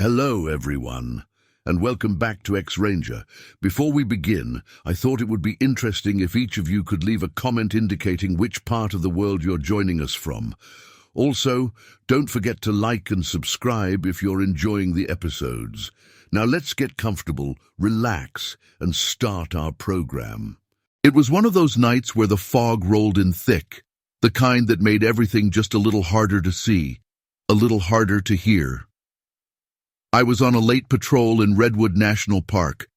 Hello, everyone, and welcome back to X-Ranger. Before we begin, I thought it would be interesting if each of you could leave a comment indicating which part of the world you're joining us from. Also, don't forget to like and subscribe if you're enjoying the episodes. Now let's get comfortable, relax, and start our program. It was one of those nights where the fog rolled in thick, the kind that made everything just a little harder to see, a little harder to hear. I was on a late patrol in Redwood National Park,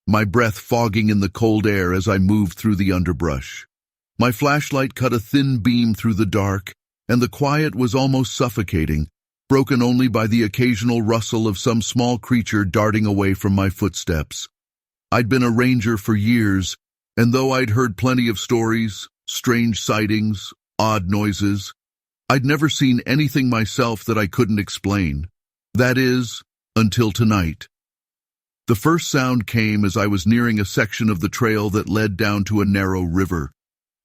my breath fogging in the cold air as I moved through the underbrush. My flashlight cut a thin beam through the dark, and the quiet was almost suffocating, broken only by the occasional rustle of some small creature darting away from my footsteps. I'd been a ranger for years, and though I'd heard plenty of stories, strange sightings, odd noises, I'd never seen anything myself that I couldn't explain. That is, until tonight. The first sound came as I was nearing a section of the trail that led down to a narrow river.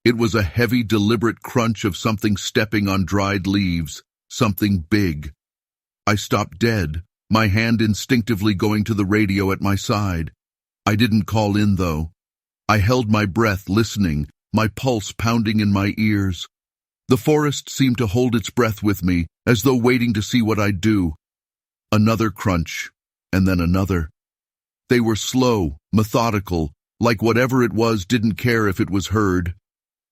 It was a heavy, deliberate crunch of something stepping on dried leaves, something big. I stopped dead, my hand instinctively going to the radio at my side. I didn't call in, though. I held my breath, listening, my pulse pounding in my ears. The forest seemed to hold its breath with me, as though waiting to see what I'd do. Another crunch, and then another. They were slow, methodical, like whatever it was didn't care if it was heard.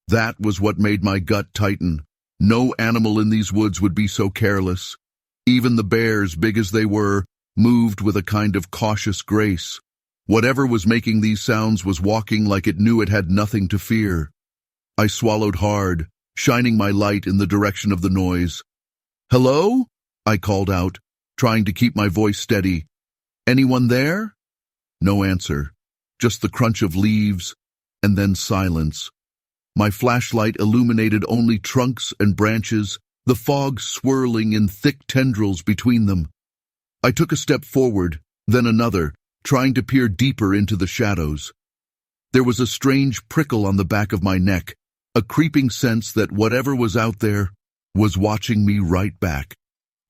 That was what made my gut tighten. No animal in these woods would be so careless. Even the bears, big as they were, moved with a kind of cautious grace. Whatever was making these sounds was walking like it knew it had nothing to fear. I swallowed hard, shining my light in the direction of the noise. "Hello?" I called out, trying to keep my voice steady. "Anyone there?" No answer, just the crunch of leaves, and then silence. My flashlight illuminated only trunks and branches, the fog swirling in thick tendrils between them. I took a step forward, then another, trying to peer deeper into the shadows. There was a strange prickle on the back of my neck, a creeping sense that whatever was out there was watching me right back.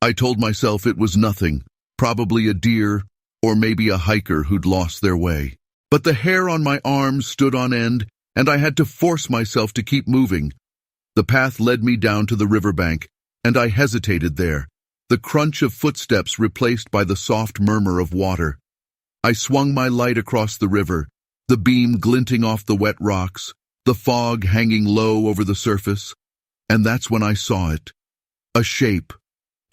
I told myself it was nothing, probably a deer, or maybe a hiker who'd lost their way. But the hair on my arms stood on end, and I had to force myself to keep moving. The path led me down to the riverbank, and I hesitated there, the crunch of footsteps replaced by the soft murmur of water. I swung my light across the river, the beam glinting off the wet rocks, the fog hanging low over the surface, and that's when I saw it. A shape.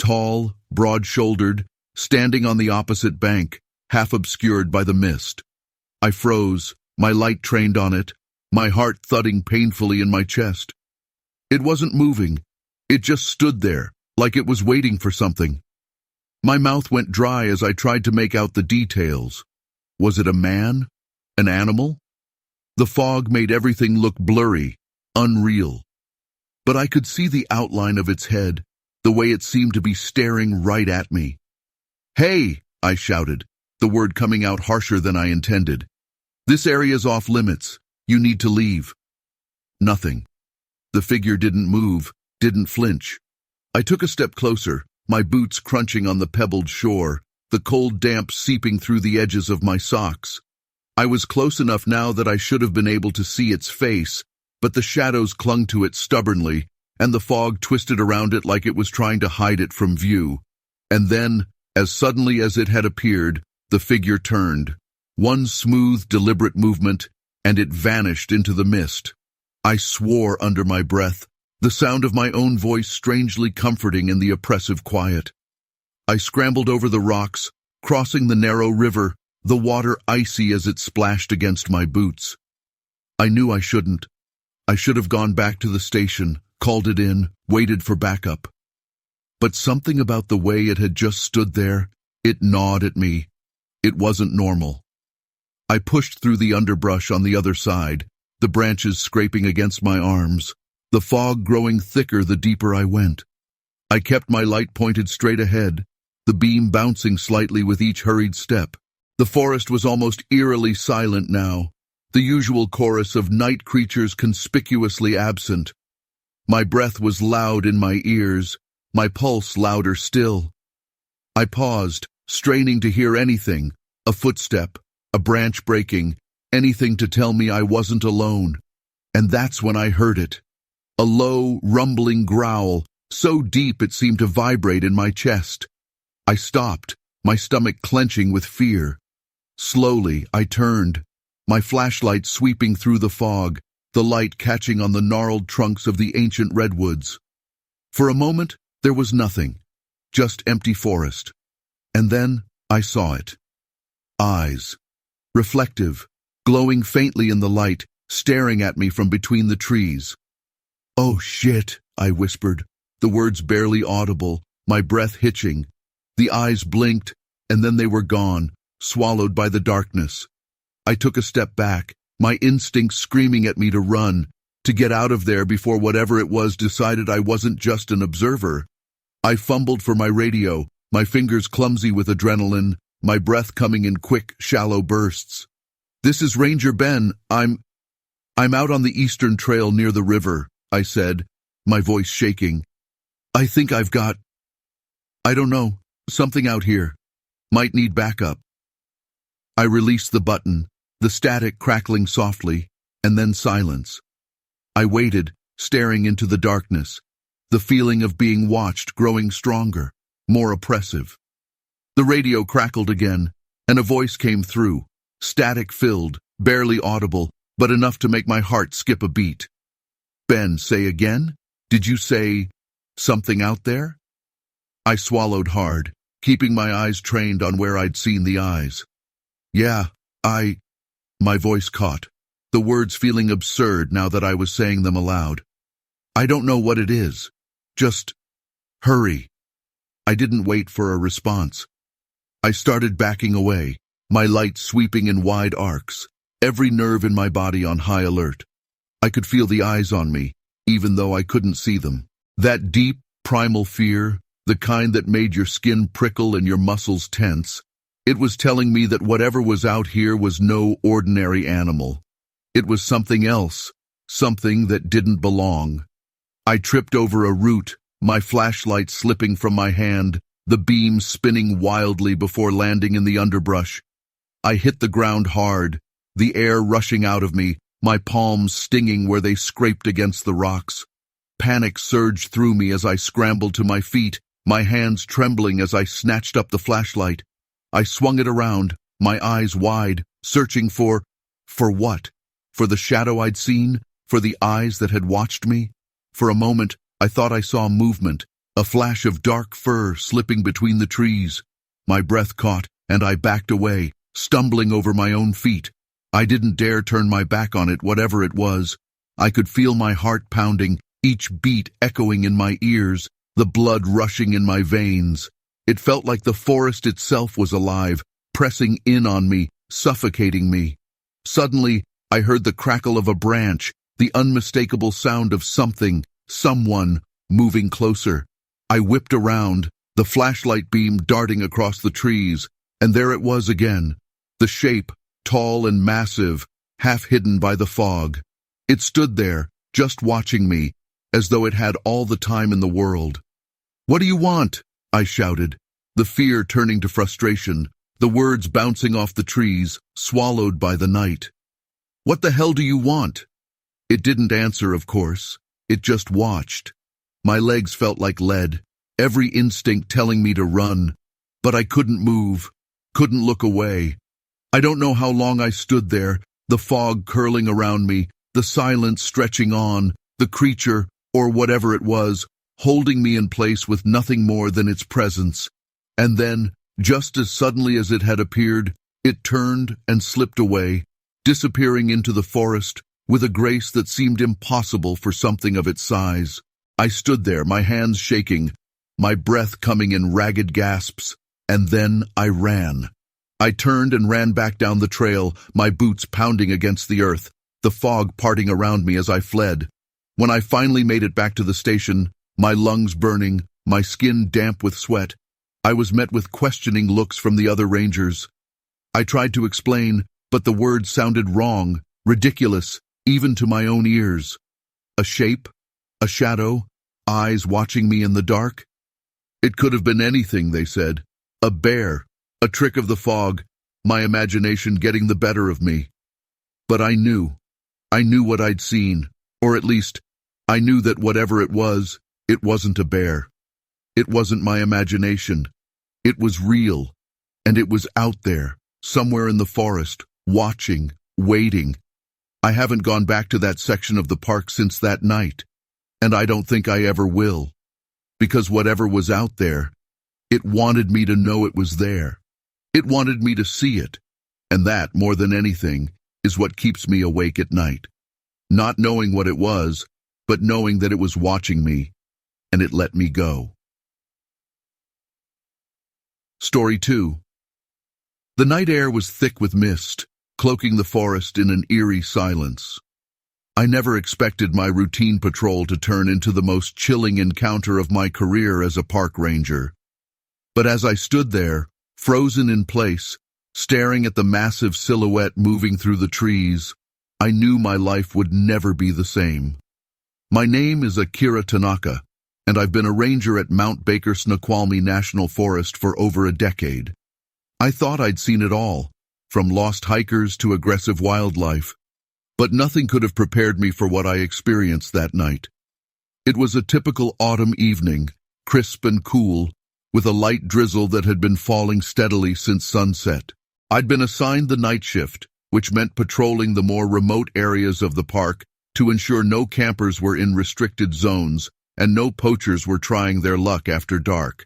Tall, broad-shouldered, standing on the opposite bank, half obscured by the mist. I froze, my light trained on it, my heart thudding painfully in my chest. It wasn't moving. It just stood there, like it was waiting for something. My mouth went dry as I tried to make out the details. Was it a man? An animal? The fog made everything look blurry, unreal. But I could see the outline of its head, the way it seemed to be staring right at me. "Hey!" I shouted, the word coming out harsher than I intended. "This area's off limits. You need to leave." Nothing. The figure didn't move, didn't flinch. I took a step closer, my boots crunching on the pebbled shore, the cold damp seeping through the edges of my socks. I was close enough now that I should have been able to see its face, but the shadows clung to it stubbornly, and the fog twisted around it like it was trying to hide it from view. And then, as suddenly as it had appeared, the figure turned. One smooth, deliberate movement, and it vanished into the mist. I swore under my breath, the sound of my own voice strangely comforting in the oppressive quiet. I scrambled over the rocks, crossing the narrow river, the water icy as it splashed against my boots. I knew I shouldn't. I should have gone back to the station, called it in, waited for backup. But something about the way it had just stood there, it gnawed at me. It wasn't normal. I pushed through the underbrush on the other side, the branches scraping against my arms, the fog growing thicker the deeper I went. I kept my light pointed straight ahead, the beam bouncing slightly with each hurried step. The forest was almost eerily silent now, the usual chorus of night creatures conspicuously absent. My breath was loud in my ears, my pulse louder still. I paused, straining to hear anything, a footstep, a branch breaking, anything to tell me I wasn't alone. And that's when I heard it. A low, rumbling growl, so deep it seemed to vibrate in my chest. I stopped, my stomach clenching with fear. Slowly, I turned, my flashlight sweeping through the fog, the light catching on the gnarled trunks of the ancient redwoods. For a moment, there was nothing, just empty forest. And then I saw it. Eyes. Reflective, glowing faintly in the light, staring at me from between the trees. "Oh shit," I whispered, the words barely audible, my breath hitching. The eyes blinked, and then they were gone, swallowed by the darkness. I took a step back, my instincts screaming at me to run, to get out of there before whatever it was decided I wasn't just an observer. I fumbled for my radio, my fingers clumsy with adrenaline, my breath coming in quick, shallow bursts. "This is Ranger Ben. I'm out on the eastern trail near the river," I said, my voice shaking. "I think I don't know, something out here. Might need backup." I released the button, the static crackling softly, and then silence. I waited, staring into the darkness, the feeling of being watched growing stronger, more oppressive. The radio crackled again, and a voice came through, static-filled, barely audible, but enough to make my heart skip a beat. "Ben, say again? Did you say something out there?" I swallowed hard, keeping my eyes trained on where I'd seen the eyes. "Yeah, My voice caught, the words feeling absurd now that I was saying them aloud. "I don't know what it is. Just hurry." I didn't wait for a response. I started backing away, my light sweeping in wide arcs, every nerve in my body on high alert. I could feel the eyes on me, even though I couldn't see them. That deep, primal fear, the kind that made your skin prickle and your muscles tense, it was telling me that whatever was out here was no ordinary animal. It was something else, something that didn't belong. I tripped over a root, my flashlight slipping from my hand, the beam spinning wildly before landing in the underbrush. I hit the ground hard, the air rushing out of me, my palms stinging where they scraped against the rocks. Panic surged through me as I scrambled to my feet, my hands trembling as I snatched up the flashlight. I swung it around, my eyes wide, searching for what? For the shadow I'd seen? For the eyes that had watched me? For a moment, I thought I saw movement, a flash of dark fur slipping between the trees. My breath caught, and I backed away, stumbling over my own feet. I didn't dare turn my back on it, whatever it was. I could feel my heart pounding, each beat echoing in my ears, the blood rushing in my veins. It felt like the forest itself was alive, pressing in on me, suffocating me. Suddenly, I heard the crackle of a branch, the unmistakable sound of someone, moving closer. I whipped around, the flashlight beam darting across the trees, and there it was again, the shape, tall and massive, half hidden by the fog. It stood there, just watching me, as though it had all the time in the world. "What do you want?" I shouted, the fear turning to frustration, the words bouncing off the trees, swallowed by the night. "What the hell do you want?" It didn't answer, of course. It just watched. My legs felt like lead, every instinct telling me to run, but I couldn't move, couldn't look away. I don't know how long I stood there, the fog curling around me, the silence stretching on, the creature, or whatever it was, holding me in place with nothing more than its presence. And then, just as suddenly as it had appeared, it turned and slipped away, disappearing into the forest with a grace that seemed impossible for something of its size. I stood there, my hands shaking, my breath coming in ragged gasps, and then I ran. I turned and ran back down the trail, my boots pounding against the earth, the fog parting around me as I fled. When I finally made it back to the station, my lungs burning, my skin damp with sweat, I was met with questioning looks from the other rangers. I tried to explain, but the words sounded wrong, ridiculous, even to my own ears. A shape? A shadow? Eyes watching me in the dark? It could have been anything, they said. A bear, A trick of the fog, my imagination getting the better of me. But I knew what I'd seen, or at least, I knew that whatever it wasn't a bear. It wasn't my imagination. It was real, and it was out there, somewhere in the forest, watching, waiting. I haven't gone back to that section of the park since that night, and I don't think I ever will, because whatever was out there, it wanted me to know it was there. It wanted me to see it, and that, more than anything, is what keeps me awake at night. Not knowing what it was, but knowing that it was watching me, and it let me go. Story 2. The night air was thick with mist, cloaking the forest in an eerie silence. I never expected my routine patrol to turn into the most chilling encounter of my career as a park ranger. But as I stood there, frozen in place, staring at the massive silhouette moving through the trees, I knew my life would never be the same. My name is Akira Tanaka, and I've been a ranger at Mount Baker Snoqualmie National Forest for over a decade. I thought I'd seen it all, from lost hikers to aggressive wildlife, but nothing could have prepared me for what I experienced that night. It was a typical autumn evening, crisp and cool, with a light drizzle that had been falling steadily since sunset. I'd been assigned the night shift, which meant patrolling the more remote areas of the park to ensure no campers were in restricted zones and no poachers were trying their luck after dark.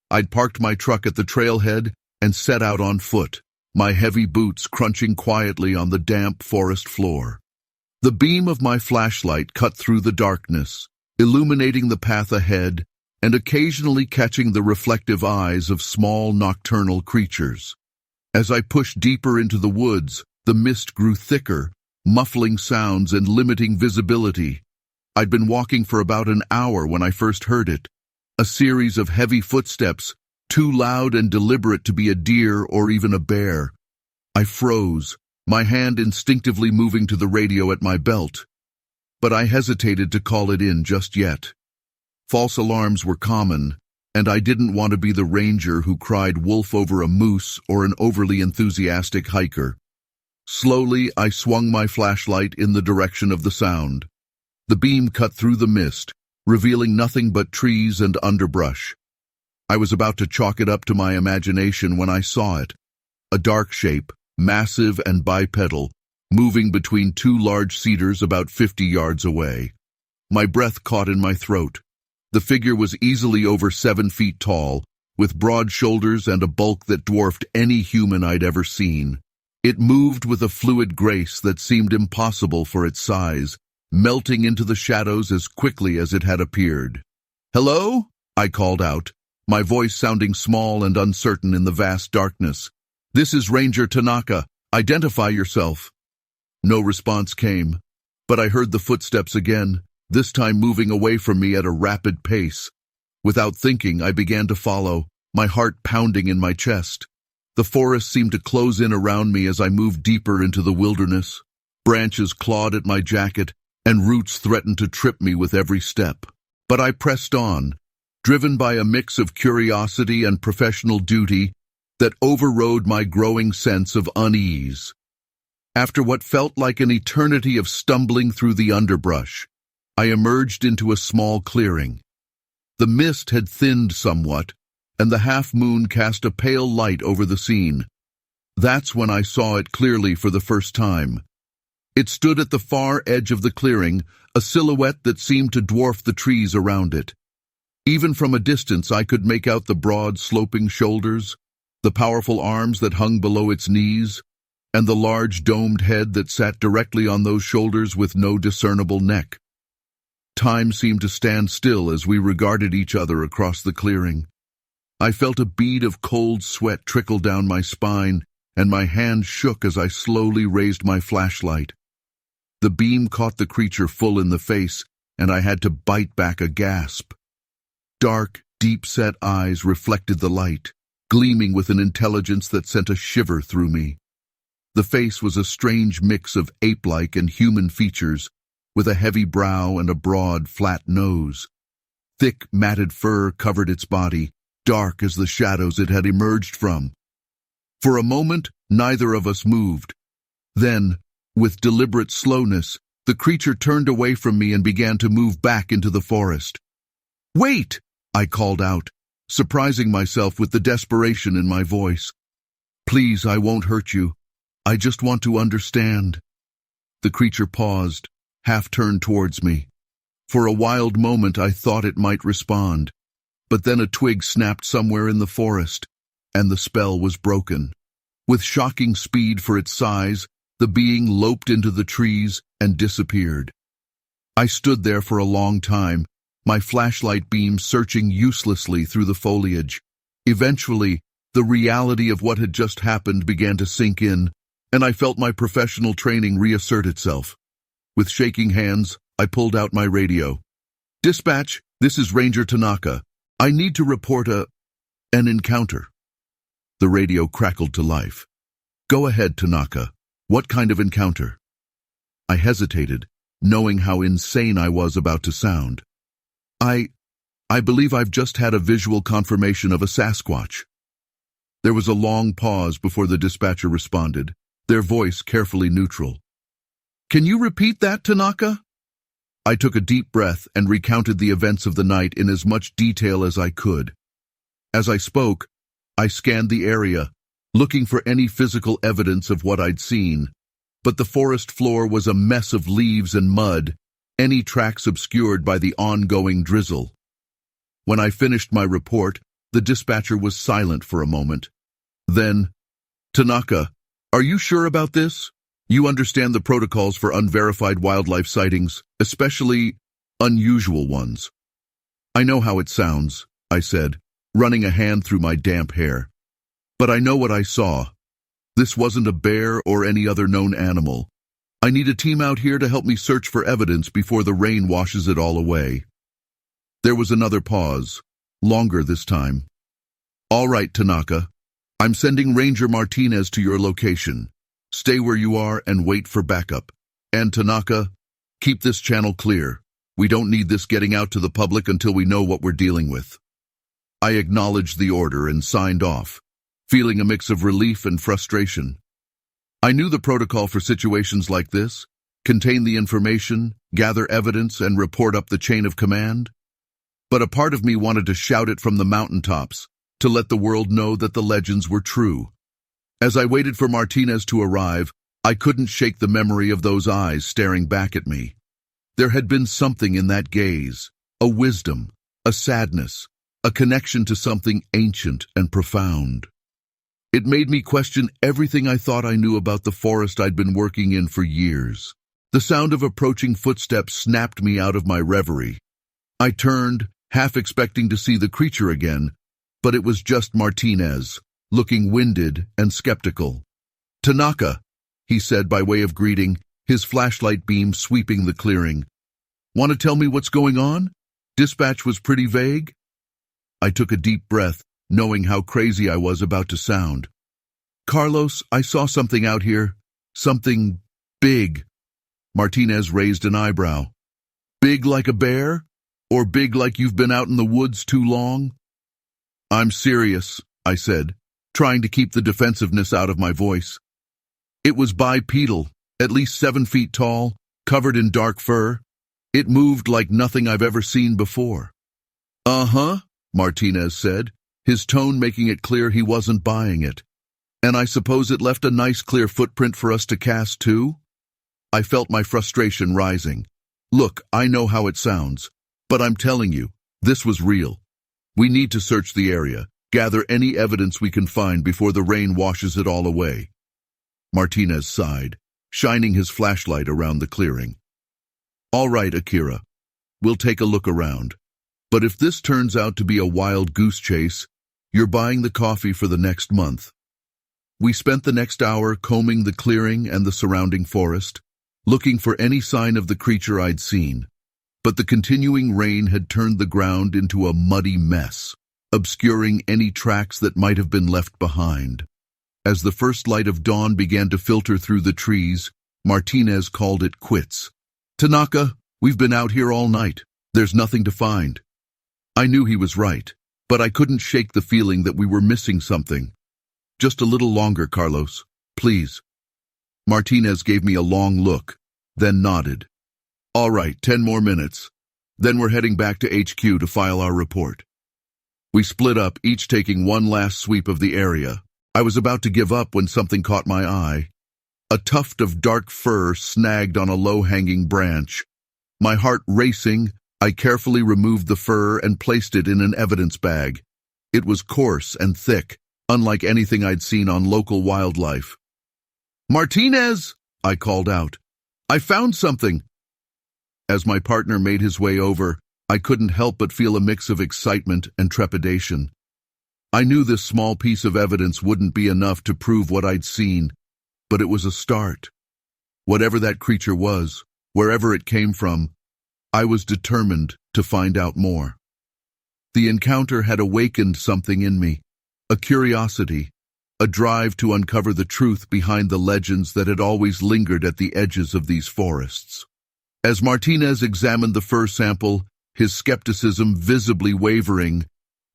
I'd parked my truck at the trailhead and set out on foot, my heavy boots crunching quietly on the damp forest floor. The beam of my flashlight cut through the darkness, illuminating the path ahead and occasionally catching the reflective eyes of small nocturnal creatures. As I pushed deeper into the woods, the mist grew thicker, muffling sounds and limiting visibility. I'd been walking for about an hour when I first heard it, a series of heavy footsteps, too loud and deliberate to be a deer or even a bear. I froze, my hand instinctively moving to the radio at my belt. But I hesitated to call it in just yet. False alarms were common, and I didn't want to be the ranger who cried wolf over a moose or an overly enthusiastic hiker. Slowly, I swung my flashlight in the direction of the sound. The beam cut through the mist, revealing nothing but trees and underbrush. I was about to chalk it up to my imagination when I saw it. A dark shape, massive and bipedal, moving between two large cedars about 50 yards away. My breath caught in my throat. The figure was easily over 7 feet tall, with broad shoulders and a bulk that dwarfed any human I'd ever seen. It moved with a fluid grace that seemed impossible for its size, melting into the shadows as quickly as it had appeared. "Hello?" I called out, my voice sounding small and uncertain in the vast darkness. "This is Ranger Tanaka. Identify yourself." No response came, but I heard the footsteps again, this time moving away from me at a rapid pace. Without thinking, I began to follow, my heart pounding in my chest. The forest seemed to close in around me as I moved deeper into the wilderness. Branches clawed at my jacket, and roots threatened to trip me with every step. But I pressed on, driven by a mix of curiosity and professional duty that overrode my growing sense of unease. After what felt like an eternity of stumbling through the underbrush, I emerged into a small clearing. The mist had thinned somewhat, and the half-moon cast a pale light over the scene. That's when I saw it clearly for the first time. It stood at the far edge of the clearing, a silhouette that seemed to dwarf the trees around it. Even from a distance I could make out the broad, sloping shoulders, the powerful arms that hung below its knees, and the large domed head that sat directly on those shoulders with no discernible neck. Time seemed to stand still as we regarded each other across the clearing. I felt a bead of cold sweat trickle down my spine, and my hand shook as I slowly raised my flashlight. The beam caught the creature full in the face, and I had to bite back a gasp. Dark, deep-set eyes reflected the light, gleaming with an intelligence that sent a shiver through me. The face was a strange mix of ape-like and human features, with a heavy brow and a broad, flat nose. Thick, matted fur covered its body, dark as the shadows it had emerged from. For a moment, neither of us moved. Then, with deliberate slowness, the creature turned away from me and began to move back into the forest. "Wait!" I called out, surprising myself with the desperation in my voice. "Please, I won't hurt you. I just want to understand." The creature paused, half turned towards me. For a wild moment I thought it might respond, but then a twig snapped somewhere in the forest, and the spell was broken. With shocking speed for its size, the being loped into the trees and disappeared. I stood there for a long time, my flashlight beam searching uselessly through the foliage. Eventually, the reality of what had just happened began to sink in, and I felt my professional training reassert itself. With shaking hands, I pulled out my radio. "Dispatch, this is Ranger Tanaka. I need to report an encounter." The radio crackled to life. "Go ahead, Tanaka. What kind of encounter?" I hesitated, knowing how insane I was about to sound. I believe I've just had a visual confirmation of a Sasquatch." There was a long pause before the dispatcher responded, their voice carefully neutral. "Can you repeat that, Tanaka?" I took a deep breath and recounted the events of the night in as much detail as I could. As I spoke, I scanned the area, looking for any physical evidence of what I'd seen, but the forest floor was a mess of leaves and mud, any tracks obscured by the ongoing drizzle. When I finished my report, the dispatcher was silent for a moment. Then, "Tanaka, are you sure about this? You understand the protocols for unverified wildlife sightings, especially unusual ones." "I know how it sounds," I said, running a hand through my damp hair. "But I know what I saw. This wasn't a bear or any other known animal. I need a team out here to help me search for evidence before the rain washes it all away." There was another pause, longer this time. "All right, Tanaka. I'm sending Ranger Martinez to your location. Stay where you are and wait for backup. And Tanaka, keep this channel clear. We don't need this getting out to the public until we know what we're dealing with." I acknowledged the order and signed off, feeling a mix of relief and frustration. I knew the protocol for situations like this: contain the information, gather evidence, and report up the chain of command. But a part of me wanted to shout it from the mountaintops, to let the world know that the legends were true. As I waited for Martinez to arrive, I couldn't shake the memory of those eyes staring back at me. There had been something in that gaze, a wisdom, a sadness, a connection to something ancient and profound. It made me question everything I thought I knew about the forest I'd been working in for years. The sound of approaching footsteps snapped me out of my reverie. I turned, half expecting to see the creature again, but it was just Martinez, looking winded and skeptical. "Tanaka," he said by way of greeting, his flashlight beam sweeping the clearing. "Want to tell me what's going on? Dispatch was pretty vague." I took a deep breath, knowing how crazy I was about to sound. "Carlos, I saw something out here. Something big." Martinez raised an eyebrow. "Big like a bear? Or big like you've been out in the woods too long?" "I'm serious," I said, trying to keep the defensiveness out of my voice. "It was bipedal, at least 7 feet tall, covered in dark fur. It moved like nothing I've ever seen before." "Uh-huh," Martinez said, his tone making it clear he wasn't buying it. "And I suppose it left a nice clear footprint for us to cast too?" I felt my frustration rising. "Look, I know how it sounds, but I'm telling you, this was real. We need to search the area, gather any evidence we can find before the rain washes it all away." Martinez sighed, shining his flashlight around the clearing. "All right, Akira. We'll take a look around. But if this turns out to be a wild goose chase, you're buying the coffee for the next month." We spent the next hour combing the clearing and the surrounding forest, looking for any sign of the creature I'd seen. But the continuing rain had turned the ground into a muddy mess, obscuring any tracks that might have been left behind. As the first light of dawn began to filter through the trees, Martinez called it quits. "Tanaka, we've been out here all night. There's nothing to find." I knew he was right, but I couldn't shake the feeling that we were missing something. Just a little longer, Carlos. Please. Martinez gave me a long look, then nodded. All right, 10 more minutes. Then we're heading back to HQ to file our report. We split up, each taking one last sweep of the area. I was about to give up when something caught my eye. A tuft of dark fur snagged on a low-hanging branch. My heart racing, I carefully removed the fur and placed it in an evidence bag. It was coarse and thick, unlike anything I'd seen on local wildlife. Martinez! I called out. I found something. As my partner made his way over, I couldn't help but feel a mix of excitement and trepidation. I knew this small piece of evidence wouldn't be enough to prove what I'd seen, but it was a start. Whatever that creature was, wherever it came from, I was determined to find out more. The encounter had awakened something in me, a curiosity, a drive to uncover the truth behind the legends that had always lingered at the edges of these forests. As Martinez examined the fur sample, his skepticism visibly wavering,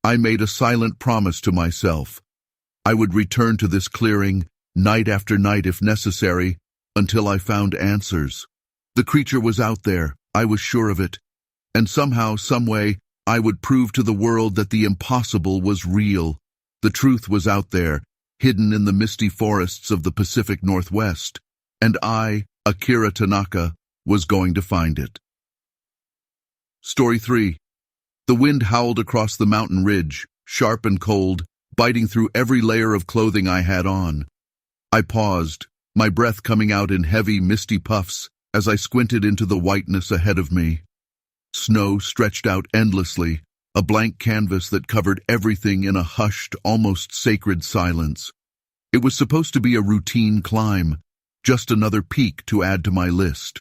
I made a silent promise to myself. I would return to this clearing, night after night if necessary, until I found answers. The creature was out there, I was sure of it, and somehow, someway, I would prove to the world that the impossible was real. The truth was out there, hidden in the misty forests of the Pacific Northwest, and I, Akira Tanaka, was going to find it. Story 3. The wind howled across the mountain ridge, sharp and cold, biting through every layer of clothing I had on. I paused, my breath coming out in heavy, misty puffs as I squinted into the whiteness ahead of me. Snow stretched out endlessly, a blank canvas that covered everything in a hushed, almost sacred silence. It was supposed to be a routine climb, just another peak to add to my list.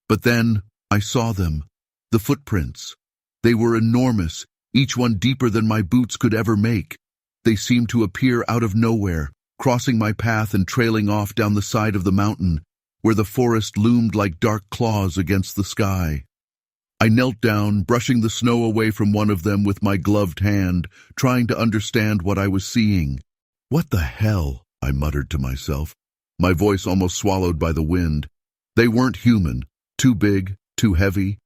But then I saw them, the footprints. They were enormous, each one deeper than my boots could ever make. They seemed to appear out of nowhere, crossing my path and trailing off down the side of the mountain, where the forest loomed like dark claws against the sky. I knelt down, brushing the snow away from one of them with my gloved hand, trying to understand what I was seeing. What the hell? I muttered to myself, my voice almost swallowed by the wind. They weren't human, too big, too heavy.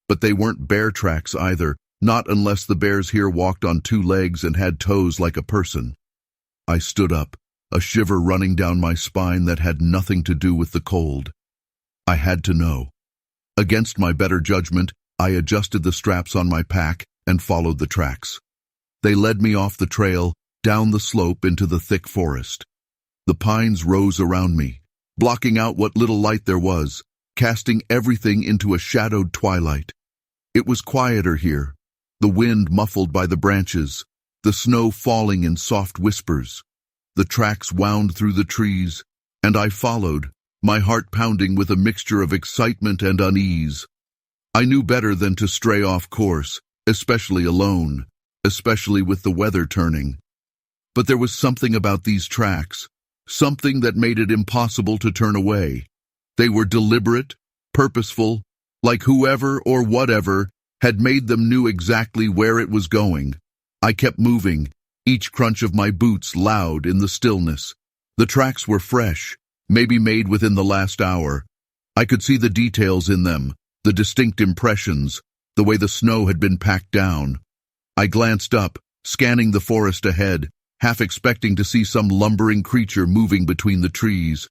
But they weren't bear tracks either, not unless the bears here walked on 2 legs and had toes like a person. I stood up, a shiver running down my spine that had nothing to do with the cold. I had to know. Against my better judgment, I adjusted the straps on my pack and followed the tracks. They led me off the trail, down the slope into the thick forest. The pines rose around me, blocking out what little light there was, casting everything into a shadowed twilight. It was quieter here, the wind muffled by the branches, the snow falling in soft whispers. The tracks wound through the trees, and I followed, my heart pounding with a mixture of excitement and unease. I knew better than to stray off course, especially alone, especially with the weather turning. But there was something about these tracks, something that made it impossible to turn away. They were deliberate, purposeful, like whoever or whatever had made them knew exactly where it was going. I kept moving, each crunch of my boots loud in the stillness. The tracks were fresh, maybe made within the last hour. I could see the details in them, the distinct impressions, the way the snow had been packed down. I glanced up, scanning the forest ahead, half expecting to see some lumbering creature moving between the trees.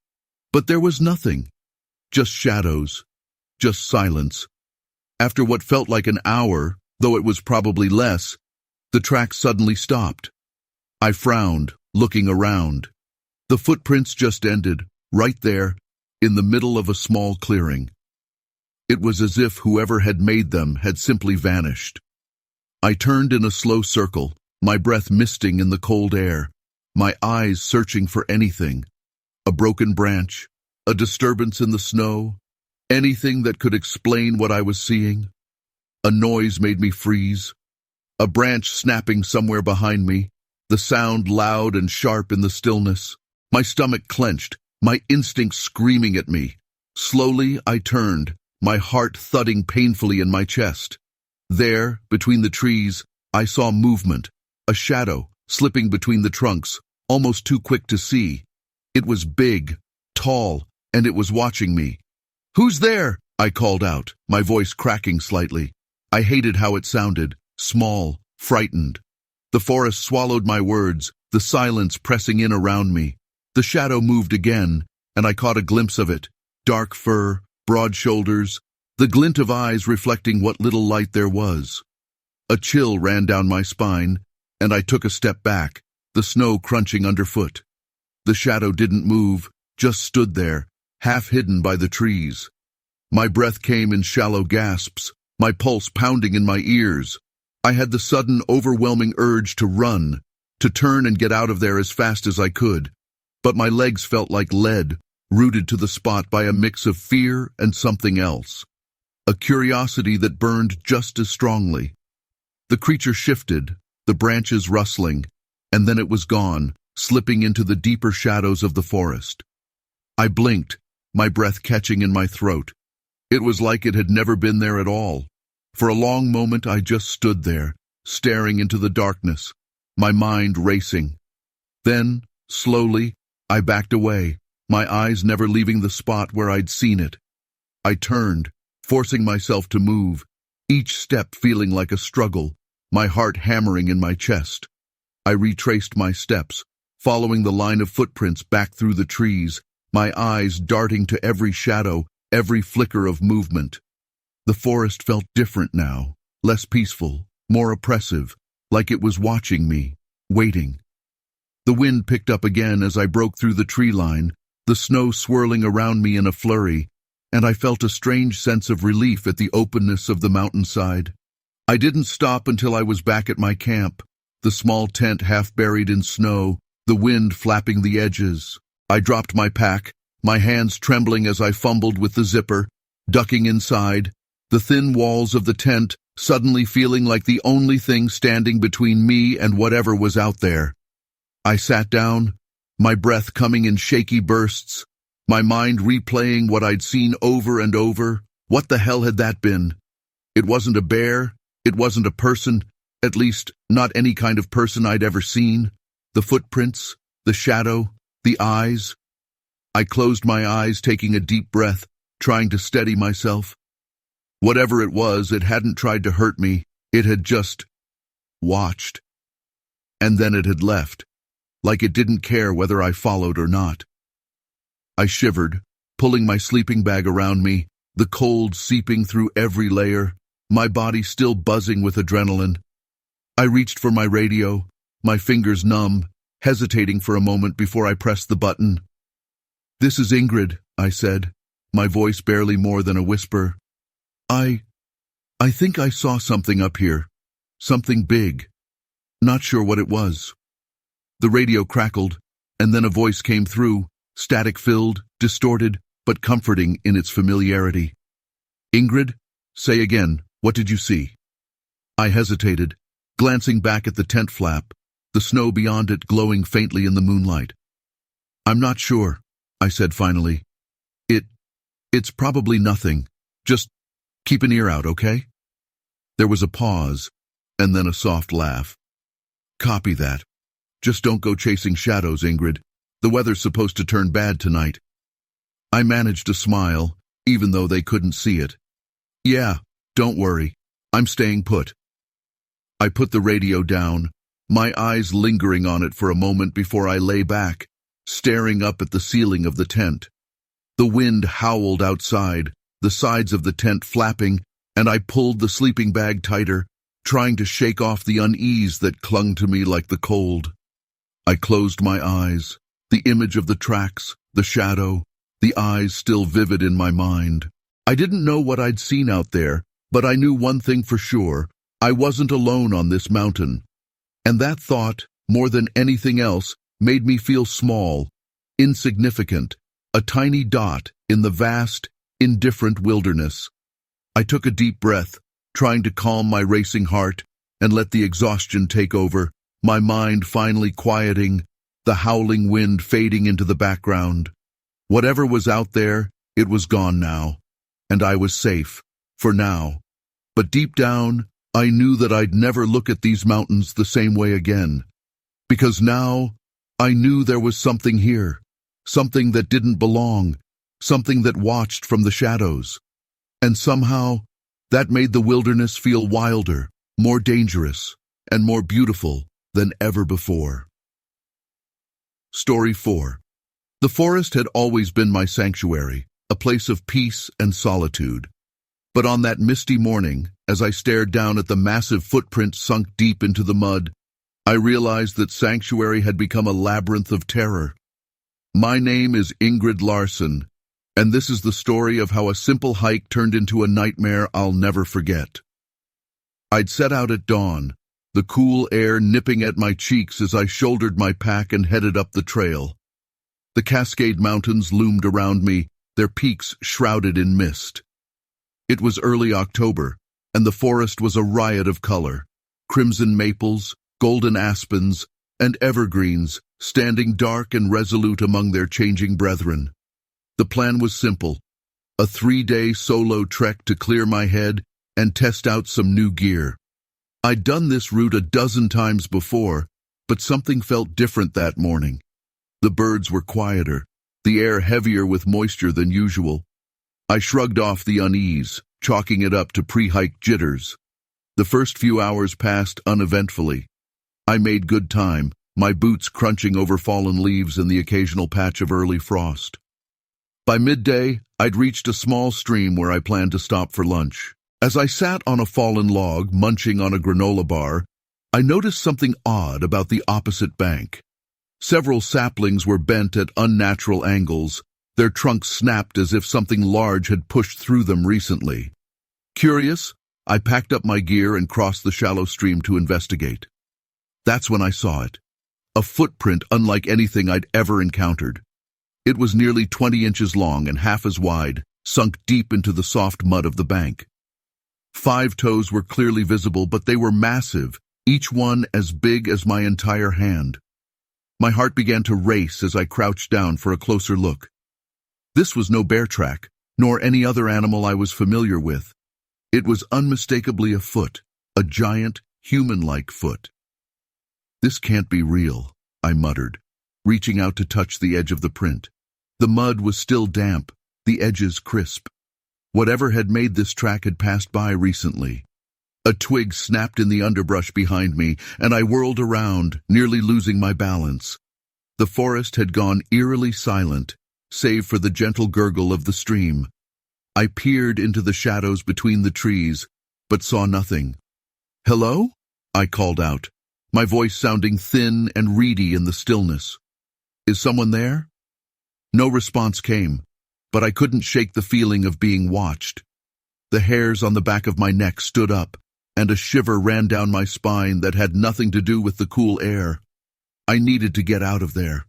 But there was nothing. Just shadows. Just silence. After what felt like an hour, though it was probably less, the track suddenly stopped. I frowned, looking around. The footprints just ended, right there, in the middle of a small clearing. It was as if whoever had made them had simply vanished. I turned in a slow circle, my breath misting in the cold air, my eyes searching for anything. A broken branch, a disturbance in the snow, anything that could explain what I was seeing. A noise made me freeze. A branch snapping somewhere behind me, the sound loud and sharp in the stillness. My stomach clenched, my instincts screaming at me. Slowly I turned, my heart thudding painfully in my chest. There, between the trees, I saw movement, a shadow slipping between the trunks, almost too quick to see. It was big, tall, and it was watching me. "Who's there?" I called out, my voice cracking slightly. I hated how it sounded, small, frightened. The forest swallowed my words, the silence pressing in around me. The shadow moved again, and I caught a glimpse of it. Dark fur, broad shoulders, the glint of eyes reflecting what little light there was. A chill ran down my spine, and I took a step back, the snow crunching underfoot. The shadow didn't move, just stood there, half hidden by the trees. My breath came in shallow gasps, my pulse pounding in my ears. I had the sudden, overwhelming urge to run, to turn and get out of there as fast as I could. But my legs felt like lead, rooted to the spot by a mix of fear and something else. A curiosity that burned just as strongly. The creature shifted, the branches rustling, and then it was gone, slipping into the deeper shadows of the forest. I blinked, my breath catching in my throat. It was like it had never been there at all. For a long moment I just stood there, staring into the darkness, my mind racing. Then, slowly, I backed away, my eyes never leaving the spot where I'd seen it. I turned, forcing myself to move, each step feeling like a struggle, my heart hammering in my chest. I retraced my steps, following the line of footprints back through the trees, my eyes darting to every shadow, every flicker of movement. The forest felt different now, less peaceful, more oppressive, like it was watching me, waiting. The wind picked up again as I broke through the tree line, the snow swirling around me in a flurry, and I felt a strange sense of relief at the openness of the mountainside. I didn't stop until I was back at my camp, the small tent half buried in snow, the wind flapping the edges. I dropped my pack, my hands trembling as I fumbled with the zipper, ducking inside, the thin walls of the tent suddenly feeling like the only thing standing between me and whatever was out there. I sat down, my breath coming in shaky bursts, my mind replaying what I'd seen over and over. What the hell had that been? It wasn't a bear, it wasn't a person, at least not any kind of person I'd ever seen. The footprints, the shadow, the eyes. I closed my eyes, taking a deep breath, trying to steady myself. Whatever it was, it hadn't tried to hurt me. It had just watched. And then it had left, like it didn't care whether I followed or not. I shivered, pulling my sleeping bag around me, the cold seeping through every layer, my body still buzzing with adrenaline. I reached for my radio, my fingers numb, hesitating for a moment before I pressed the button. "This is Ingrid," I said, my voice barely more than a whisper. I think I saw something up here. Something big. Not sure what it was." The radio crackled, and then a voice came through, static-filled, distorted, but comforting in its familiarity. "Ingrid, say again, what did you see?" I hesitated, glancing back at the tent flap, the snow beyond it glowing faintly in the moonlight. "I'm not sure," I said finally. It's probably nothing. Just keep an ear out, okay?" There was a pause, and then a soft laugh. "Copy that. Just don't go chasing shadows, Ingrid. The weather's supposed to turn bad tonight." I managed to smile, even though they couldn't see it. "Yeah, don't worry. I'm staying put." I put the radio down, my eyes lingering on it for a moment before I lay back, staring up at the ceiling of the tent. The wind howled outside, the sides of the tent flapping, and I pulled the sleeping bag tighter, trying to shake off the unease that clung to me like the cold. I closed my eyes, the image of the tracks, the shadow, the eyes still vivid in my mind. I didn't know what I'd seen out there, but I knew one thing for sure: I wasn't alone on this mountain. And that thought, more than anything else, made me feel small, insignificant, a tiny dot in the vast, indifferent wilderness. I took a deep breath, trying to calm my racing heart and let the exhaustion take over, my mind finally quieting, the howling wind fading into the background. Whatever was out there, it was gone now, and I was safe, for now. But deep down, I knew that I'd never look at these mountains the same way again, because now I knew there was something here, something that didn't belong, something that watched from the shadows. And somehow, that made the wilderness feel wilder, more dangerous, and more beautiful than ever before. Story 4. The forest had always been my sanctuary, a place of peace and solitude. But on that misty morning, as I stared down at the massive footprint sunk deep into the mud, I realized that sanctuary had become a labyrinth of terror. My name is Ingrid Larson, and this is the story of how a simple hike turned into a nightmare I'll never forget. I'd set out at dawn, the cool air nipping at my cheeks as I shouldered my pack and headed up the trail. The Cascade Mountains loomed around me, their peaks shrouded in mist. It was early October, and the forest was a riot of color. Crimson maples, golden aspens, and evergreens standing dark and resolute among their changing brethren. The plan was simple, a 3-day solo trek to clear my head and test out some new gear. I'd done this route a dozen times before, but something felt different that morning. The birds were quieter, the air heavier with moisture than usual. I shrugged off the unease, chalking it up to pre-hike jitters. The first few hours passed uneventfully. I made good time, my boots crunching over fallen leaves and the occasional patch of early frost. By midday, I'd reached a small stream where I planned to stop for lunch. As I sat on a fallen log, munching on a granola bar, I noticed something odd about the opposite bank. Several saplings were bent at unnatural angles, their trunks snapped as if something large had pushed through them recently. Curious, I packed up my gear and crossed the shallow stream to investigate. That's when I saw it. A footprint unlike anything I'd ever encountered. It was nearly 20 inches long and half as wide, sunk deep into the soft mud of the bank. 5 toes were clearly visible, but they were massive, each one as big as my entire hand. My heart began to race as I crouched down for a closer look. This was no bear track, nor any other animal I was familiar with. It was unmistakably a foot, a giant, human-like foot. "This can't be real," I muttered, reaching out to touch the edge of the print. The mud was still damp, the edges crisp. Whatever had made this track had passed by recently. A twig snapped in the underbrush behind me, and I whirled around, nearly losing my balance. The forest had gone eerily silent, save for the gentle gurgle of the stream. I peered into the shadows between the trees, but saw nothing. "Hello?" I called out, my voice sounding thin and reedy in the stillness. "Is someone there?" No response came, but I couldn't shake the feeling of being watched. The hairs on the back of my neck stood up, and a shiver ran down my spine that had nothing to do with the cool air. I needed to get out of there.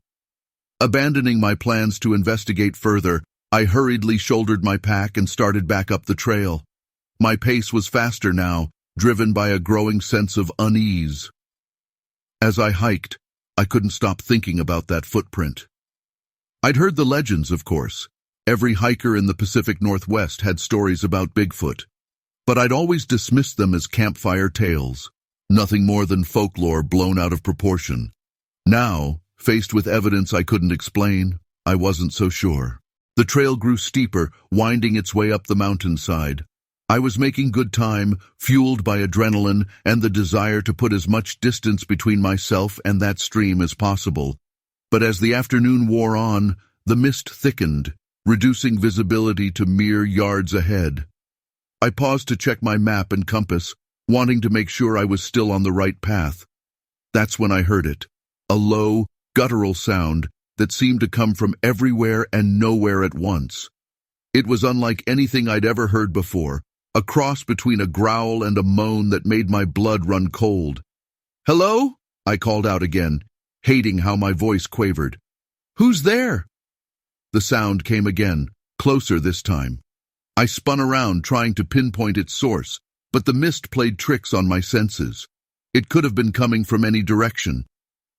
Abandoning my plans to investigate further, I hurriedly shouldered my pack and started back up the trail. My pace was faster now, driven by a growing sense of unease. As I hiked, I couldn't stop thinking about that footprint. I'd heard the legends, of course. Every hiker in the Pacific Northwest had stories about Bigfoot. But I'd always dismissed them as campfire tales, nothing more than folklore blown out of proportion. Now, faced with evidence I couldn't explain, I wasn't so sure. The trail grew steeper, winding its way up the mountainside. I was making good time, fueled by adrenaline and the desire to put as much distance between myself and that stream as possible. But as the afternoon wore on, the mist thickened, reducing visibility to mere yards ahead. I paused to check my map and compass, wanting to make sure I was still on the right path. That's when I heard it, a low, guttural sound that seemed to come from everywhere and nowhere at once. It was unlike anything I'd ever heard before, a cross between a growl and a moan that made my blood run cold. "Hello?" I called out again, hating how my voice quavered. "Who's there?" The sound came again, closer this time. I spun around, trying to pinpoint its source, but the mist played tricks on my senses. It could have been coming from any direction.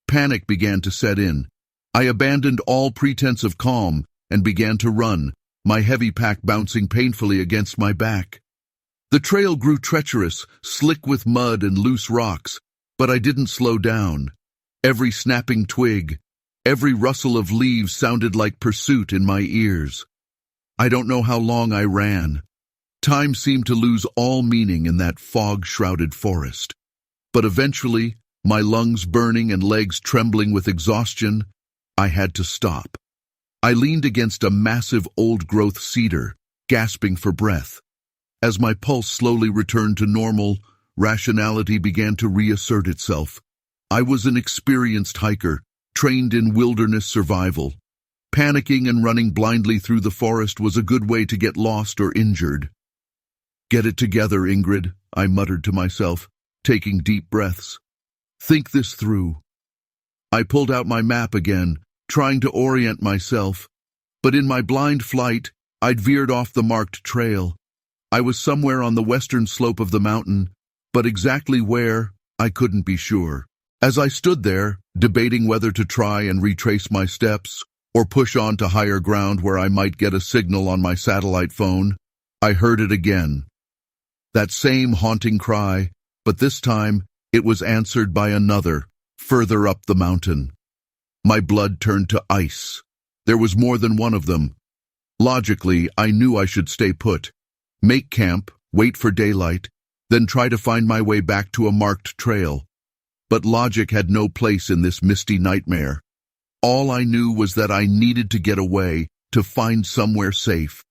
Panic began to set in. I abandoned all pretense of calm and began to run, my heavy pack bouncing painfully against my back. The trail grew treacherous, slick with mud and loose rocks, but I didn't slow down. Every snapping twig, Every rustle of leaves sounded like pursuit in my ears. I don't know how long I ran. Time seemed to lose all meaning in that fog-shrouded forest. But eventually, my lungs burning and legs trembling with exhaustion, I had to stop. I leaned against a massive old-growth cedar, gasping for breath. As my pulse slowly returned to normal, rationality began to reassert itself. I was an experienced hiker, trained in wilderness survival. Panicking and running blindly through the forest was a good way to get lost or injured. "Get it together, Ingrid," I muttered to myself, taking deep breaths. "Think this through." I pulled out my map again, trying to orient myself. But in my blind flight, I'd veered off the marked trail. I was somewhere on the western slope of the mountain, but exactly where, I couldn't be sure. As I stood there, debating whether to try and retrace my steps, or push on to higher ground where I might get a signal on my satellite phone, I heard it again. That same haunting cry, but this time it was answered by another, further up the mountain. My blood turned to ice. There was more than one of them. Logically, I knew I should stay put, make camp, wait for daylight, then try to find my way back to a marked trail. But logic had no place in this misty nightmare. All I knew was that I needed to get away, to find somewhere safe.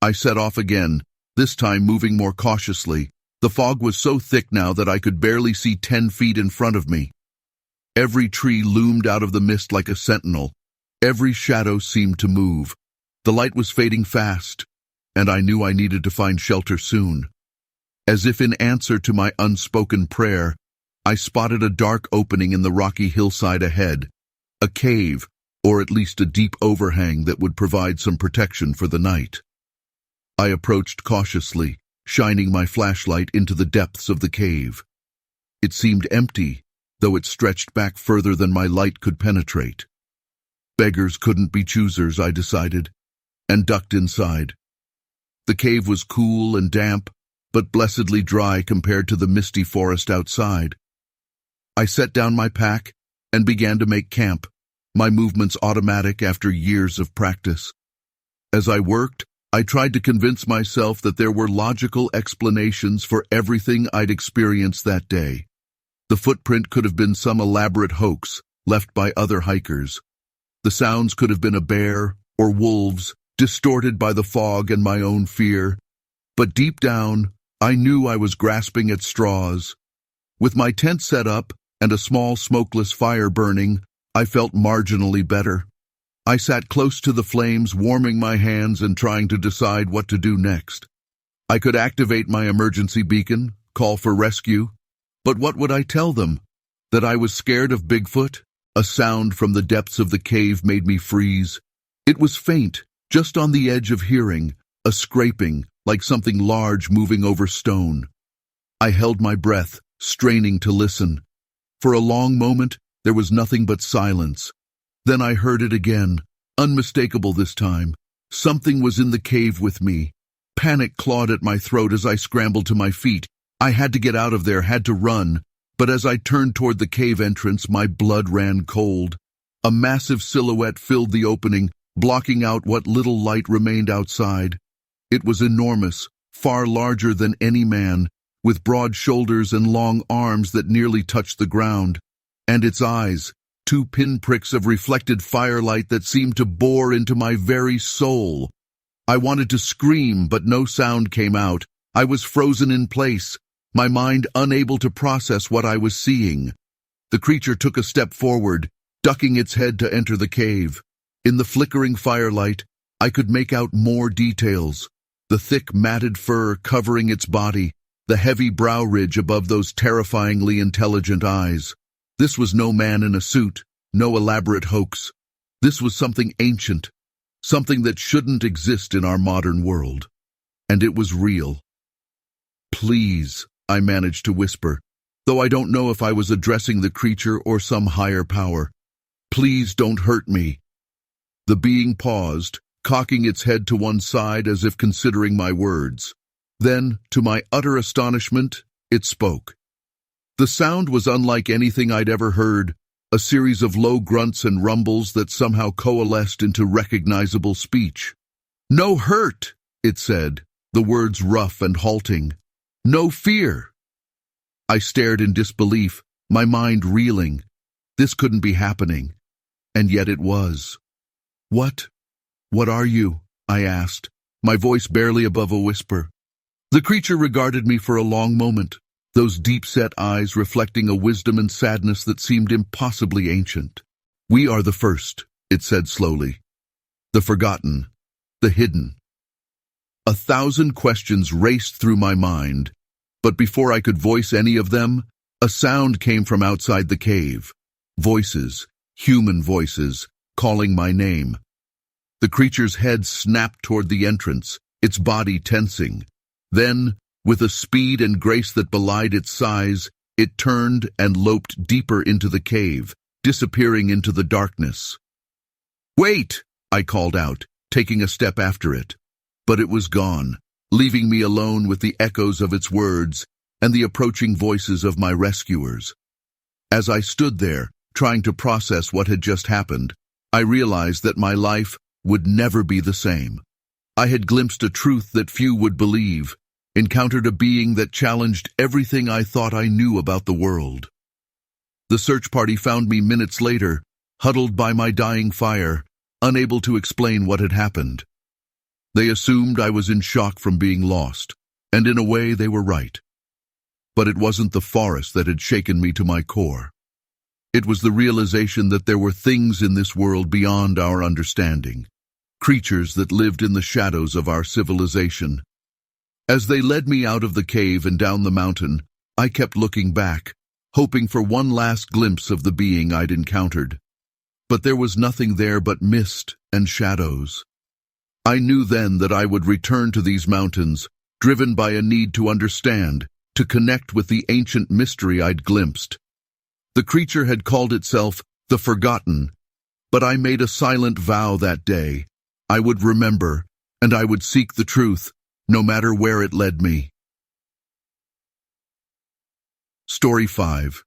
I set off again, this time moving more cautiously. The fog was so thick now that I could barely see 10 feet in front of me. Every tree loomed out of the mist like a sentinel. Every shadow seemed to move. The light was fading fast, and I knew I needed to find shelter soon. As if in answer to my unspoken prayer, I spotted a dark opening in the rocky hillside ahead, a cave, or at least a deep overhang that would provide some protection for the night. I approached cautiously, shining my flashlight into the depths of the cave. It seemed empty, though it stretched back further than my light could penetrate. Beggars couldn't be choosers, I decided, and ducked inside. The cave was cool and damp, but blessedly dry compared to the misty forest outside. I set down my pack and began to make camp, my movements automatic after years of practice. As I worked, I tried to convince myself that there were logical explanations for everything I'd experienced that day. The footprint could have been some elaborate hoax left by other hikers. The sounds could have been a bear or wolves, distorted by the fog and my own fear. But deep down, I knew I was grasping at straws. With my tent set up and a small smokeless fire burning, I felt marginally better. I sat close to the flames, warming my hands and trying to decide what to do next. I could activate my emergency beacon, call for rescue. But what would I tell them? That I was scared of Bigfoot? A sound from the depths of the cave made me freeze. It was faint, just on the edge of hearing, a scraping, like something large moving over stone. I held my breath, straining to listen. For a long moment, there was nothing but silence. Then I heard it again, unmistakable this time. Something was in the cave with me. Panic clawed at my throat as I scrambled to my feet. I had to get out of there, had to run. But as I turned toward the cave entrance, my blood ran cold. A massive silhouette filled the opening, blocking out what little light remained outside. It was enormous, far larger than any man, with broad shoulders and long arms that nearly touched the ground. And its eyes, 2 pinpricks of reflected firelight that seemed to bore into my very soul. I wanted to scream, but no sound came out. I was frozen in place, my mind unable to process what I was seeing. The creature took a step forward, ducking its head to enter the cave. In the flickering firelight, I could make out more details. The thick, matted fur covering its body, the heavy brow ridge above those terrifyingly intelligent eyes. This was no man in a suit, no elaborate hoax. This was something ancient, something that shouldn't exist in our modern world. And it was real. "Please," I managed to whisper, though I don't know if I was addressing the creature or some higher power. "Please don't hurt me." The being paused, cocking its head to one side as if considering my words. Then, to my utter astonishment, it spoke. The sound was unlike anything I'd ever heard, a series of low grunts and rumbles that somehow coalesced into recognizable speech. "No hurt," it said, the words rough and halting. "No fear." I stared in disbelief, my mind reeling. This couldn't be happening. And yet it was. What are you?" I asked, my voice barely above a whisper. The creature regarded me for a long moment, those deep-set eyes reflecting a wisdom and sadness that seemed impossibly ancient. "We are the first," it said slowly. "The forgotten, the hidden." 1,000 questions raced through my mind, but before I could voice any of them, a sound came from outside the cave. Voices, human voices, calling my name. The creature's head snapped toward the entrance, its body tensing. Then, with a speed and grace that belied its size, it turned and loped deeper into the cave, disappearing into the darkness. "Wait!" I called out, taking a step after it. But it was gone, leaving me alone with the echoes of its words and the approaching voices of my rescuers. As I stood there, trying to process what had just happened, I realized that my life would never be the same. I had glimpsed a truth that few would believe, encountered a being that challenged everything I thought I knew about the world. The search party found me minutes later, huddled by my dying fire, unable to explain what had happened. They assumed I was in shock from being lost, and in a way they were right. But it wasn't the forest that had shaken me to my core. It was the realization that there were things in this world beyond our understanding, creatures that lived in the shadows of our civilization. As they led me out of the cave and down the mountain, I kept looking back, hoping for one last glimpse of the being I'd encountered. But there was nothing there but mist and shadows. I knew then that I would return to these mountains, driven by a need to understand, to connect with the ancient mystery I'd glimpsed. The creature had called itself the Forgotten, but I made a silent vow that day. I would remember, and I would seek the truth, no matter where it led me. Story 5.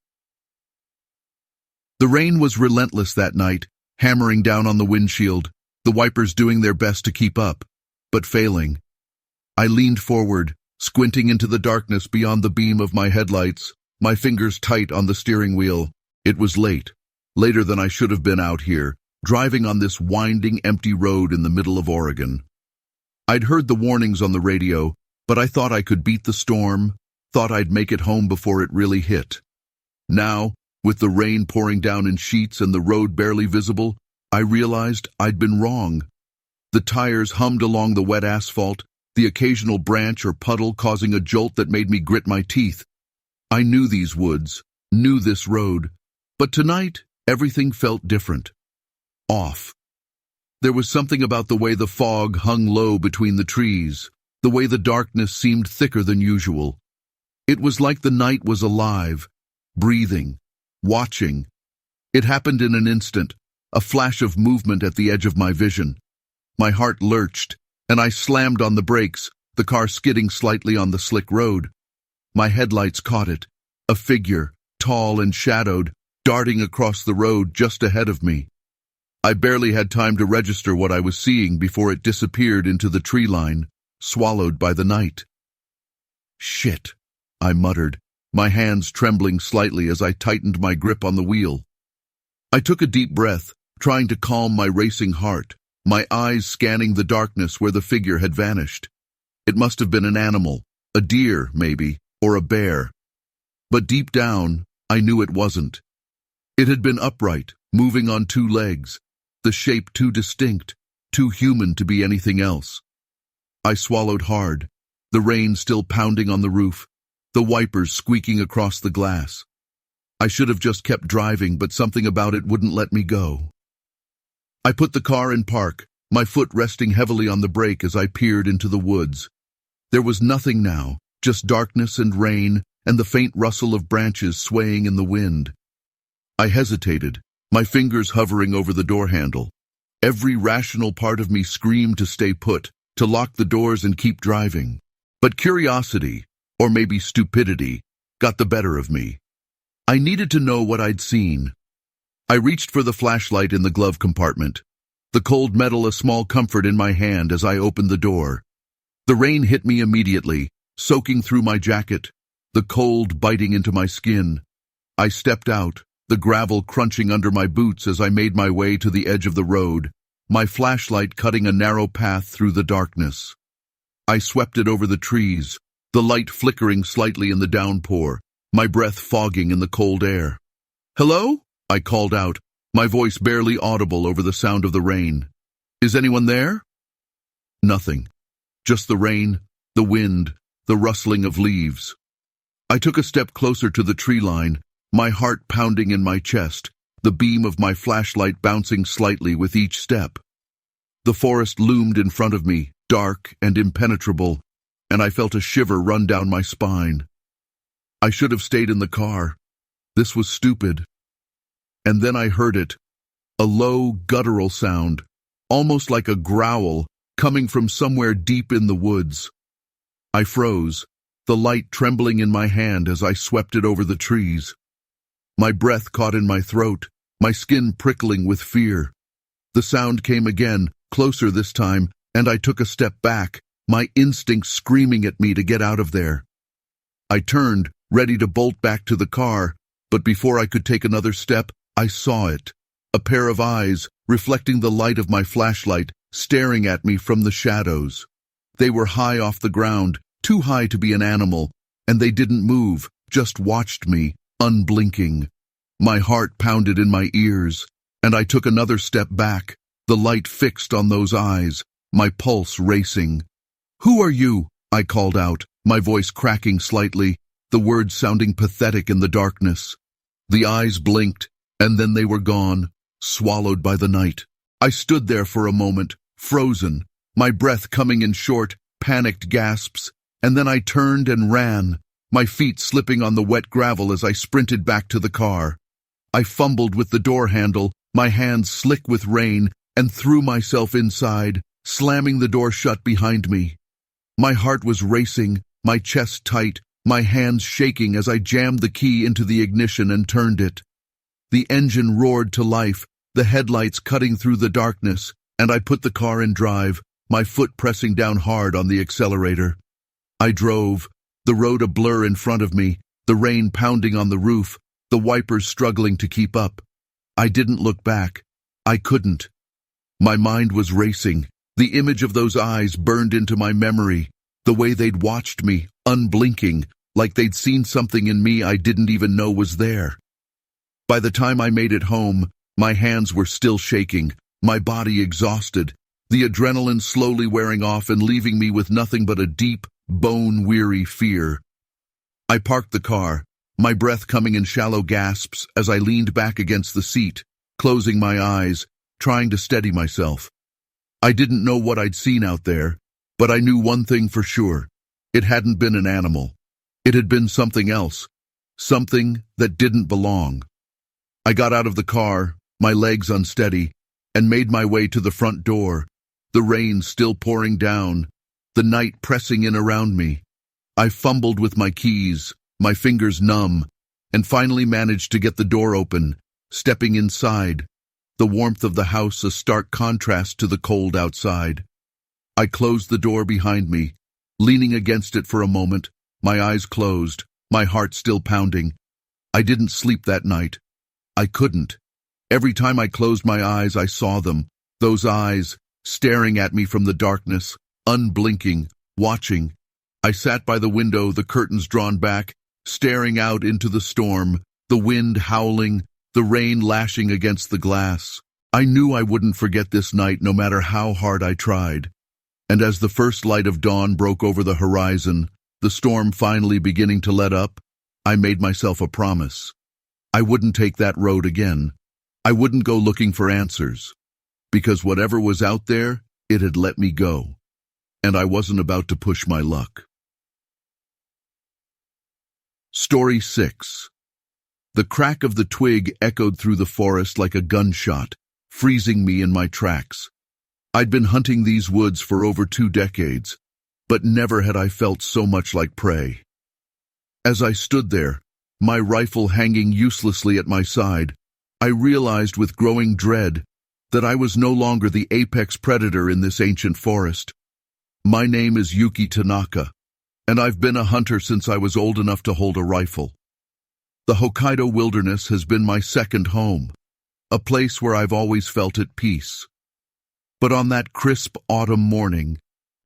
The rain was relentless that night, hammering down on the windshield, the wipers doing their best to keep up, but failing. I leaned forward, squinting into the darkness beyond the beam of my headlights, my fingers tight on the steering wheel. It was late, later than I should have been out here, driving on this winding, empty road in the middle of Oregon. I'd heard the warnings on the radio, but I thought I could beat the storm, thought I'd make it home before it really hit. Now, with the rain pouring down in sheets and the road barely visible, I realized I'd been wrong. The tires hummed along the wet asphalt, the occasional branch or puddle causing a jolt that made me grit my teeth. I knew these woods, knew this road, but tonight everything felt different. Off. There was something about the way the fog hung low between the trees, the way the darkness seemed thicker than usual. It was like the night was alive, breathing, watching. It happened in an instant, a flash of movement at the edge of my vision. My heart lurched, and I slammed on the brakes, the car skidding slightly on the slick road. My headlights caught it, a figure, tall and shadowed, darting across the road just ahead of me. I barely had time to register what I was seeing before it disappeared into the tree line, swallowed by the night. "Shit," I muttered, my hands trembling slightly as I tightened my grip on the wheel. I took a deep breath, trying to calm my racing heart, my eyes scanning the darkness where the figure had vanished. It must have been an animal, a deer, maybe, or a bear. But deep down, I knew it wasn't. It had been upright, moving on 2 legs, the shape too distinct, too human to be anything else. I swallowed hard, the rain still pounding on the roof, the wipers squeaking across the glass. I should have just kept driving, but something about it wouldn't let me go. I put the car in park, my foot resting heavily on the brake as I peered into the woods. There was nothing now, just darkness and rain and the faint rustle of branches swaying in the wind. I hesitated, my fingers hovering over the door handle. Every rational part of me screamed to stay put, to lock the doors and keep driving. But curiosity, or maybe stupidity, got the better of me. I needed to know what I'd seen. I reached for the flashlight in the glove compartment, the cold metal a small comfort in my hand as I opened the door. The rain hit me immediately, soaking through my jacket, the cold biting into my skin. I stepped out, the gravel crunching under my boots as I made my way to the edge of the road, my flashlight cutting a narrow path through the darkness. I swept it over the trees, the light flickering slightly in the downpour, my breath fogging in the cold air. "Hello?" I called out, my voice barely audible over the sound of the rain. "Is anyone there?" Nothing. Just the rain, the wind, the rustling of leaves. I took a step closer to the tree line, my heart pounding in my chest, the beam of my flashlight bouncing slightly with each step. The forest loomed in front of me, dark and impenetrable, and I felt a shiver run down my spine. I should have stayed in the car. This was stupid. And then I heard it, a low, guttural sound, almost like a growl, coming from somewhere deep in the woods. I froze, the light trembling in my hand as I swept it over the trees. My breath caught in my throat, my skin prickling with fear. The sound came again, closer this time, and I took a step back, my instincts screaming at me to get out of there. I turned, ready to bolt back to the car, but before I could take another step, I saw it, a pair of eyes, reflecting the light of my flashlight, staring at me from the shadows. They were high off the ground, too high to be an animal, and they didn't move, just watched me, unblinking. My heart pounded in my ears, and I took another step back, the light fixed on those eyes, my pulse racing. "Who are you?" I called out, my voice cracking slightly, the words sounding pathetic in the darkness. The eyes blinked, and then they were gone, swallowed by the night. I stood there for a moment, frozen, my breath coming in short, panicked gasps, and then I turned and ran, my feet slipping on the wet gravel as I sprinted back to the car. I fumbled with the door handle, my hands slick with rain, and threw myself inside, slamming the door shut behind me. My heart was racing, my chest tight, my hands shaking as I jammed the key into the ignition and turned it. The engine roared to life, the headlights cutting through the darkness, and I put the car in drive, my foot pressing down hard on the accelerator. I drove, the road a blur in front of me, the rain pounding on the roof, the wipers struggling to keep up. I didn't look back. I couldn't. My mind was racing. The image of those eyes burned into my memory, the way they'd watched me, unblinking, like they'd seen something in me I didn't even know was there. By the time I made it home, my hands were still shaking, my body exhausted, the adrenaline slowly wearing off and leaving me with nothing but a deep, bone-weary fear. I parked the car, my breath coming in shallow gasps as I leaned back against the seat, closing my eyes, trying to steady myself. I didn't know what I'd seen out there, but I knew one thing for sure. It hadn't been an animal. It had been something else, something that didn't belong. I got out of the car, my legs unsteady, and made my way to the front door, the rain still pouring down, the night pressing in around me. I fumbled with my keys, my fingers numb, and finally managed to get the door open, stepping inside, the warmth of the house a stark contrast to the cold outside. I closed the door behind me, leaning against it for a moment, my eyes closed, my heart still pounding. I didn't sleep that night. I couldn't. Every time I closed my eyes, I saw them, those eyes, staring at me from the darkness, unblinking, watching. I sat by the window, the curtains drawn back, staring out into the storm, the wind howling, the rain lashing against the glass. I knew I wouldn't forget this night no matter how hard I tried. And as the first light of dawn broke over the horizon, the storm finally beginning to let up, I made myself a promise. I wouldn't take that road again. I wouldn't go looking for answers. Because whatever was out there, it had let me go. And I wasn't about to push my luck. Story 6. The crack of the twig echoed through the forest like a gunshot, freezing me in my tracks. I'd been hunting these woods for over 2 decades, but never had I felt so much like prey. As I stood there, my rifle hanging uselessly at my side, I realized with growing dread that I was no longer the apex predator in this ancient forest. My name is Yuki Tanaka, and I've been a hunter since I was old enough to hold a rifle. The Hokkaido wilderness has been my second home, a place where I've always felt at peace. But on that crisp autumn morning,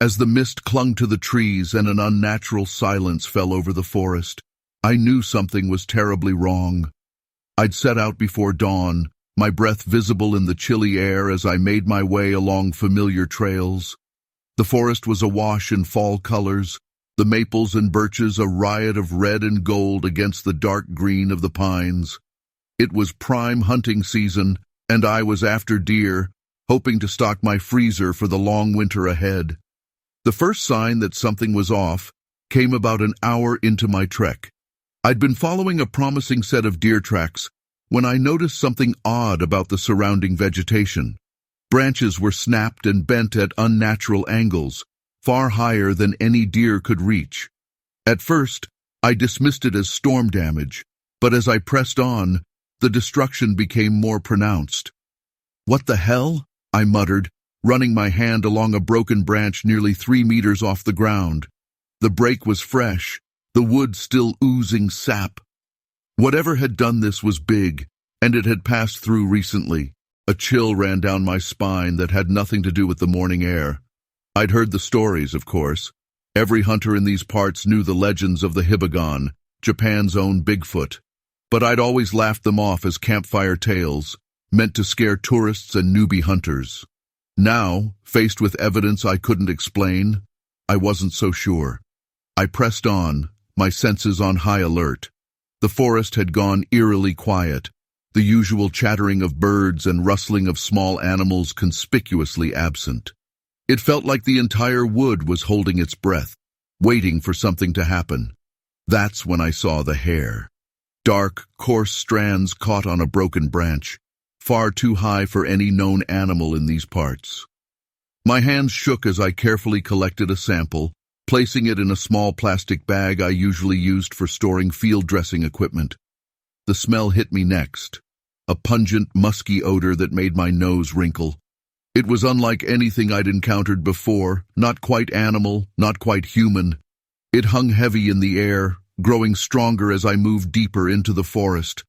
as the mist clung to the trees and an unnatural silence fell over the forest, I knew something was terribly wrong. I'd set out before dawn, my breath visible in the chilly air as I made my way along familiar trails. The forest was awash in fall colors, the maples and birches a riot of red and gold against the dark green of the pines. It was prime hunting season, and I was after deer, hoping to stock my freezer for the long winter ahead. The first sign that something was off came about an hour into my trek. I'd been following a promising set of deer tracks when I noticed something odd about the surrounding vegetation. Branches were snapped and bent at unnatural angles, far higher than any deer could reach. At first, I dismissed it as storm damage, but as I pressed on, the destruction became more pronounced. "What the hell?" I muttered, running my hand along a broken branch nearly 3 meters off the ground. The break was fresh, the wood still oozing sap. Whatever had done this was big, and it had passed through recently. A chill ran down my spine that had nothing to do with the morning air. I'd heard the stories, of course. Every hunter in these parts knew the legends of the Hibagon, Japan's own Bigfoot. But I'd always laughed them off as campfire tales, meant to scare tourists and newbie hunters. Now, faced with evidence I couldn't explain, I wasn't so sure. I pressed on, my senses on high alert. The forest had gone eerily quiet, the usual chattering of birds and rustling of small animals conspicuously absent. It felt like the entire wood was holding its breath, waiting for something to happen. That's when I saw the hair. Dark, coarse strands caught on a broken branch, far too high for any known animal in these parts. My hands shook as I carefully collected a sample, placing it in a small plastic bag I usually used for storing field dressing equipment. The smell hit me next, a pungent, musky odor that made my nose wrinkle. It was unlike anything I'd encountered before, not quite animal, not quite human. It hung heavy in the air, growing stronger as I moved deeper into the forest.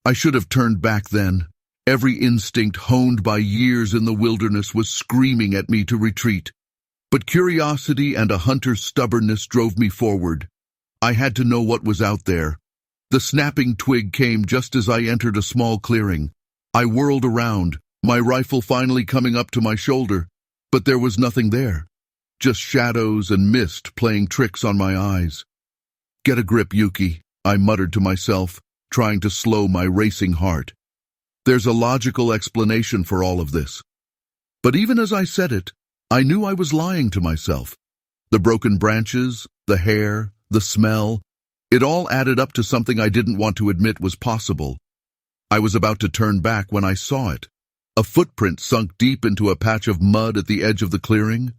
I should have turned back then. Every instinct honed by years in the wilderness was screaming at me to retreat. But curiosity and a hunter's stubbornness drove me forward. I had to know what was out there. The snapping twig came just as I entered a small clearing. I whirled around, my rifle finally coming up to my shoulder, but there was nothing there. Just shadows and mist playing tricks on my eyes. "Get a grip, Yuki," I muttered to myself, trying to slow my racing heart. There's a logical explanation for all of this. But even as I said it, I knew I was lying to myself. The broken branches, the hair, the smell, it all added up to something I didn't want to admit was possible. I was about to turn back when I saw it. A footprint sunk deep into a patch of mud at the edge of the clearing.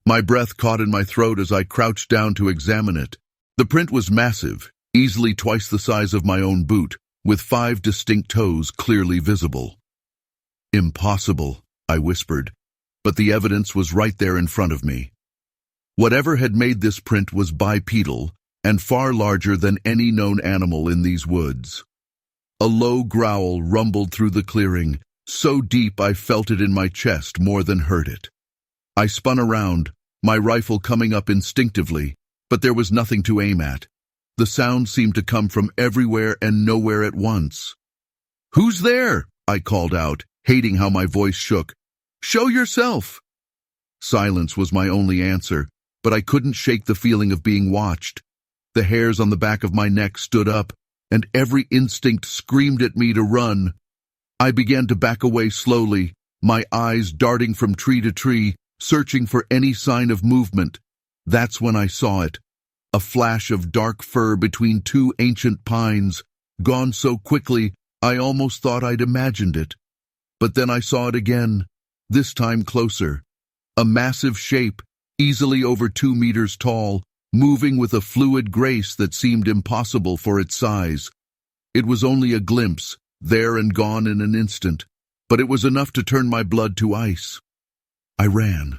My breath caught in my throat as I crouched down to examine it. The print was massive, easily twice the size of my own boot, with 5 distinct toes clearly visible. "Impossible," I whispered, but the evidence was right there in front of me. Whatever had made this print was bipedal and far larger than any known animal in these woods. A low growl rumbled through the clearing, so deep I felt it in my chest more than heard it. I spun around, my rifle coming up instinctively, but there was nothing to aim at. The sound seemed to come from everywhere and nowhere at once. "Who's there?" I called out, hating how my voice shook. "Show yourself!" Silence was my only answer, but I couldn't shake the feeling of being watched. The hairs on the back of my neck stood up, and every instinct screamed at me to run. I began to back away slowly, my eyes darting from tree to tree, searching for any sign of movement. That's when I saw it. A flash of dark fur between 2 ancient pines, gone so quickly I almost thought I'd imagined it. But then I saw it again, this time closer. A massive shape, easily over 2 meters tall, moving with a fluid grace that seemed impossible for its size. It was only a glimpse, there and gone in an instant, but it was enough to turn my blood to ice. I ran.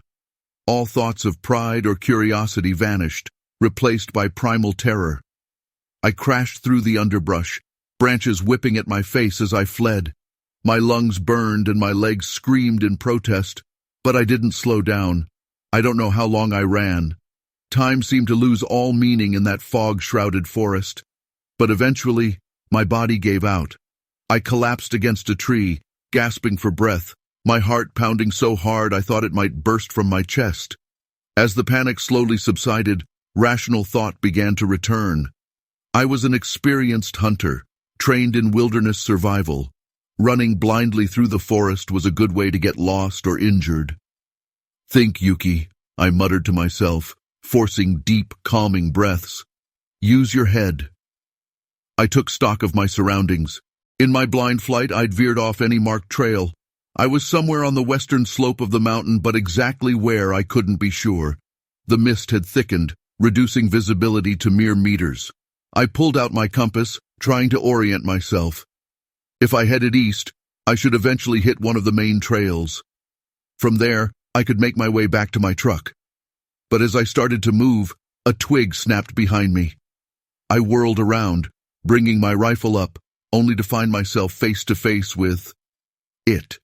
All thoughts of pride or curiosity vanished, replaced by primal terror. I crashed through the underbrush, branches whipping at my face as I fled. My lungs burned and my legs screamed in protest, but I didn't slow down. I don't know how long I ran. Time seemed to lose all meaning in that fog-shrouded forest. But eventually, my body gave out. I collapsed against a tree, gasping for breath, my heart pounding so hard I thought it might burst from my chest. As the panic slowly subsided, rational thought began to return. I was an experienced hunter, trained in wilderness survival. Running blindly through the forest was a good way to get lost or injured. "Think, Yuki," I muttered to myself, forcing deep, calming breaths. "Use your head." I took stock of my surroundings. In my blind flight, I'd veered off any marked trail. I was somewhere on the western slope of the mountain, but exactly where I couldn't be sure. The mist had thickened, reducing visibility to mere meters. I pulled out my compass, trying to orient myself. If I headed east, I should eventually hit one of the main trails. From there, I could make my way back to my truck. But as I started to move, a twig snapped behind me. I whirled around, bringing my rifle up, only to find myself face to face with it.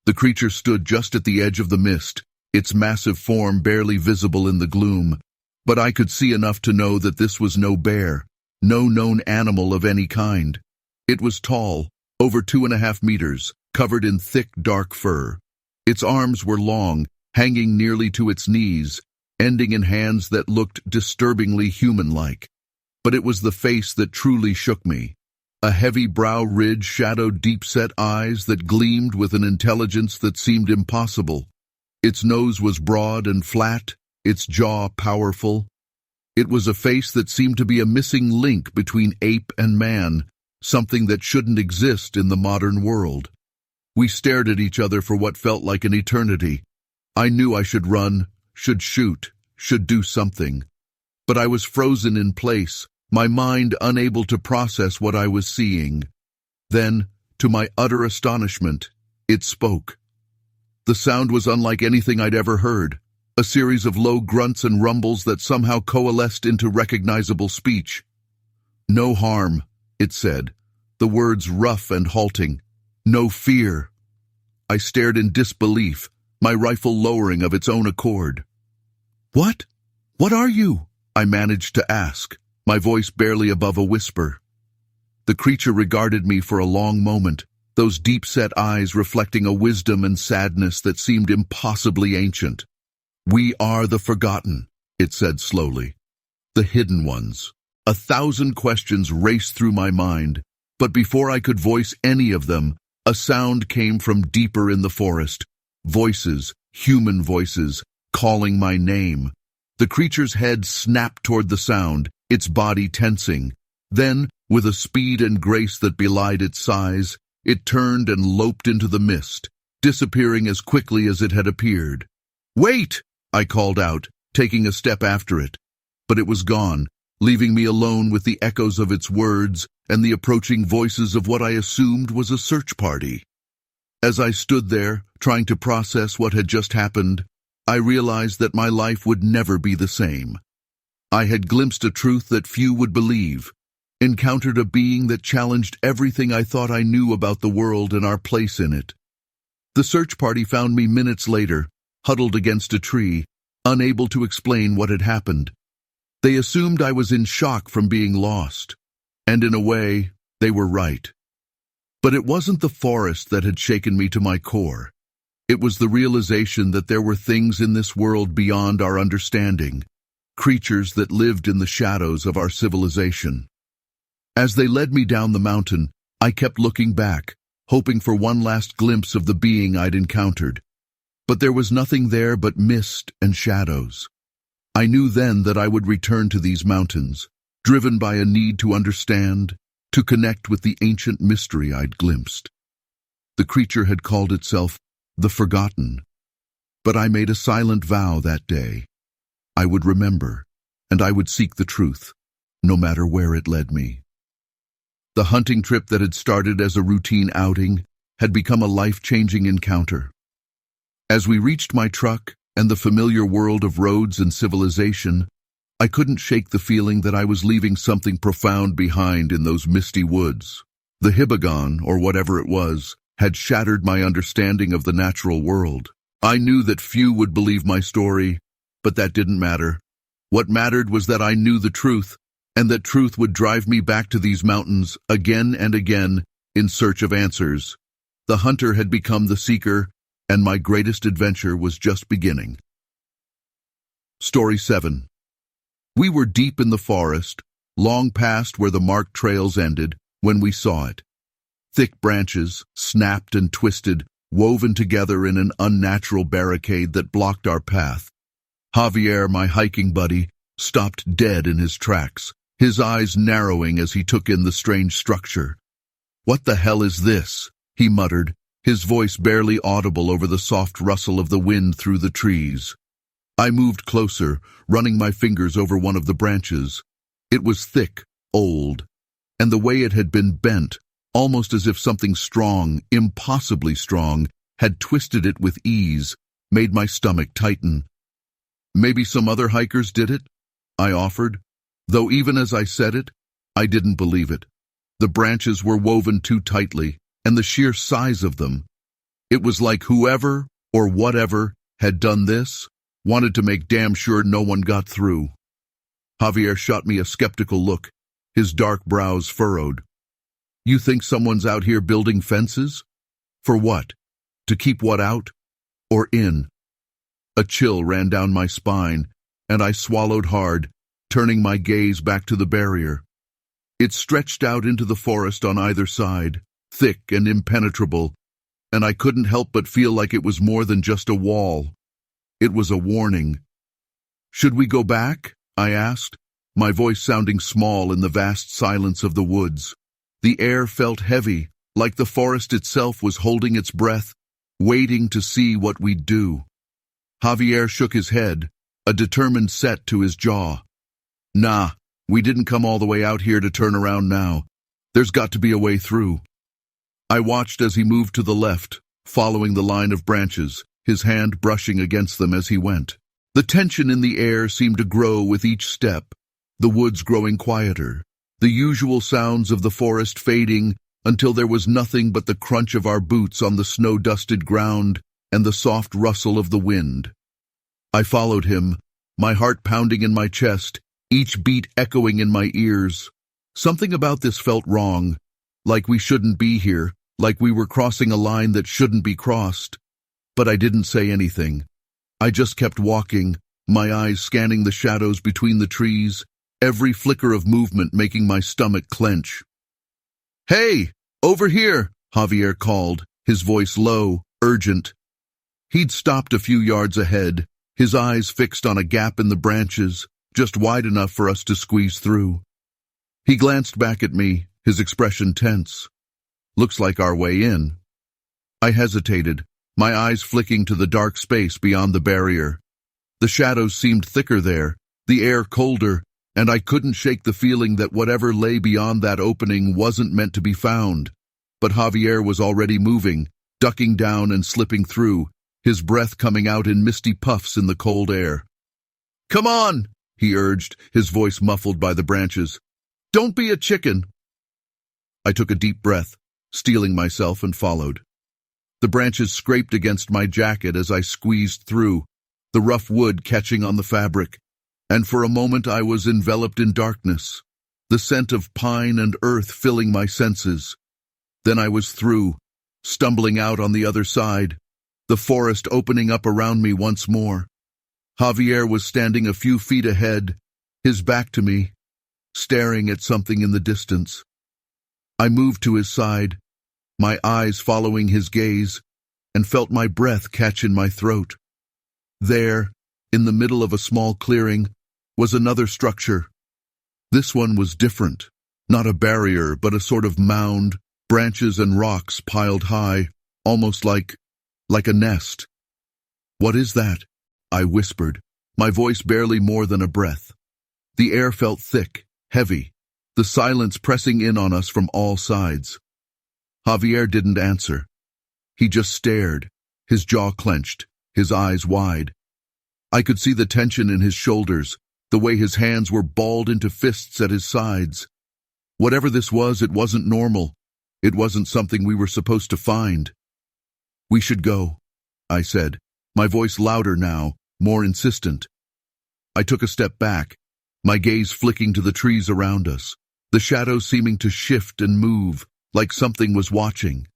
The creature stood just at the edge of the mist, its massive form barely visible in the gloom. But I could see enough to know that this was no bear, no known animal of any kind. It was tall, over 2.5 meters, covered in thick, dark fur. Its arms were long, hanging nearly to its knees, ending in hands that looked disturbingly human-like. But it was the face that truly shook me. A heavy brow ridge shadowed deep-set eyes that gleamed with an intelligence that seemed impossible. Its nose was broad and flat, its jaw powerful. It was a face that seemed to be a missing link between ape and man, something that shouldn't exist in the modern world. We stared at each other for what felt like an eternity. I knew I should run, should shoot, should do something. But I was frozen in place, my mind unable to process what I was seeing. Then, to my utter astonishment, it spoke. The sound was unlike anything I'd ever heard, a series of low grunts and rumbles that somehow coalesced into recognizable speech. "No harm," it said, the words rough and halting. "No fear." I stared in disbelief, my rifle lowering of its own accord. "What? What are you?" I managed to ask, my voice barely above a whisper. The creature regarded me for a long moment, those deep-set eyes reflecting a wisdom and sadness that seemed impossibly ancient. "We are the forgotten," it said slowly. "The hidden ones." 1,000 questions raced through my mind, but before I could voice any of them, a sound came from deeper in the forest. Voices, human voices, calling my name. The creature's head snapped toward the sound, its body tensing. Then, with a speed and grace that belied its size, it turned and loped into the mist, disappearing as quickly as it had appeared. "Wait!" I called out, taking a step after it. But it was gone, leaving me alone with the echoes of its words and the approaching voices of what I assumed was a search party. As I stood there, trying to process what had just happened, I realized that my life would never be the same. I had glimpsed a truth that few would believe, encountered a being that challenged everything I thought I knew about the world and our place in it. The search party found me minutes later, huddled against a tree, unable to explain what had happened. They assumed I was in shock from being lost, and in a way, they were right. But it wasn't the forest that had shaken me to my core. It was the realization that there were things in this world beyond our understanding, creatures that lived in the shadows of our civilization. As they led me down the mountain, I kept looking back, hoping for one last glimpse of the being I'd encountered. But there was nothing there but mist and shadows. I knew then that I would return to these mountains, driven by a need to understand, to connect with the ancient mystery I'd glimpsed. The creature had called itself the Forgotten, but I made a silent vow that day. I would remember, and I would seek the truth, no matter where it led me. The hunting trip that had started as a routine outing had become a life-changing encounter. As we reached my truck and the familiar world of roads and civilization, I couldn't shake the feeling that I was leaving something profound behind in those misty woods. The Hibagon, or whatever it was, had shattered my understanding of the natural world. I knew that few would believe my story, but that didn't matter. What mattered was that I knew the truth, and that truth would drive me back to these mountains again and again in search of answers. The hunter had become the seeker, and my greatest adventure was just beginning. Story 7. We were deep in the forest, long past where the marked trails ended, when we saw it. Thick branches, snapped and twisted, woven together in an unnatural barricade that blocked our path. Javier, my hiking buddy, stopped dead in his tracks, his eyes narrowing as he took in the strange structure. "What the hell is this?" he muttered, his voice barely audible over the soft rustle of the wind through the trees. I moved closer, running my fingers over one of the branches. It was thick, old, and the way it had been bent, almost as if something strong, impossibly strong, had twisted it with ease, made my stomach tighten. "Maybe some other hikers did it?" I offered, though even as I said it, I didn't believe it. The branches were woven too tightly, and the sheer size of them. It was like whoever, or whatever, had done this, wanted to make damn sure no one got through. Javier shot me a skeptical look, his dark brows furrowed. "You think someone's out here building fences? For what? To keep what out? Or in?" A chill ran down my spine, and I swallowed hard, turning my gaze back to the barrier. It stretched out into the forest on either side, thick and impenetrable, and I couldn't help but feel like it was more than just a wall. It was a warning. "Should we go back?" I asked, my voice sounding small in the vast silence of the woods. The air felt heavy, like the forest itself was holding its breath, waiting to see what we'd do. Javier shook his head, a determined set to his jaw. "Nah, we didn't come all the way out here to turn around now. There's got to be a way through." I watched as he moved to the left, following the line of branches, his hand brushing against them as he went. The tension in the air seemed to grow with each step, the woods growing quieter, the usual sounds of the forest fading until there was nothing but the crunch of our boots on the snow-dusted ground and the soft rustle of the wind. I followed him, my heart pounding in my chest, each beat echoing in my ears. Something about this felt wrong, like we shouldn't be here, like we were crossing a line that shouldn't be crossed. But I didn't say anything. I just kept walking, my eyes scanning the shadows between the trees, every flicker of movement making my stomach clench. "Hey, over here!" Javier called, his voice low, urgent. He'd stopped a few yards ahead, his eyes fixed on a gap in the branches, just wide enough for us to squeeze through. He glanced back at me, his expression tense. "Looks like our way in." I hesitated, my eyes flicking to the dark space beyond the barrier. The shadows seemed thicker there, the air colder, and I couldn't shake the feeling that whatever lay beyond that opening wasn't meant to be found. But Javier was already moving, ducking down and slipping through, his breath coming out in misty puffs in the cold air. "Come on," he urged, his voice muffled by the branches. "Don't be a chicken." I took a deep breath, steeling myself, and followed. The branches scraped against my jacket as I squeezed through, the rough wood catching on the fabric, and for a moment I was enveloped in darkness, the scent of pine and earth filling my senses. Then I was through, stumbling out on the other side, the forest opening up around me once more. Javier was standing a few feet ahead, his back to me, staring at something in the distance. I moved to his side, my eyes following his gaze, and felt my breath catch in my throat. There, in the middle of a small clearing, was another structure. This one was different, not a barrier, but a sort of mound, branches and rocks piled high, almost like a nest. "What is that?" I whispered, my voice barely more than a breath. The air felt thick, heavy, the silence pressing in on us from all sides. Javier didn't answer. He just stared, his jaw clenched, his eyes wide. I could see the tension in his shoulders, the way his hands were balled into fists at his sides. Whatever this was, it wasn't normal. It wasn't something we were supposed to find. "We should go," I said, my voice louder now, more insistent. I took a step back, my gaze flicking to the trees around us, the shadows seeming to shift and move, like something was watching.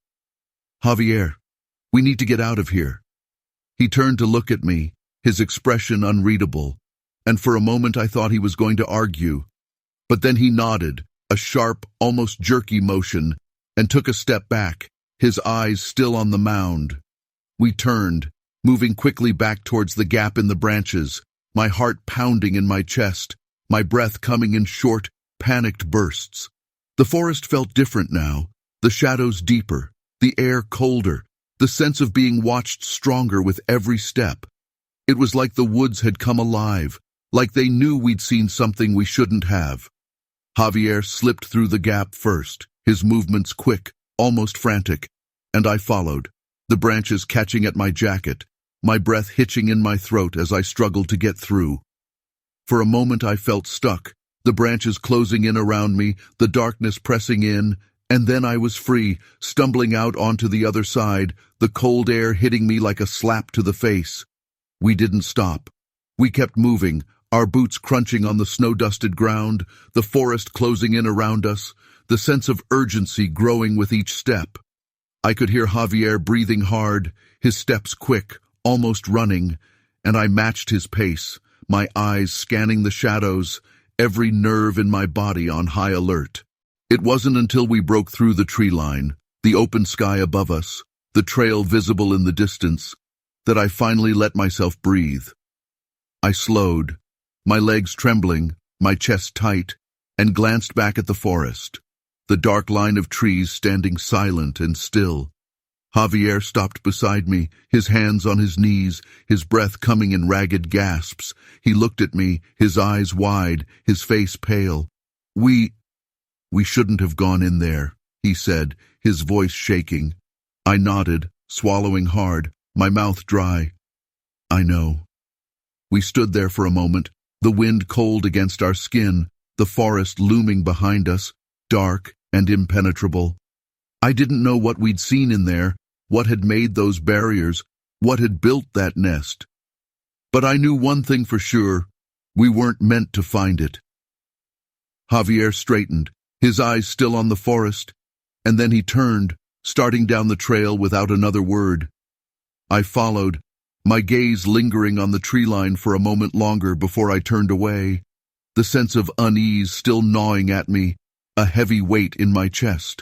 "Javier, we need to get out of here." He turned to look at me, his expression unreadable, and for a moment I thought he was going to argue. But then he nodded, a sharp, almost jerky motion, and took a step back, his eyes still on the mound. We turned, moving quickly back towards the gap in the branches, my heart pounding in my chest, my breath coming in short, panicked bursts. The forest felt different now, the shadows deeper, the air colder, the sense of being watched stronger with every step. It was like the woods had come alive, like they knew we'd seen something we shouldn't have. Javier slipped through the gap first, his movements quick, almost frantic, and I followed, the branches catching at my jacket, my breath hitching in my throat as I struggled to get through. For a moment I felt stuck, the branches closing in around me, the darkness pressing in, and then I was free, stumbling out onto the other side, the cold air hitting me like a slap to the face. We didn't stop. We kept moving, our boots crunching on the snow-dusted ground, the forest closing in around us, the sense of urgency growing with each step. I could hear Javier breathing hard, his steps quick, almost running, and I matched his pace, my eyes scanning the shadows, every nerve in my body on high alert. It wasn't until we broke through the tree line, the open sky above us, the trail visible in the distance, that I finally let myself breathe. I slowed, my legs trembling, my chest tight, and glanced back at the forest, the dark line of trees standing silent and still. Javier stopped beside me, his hands on his knees, his breath coming in ragged gasps. He looked at me, his eyes wide, his face pale. We shouldn't have gone in there," he said, his voice shaking. I nodded, swallowing hard, my mouth dry. "I know." We stood there for a moment, the wind cold against our skin, the forest looming behind us, dark and impenetrable. I didn't know what we'd seen in there, what had made those barriers, what had built that nest. But I knew one thing for sure, we weren't meant to find it. Javier straightened, his eyes still on the forest, and then he turned, starting down the trail without another word. I followed, my gaze lingering on the tree line for a moment longer before I turned away, the sense of unease still gnawing at me, a heavy weight in my chest.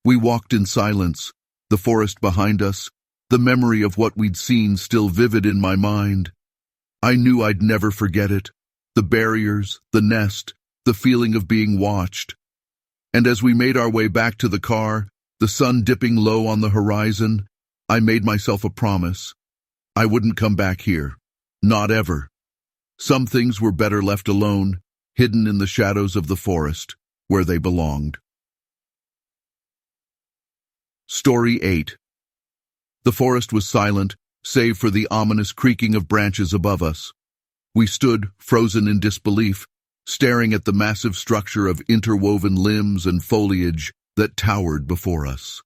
We walked in silence, the forest behind us, the memory of what we'd seen still vivid in my mind. I knew I'd never forget it, the barriers, the nest, the feeling of being watched. And as we made our way back to the car, the sun dipping low on the horizon, I made myself a promise. I wouldn't come back here. Not ever. Some things were better left alone, hidden in the shadows of the forest, where they belonged. Story 8. The forest was silent, save for the ominous creaking of branches above us. We stood, frozen in disbelief, staring at the massive structure of interwoven limbs and foliage that towered before us.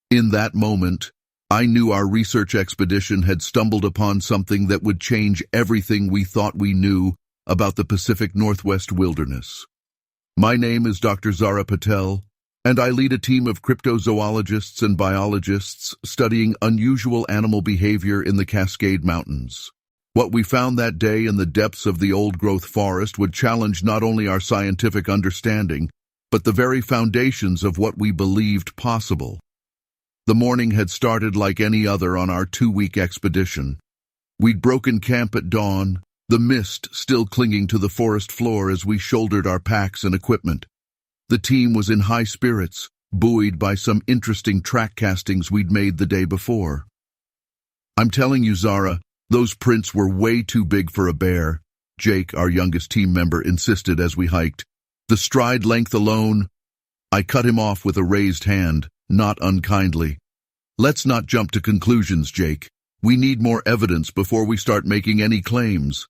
In that moment, I knew our research expedition had stumbled upon something that would change everything we thought we knew about the Pacific Northwest wilderness. My name is Dr. Zara Patel, and I lead a team of cryptozoologists and biologists studying unusual animal behavior in the Cascade Mountains. What we found that day in the depths of the old-growth forest would challenge not only our scientific understanding, but the very foundations of what we believed possible. The morning had started like any other on our 2-week expedition. We'd broken camp at dawn, the mist still clinging to the forest floor as we shouldered our packs and equipment. The team was in high spirits, buoyed by some interesting track castings we'd made the day before. "I'm telling you, Zara, those prints were way too big for a bear," Jake, our youngest team member, insisted as we hiked. The stride length alone. I cut him off with a raised hand, not unkindly. Let's not jump to conclusions, Jake. We need more evidence before we start making any claims.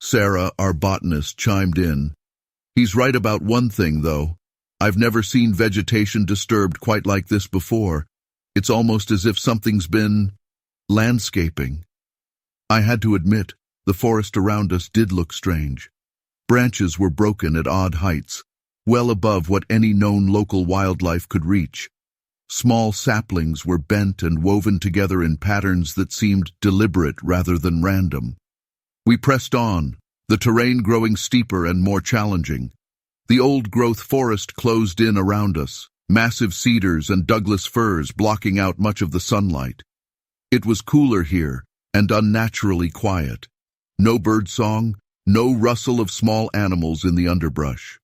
Sarah, our botanist, chimed in. He's right about one thing, though. I've never seen vegetation disturbed quite like this before. It's almost as if something's been landscaping. I had to admit, the forest around us did look strange. Branches were broken at odd heights, well above what any known local wildlife could reach. Small saplings were bent and woven together in patterns that seemed deliberate rather than random. We pressed on, the terrain growing steeper and more challenging. The old-growth forest closed in around us, massive cedars and Douglas firs blocking out much of the sunlight. It was cooler here and unnaturally quiet. No birdsong, no rustle of small animals in the underbrush.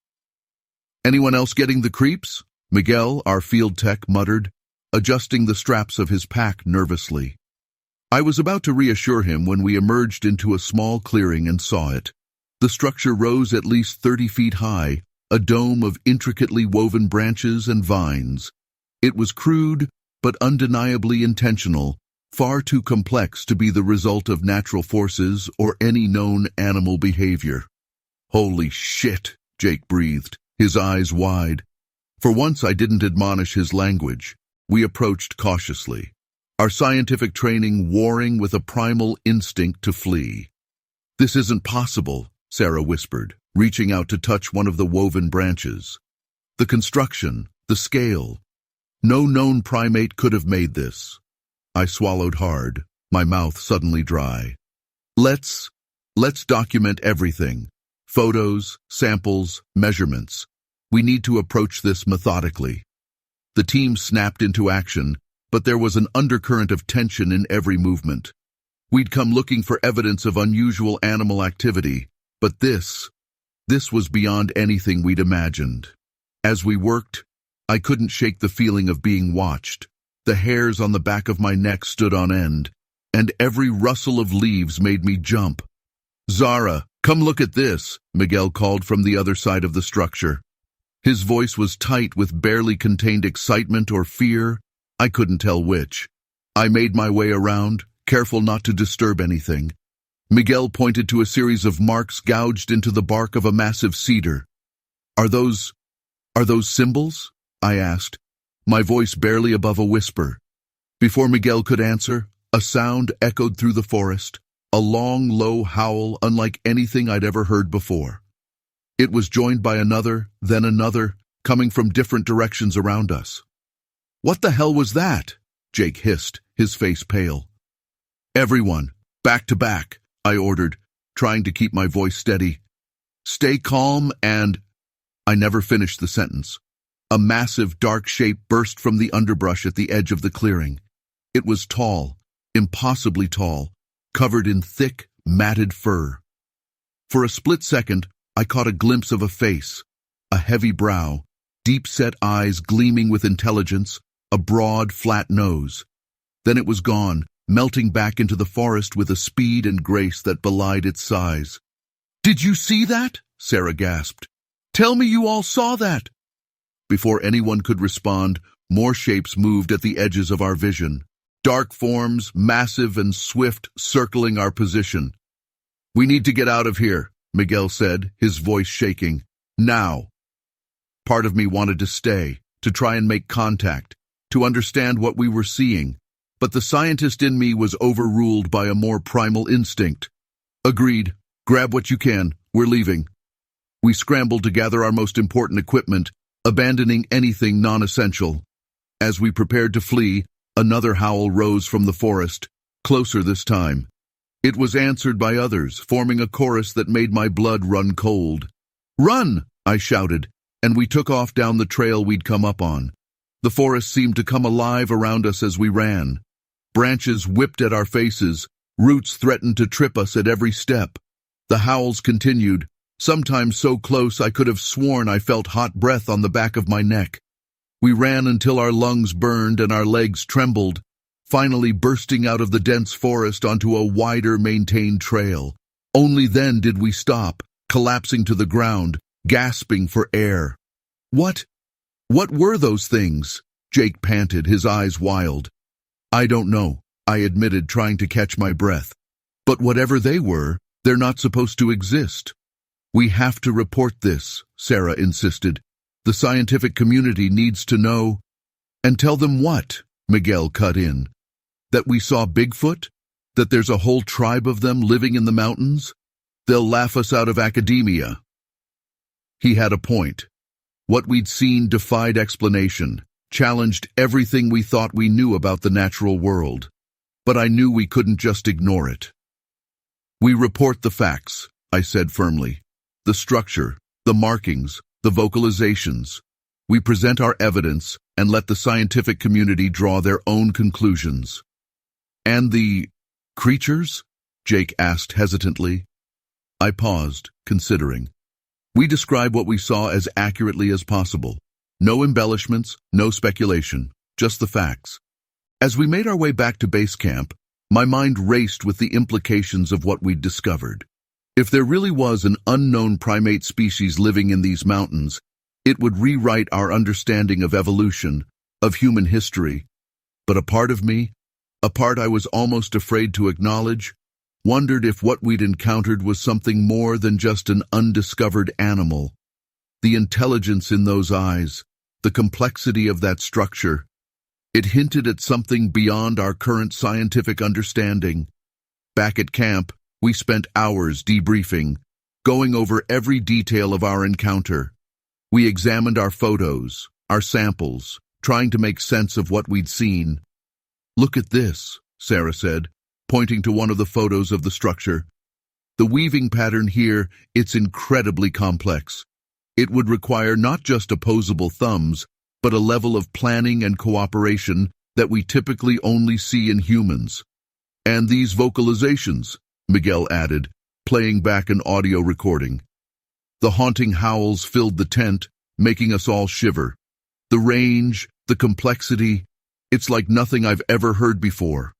Anyone else getting the creeps? Miguel, our field tech, muttered, adjusting the straps of his pack nervously. I was about to reassure him when we emerged into a small clearing and saw it. The structure rose at least 30 feet high, a dome of intricately woven branches and vines. It was crude, but undeniably intentional, far too complex to be the result of natural forces or any known animal behavior. Holy shit, Jake breathed, his eyes wide. For once I didn't admonish his language. We approached cautiously, our scientific training warring with a primal instinct to flee. This isn't possible, Sarah whispered, reaching out to touch one of the woven branches. The construction, the scale. No known primate could have made this. I swallowed hard, my mouth suddenly dry. Let's document everything. Photos, samples, measurements. We need to approach this methodically. The team snapped into action, but there was an undercurrent of tension in every movement. We'd come looking for evidence of unusual animal activity, but this was beyond anything we'd imagined. As we worked, I couldn't shake the feeling of being watched. The hairs on the back of my neck stood on end, and every rustle of leaves made me jump. Zara, come look at this, Miguel called from the other side of the structure. His voice was tight with barely contained excitement or fear. I couldn't tell which. I made my way around, careful not to disturb anything. Miguel pointed to a series of marks gouged into the bark of a massive cedar. Are those symbols? I asked, my voice barely above a whisper. Before Miguel could answer, a sound echoed through the forest, a long, low howl unlike anything I'd ever heard before. It was joined by another, then another, coming from different directions around us. What the hell was that? Jake hissed, his face pale. Everyone, back to back, I ordered, trying to keep my voice steady. Stay calm and... I never finished the sentence. A massive, dark shape burst from the underbrush at the edge of the clearing. It was tall, impossibly tall, covered in thick, matted fur. For a split second, I caught a glimpse of a face, a heavy brow, deep-set eyes gleaming with intelligence, a broad, flat nose. Then it was gone, melting back into the forest with a speed and grace that belied its size. Did you see that? Sarah gasped. Tell me you all saw that! Before anyone could respond, more shapes moved at the edges of our vision. Dark forms, massive and swift, circling our position. We need to get out of here, Miguel said, his voice shaking. Now. Part of me wanted to stay, to try and make contact, to understand what we were seeing, but the scientist in me was overruled by a more primal instinct. Agreed. Grab what you can. We're leaving. We scrambled to gather our most important equipment, abandoning anything non-essential. As we prepared to flee, another howl rose from the forest, closer this time. It was answered by others, forming a chorus that made my blood run cold. Run! I shouted, and we took off down the trail we'd come up on. The forest seemed to come alive around us as we ran. Branches whipped at our faces, roots threatened to trip us at every step. The howls continued, sometimes so close I could have sworn I felt hot breath on the back of my neck. We ran until our lungs burned and our legs trembled, finally bursting out of the dense forest onto a wider maintained trail. Only then did we stop, collapsing to the ground, gasping for air. What? What were those things? Jake panted, his eyes wild. I don't know, I admitted, trying to catch my breath. But whatever they were, they're not supposed to exist. We have to report this, Sarah insisted. The scientific community needs to know. And tell them what? Miguel cut in. That we saw Bigfoot? That there's a whole tribe of them living in the mountains? They'll laugh us out of academia. He had a point. What we'd seen defied explanation, challenged everything we thought we knew about the natural world. But I knew we couldn't just ignore it. We report the facts, I said firmly. The structure, the markings, the vocalizations. We present our evidence and let the scientific community draw their own conclusions. And the creatures? Jake asked hesitantly. I paused, considering. We describe what we saw as accurately as possible. No embellishments, no speculation, just the facts. As we made our way back to base camp, my mind raced with the implications of what we'd discovered. If there really was an unknown primate species living in these mountains, it would rewrite our understanding of evolution, of human history. But a part of me, a part I was almost afraid to acknowledge, wondered if what we'd encountered was something more than just an undiscovered animal. The intelligence in those eyes, the complexity of that structure, it hinted at something beyond our current scientific understanding. Back at camp, we spent hours debriefing, going over every detail of our encounter. We examined our photos, our samples, trying to make sense of what we'd seen. Look at this, Sarah said, pointing to one of the photos of the structure. The weaving pattern here, it's incredibly complex. It would require not just opposable thumbs, but a level of planning and cooperation that we typically only see in humans. And these vocalizations, Miguel added, playing back an audio recording. The haunting howls filled the tent, making us all shiver. The range, the complexity, it's like nothing I've ever heard before.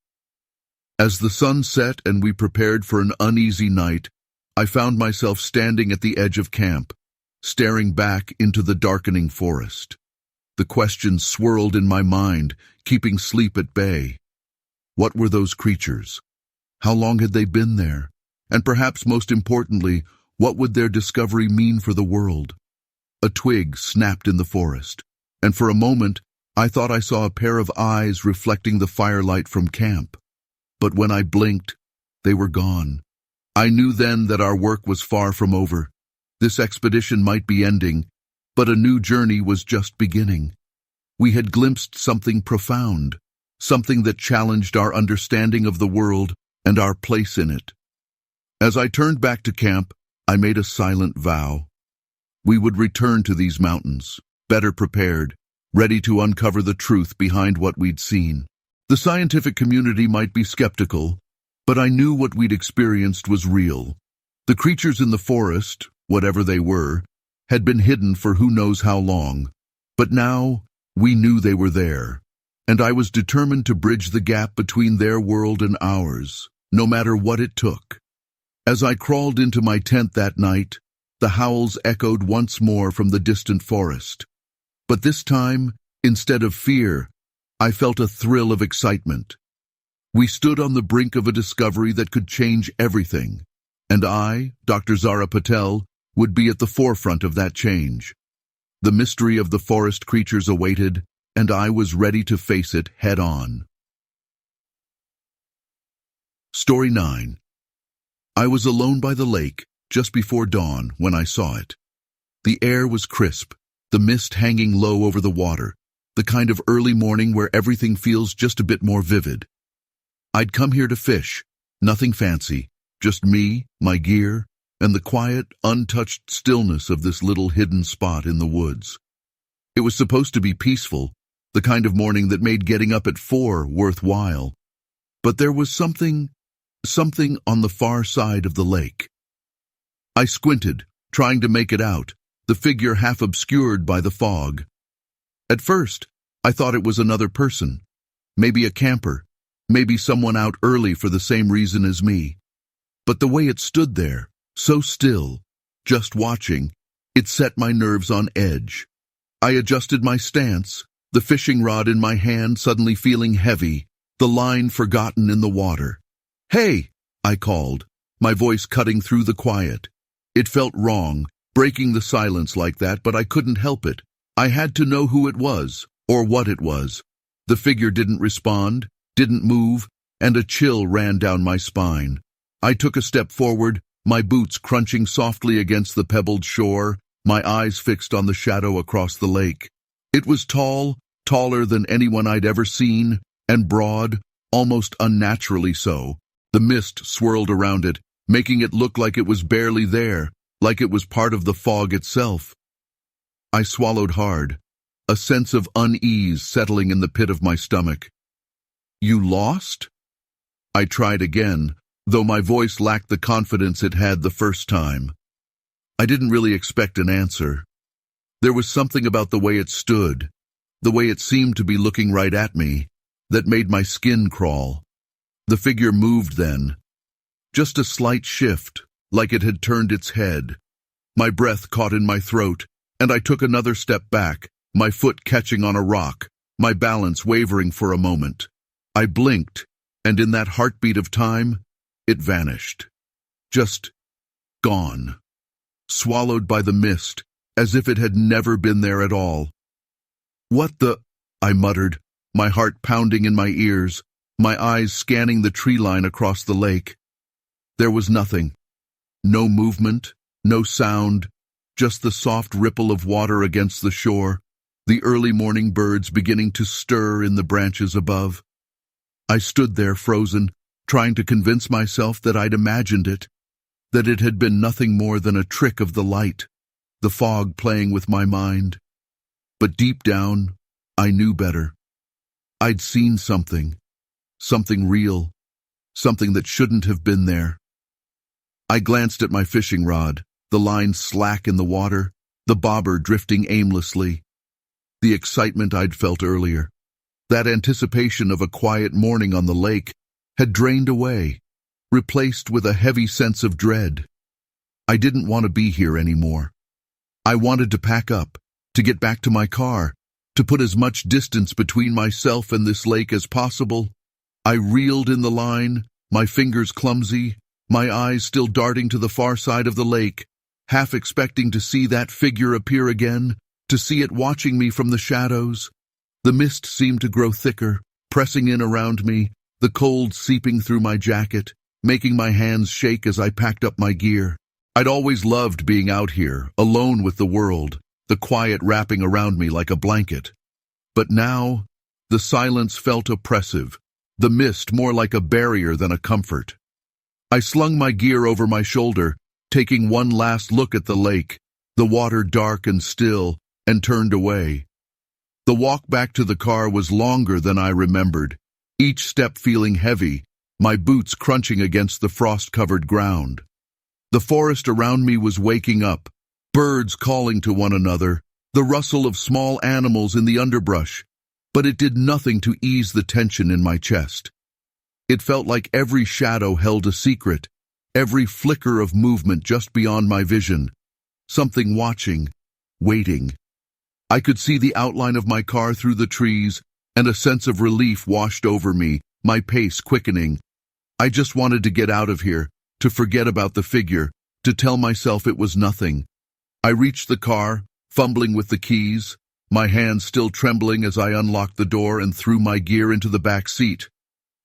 As the sun set and we prepared for an uneasy night, I found myself standing at the edge of camp, staring back into the darkening forest. The questions swirled in my mind, keeping sleep at bay. What were those creatures? How long had they been there? And perhaps most importantly, what would their discovery mean for the world? A twig snapped in the forest, and for a moment, I thought I saw a pair of eyes reflecting the firelight from camp. But when I blinked, they were gone. I knew then that our work was far from over. This expedition might be ending, but a new journey was just beginning. We had glimpsed something profound, something that challenged our understanding of the world and our place in it. As I turned back to camp, I made a silent vow. We would return to these mountains, better prepared, ready to uncover the truth behind what we'd seen. The scientific community might be skeptical, but I knew what we'd experienced was real. The creatures in the forest, whatever they were, had been hidden for who knows how long. But now, we knew they were there, and I was determined to bridge the gap between their world and ours, no matter what it took. As I crawled into my tent that night, the howls echoed once more from the distant forest. But this time, instead of fear, I felt a thrill of excitement. We stood on the brink of a discovery that could change everything, and I, Dr. Zara Patel, would be at the forefront of that change. The mystery of the forest creatures awaited, and I was ready to face it head-on. Story 9. I was alone by the lake, just before dawn, when I saw it. The air was crisp, the mist hanging low over the water, the kind of early morning where everything feels just a bit more vivid. I'd come here to fish, nothing fancy, just me, my gear, and the quiet, untouched stillness of this little hidden spot in the woods. It was supposed to be peaceful, the kind of morning that made getting up at 4 worthwhile. But there was something on the far side of the lake. I squinted, trying to make it out, the figure half obscured by the fog. At first, I thought it was another person, maybe a camper, maybe someone out early for the same reason as me. But the way it stood there, so still, just watching, It set my nerves on edge. I adjusted my stance, the fishing rod in my hand suddenly feeling heavy, the line forgotten in the water. "Hey!" I called, my voice cutting through the quiet. It felt wrong, breaking the silence like that, but I couldn't help it. I had to know who it was, or what it was. The figure didn't respond, didn't move, and a chill ran down my spine. I took a step forward, my boots crunching softly against the pebbled shore, my eyes fixed on the shadow across the lake. It was tall, taller than anyone I'd ever seen, and broad, almost unnaturally so. The mist swirled around it, making it look like it was barely there, like it was part of the fog itself. I swallowed hard, a sense of unease settling in the pit of my stomach. "You lost?" I tried again, though my voice lacked the confidence it had the first time. I didn't really expect an answer. There was something about the way it stood, the way it seemed to be looking right at me, that made my skin crawl. The figure moved then. Just a slight shift, like it had turned its head. My breath caught in my throat, and I took another step back, my foot catching on a rock, my balance wavering for a moment. I blinked, and in that heartbeat of time, it vanished. Just gone. Swallowed by the mist, as if it had never been there at all. "What the—" I muttered, my heart pounding in my ears, my eyes scanning the tree line across the lake. There was nothing. No movement, no sound, just the soft ripple of water against the shore, the early morning birds beginning to stir in the branches above. I stood there frozen, trying to convince myself that I'd imagined it, that it had been nothing more than a trick of the light, the fog playing with my mind. But deep down, I knew better. I'd seen something real, something that shouldn't have been there. I glanced at my fishing rod, the line slack in the water, the bobber drifting aimlessly. The excitement I'd felt earlier, that anticipation of a quiet morning on the lake, had drained away, replaced with a heavy sense of dread. I didn't want to be here anymore. I wanted to pack up, to get back to my car, to put as much distance between myself and this lake as possible. I reeled in the line, my fingers clumsy, my eyes still darting to the far side of the lake, half expecting to see that figure appear again, to see it watching me from the shadows. The mist seemed to grow thicker, pressing in around me, the cold seeping through my jacket, making my hands shake as I packed up my gear. I'd always loved being out here, alone with the world, the quiet wrapping around me like a blanket. But now, the silence felt oppressive, the mist more like a barrier than a comfort. I slung my gear over my shoulder, taking one last look at the lake, the water dark and still, and turned away. The walk back to the car was longer than I remembered, each step feeling heavy, my boots crunching against the frost-covered ground. The forest around me was waking up, birds calling to one another, the rustle of small animals in the underbrush, but it did nothing to ease the tension in my chest. It felt like every shadow held a secret, every flicker of movement just beyond my vision, something watching, waiting. I could see the outline of my car through the trees, and a sense of relief washed over me, my pace quickening. I just wanted to get out of here, to forget about the figure, to tell myself it was nothing. I reached the car, fumbling with the keys, my hands still trembling as I unlocked the door and threw my gear into the back seat.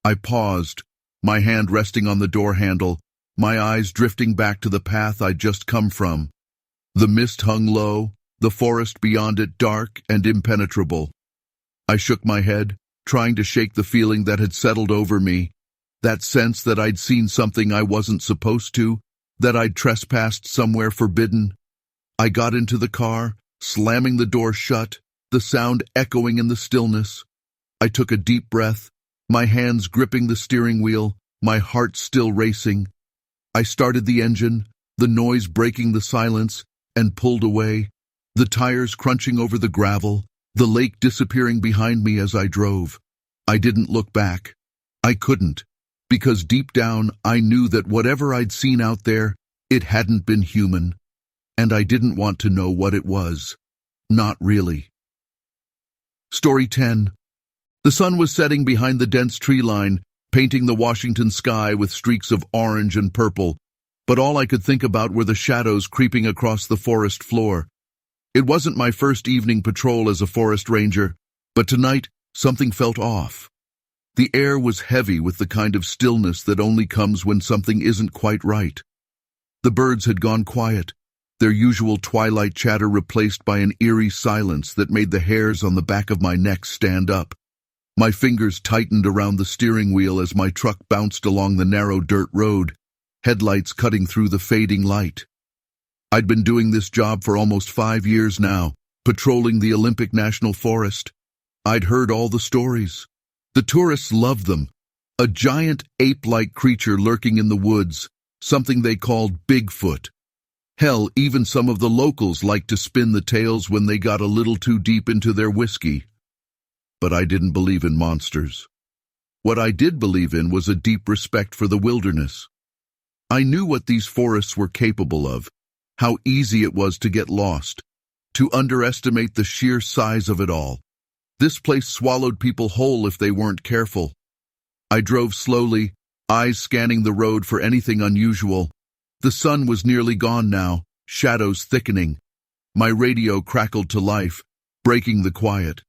I paused, my hand resting on the door handle, my eyes drifting back to the path I'd just come from. The mist hung low, the forest beyond it dark and impenetrable. I shook my head, trying to shake the feeling that had settled over me, that sense that I'd seen something I wasn't supposed to, that I'd trespassed somewhere forbidden. I got into the car, slamming the door shut, the sound echoing in the stillness. I took a deep breath, my hands gripping the steering wheel, my heart still racing. I started the engine, the noise breaking the silence, and pulled away, the tires crunching over the gravel, the lake disappearing behind me as I drove. I didn't look back. I couldn't, because deep down I knew that whatever I'd seen out there, it hadn't been human. and I didn't want to know what it was. Not really. Story 10. The sun was setting behind the dense tree line, painting the Washington sky with streaks of orange and purple, but all I could think about were the shadows creeping across the forest floor. It wasn't my first evening patrol as a forest ranger, but tonight something felt off. The air was heavy with the kind of stillness that only comes when something isn't quite right. The birds had gone quiet, their usual twilight chatter replaced by an eerie silence that made the hairs on the back of my neck stand up. My fingers tightened around the steering wheel as my truck bounced along the narrow dirt road, headlights cutting through the fading light. I'd been doing this job for almost 5 years now, patrolling the Olympic National Forest. I'd heard all the stories. The tourists loved them. A giant ape-like creature lurking in the woods, something they called Bigfoot. Hell, even some of the locals liked to spin the tales when they got a little too deep into their whiskey. But I didn't believe in monsters. What I did believe in was a deep respect for the wilderness. I knew what these forests were capable of, how easy it was to get lost, to underestimate the sheer size of it all. This place swallowed people whole if they weren't careful. I drove slowly, eyes scanning the road for anything unusual. The sun was nearly gone now, shadows thickening. My radio crackled to life, breaking the quiet.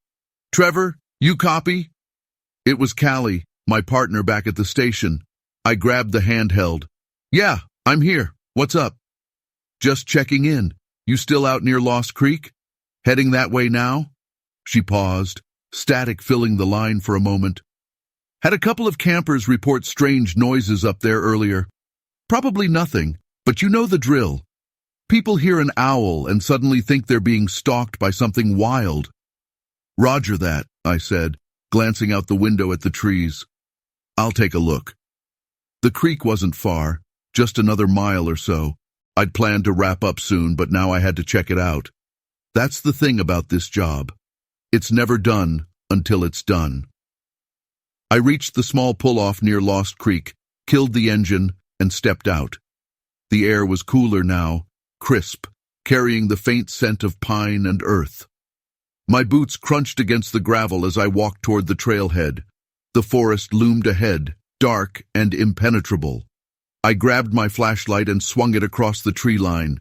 "Trevor, you copy?" It was Callie, my partner back at the station. I grabbed the handheld. "Yeah, I'm here. What's up?" "Just checking in. You still out near Lost Creek? Heading that way now?" She paused, static filling the line for a moment. "Had a couple of campers report strange noises up there earlier. Probably nothing, but you know the drill. People hear an owl and suddenly think they're being stalked by something wild." "Roger that," I said, glancing out the window at the trees. "I'll take a look." The creek wasn't far, just another mile or so. I'd planned to wrap up soon, but now I had to check it out. That's the thing about this job. It's never done until it's done. I reached the small pull-off near Lost Creek, killed the engine, and stepped out. The air was cooler now, crisp, carrying the faint scent of pine and earth. My boots crunched against the gravel as I walked toward the trailhead. The forest loomed ahead, dark and impenetrable. I grabbed my flashlight and swung it across the tree line.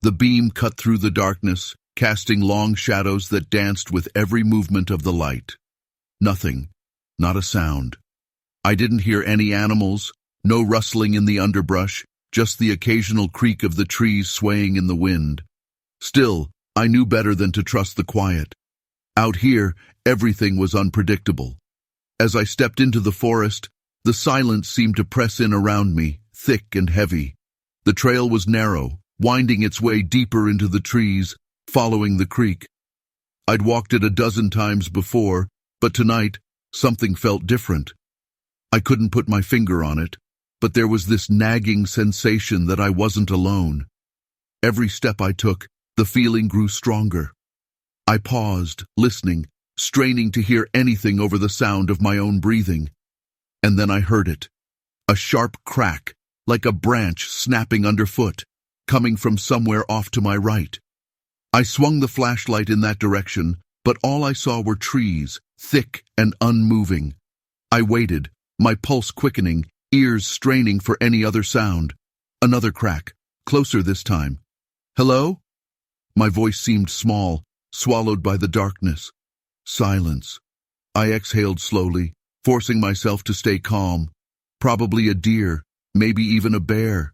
The beam cut through the darkness, casting long shadows that danced with every movement of the light. Nothing, not a sound. I didn't hear any animals, no rustling in the underbrush, just the occasional creak of the trees swaying in the wind. Still, I knew better than to trust the quiet. Out here, everything was unpredictable. As I stepped into the forest, the silence seemed to press in around me, thick and heavy. The trail was narrow, winding its way deeper into the trees, following the creek. I'd walked it a dozen times before, but tonight, something felt different. I couldn't put my finger on it, but there was this nagging sensation that I wasn't alone. Every step I took, the feeling grew stronger. I paused, listening, straining to hear anything over the sound of my own breathing. And then I heard it. A sharp crack, like a branch snapping underfoot, coming from somewhere off to my right. I swung the flashlight in that direction, but all I saw were trees, thick and unmoving. I waited, my pulse quickening, ears straining for any other sound. Another crack, closer this time. "Hello?" My voice seemed small, swallowed by the darkness. Silence. I exhaled slowly, forcing myself to stay calm. Probably a deer, maybe even a bear.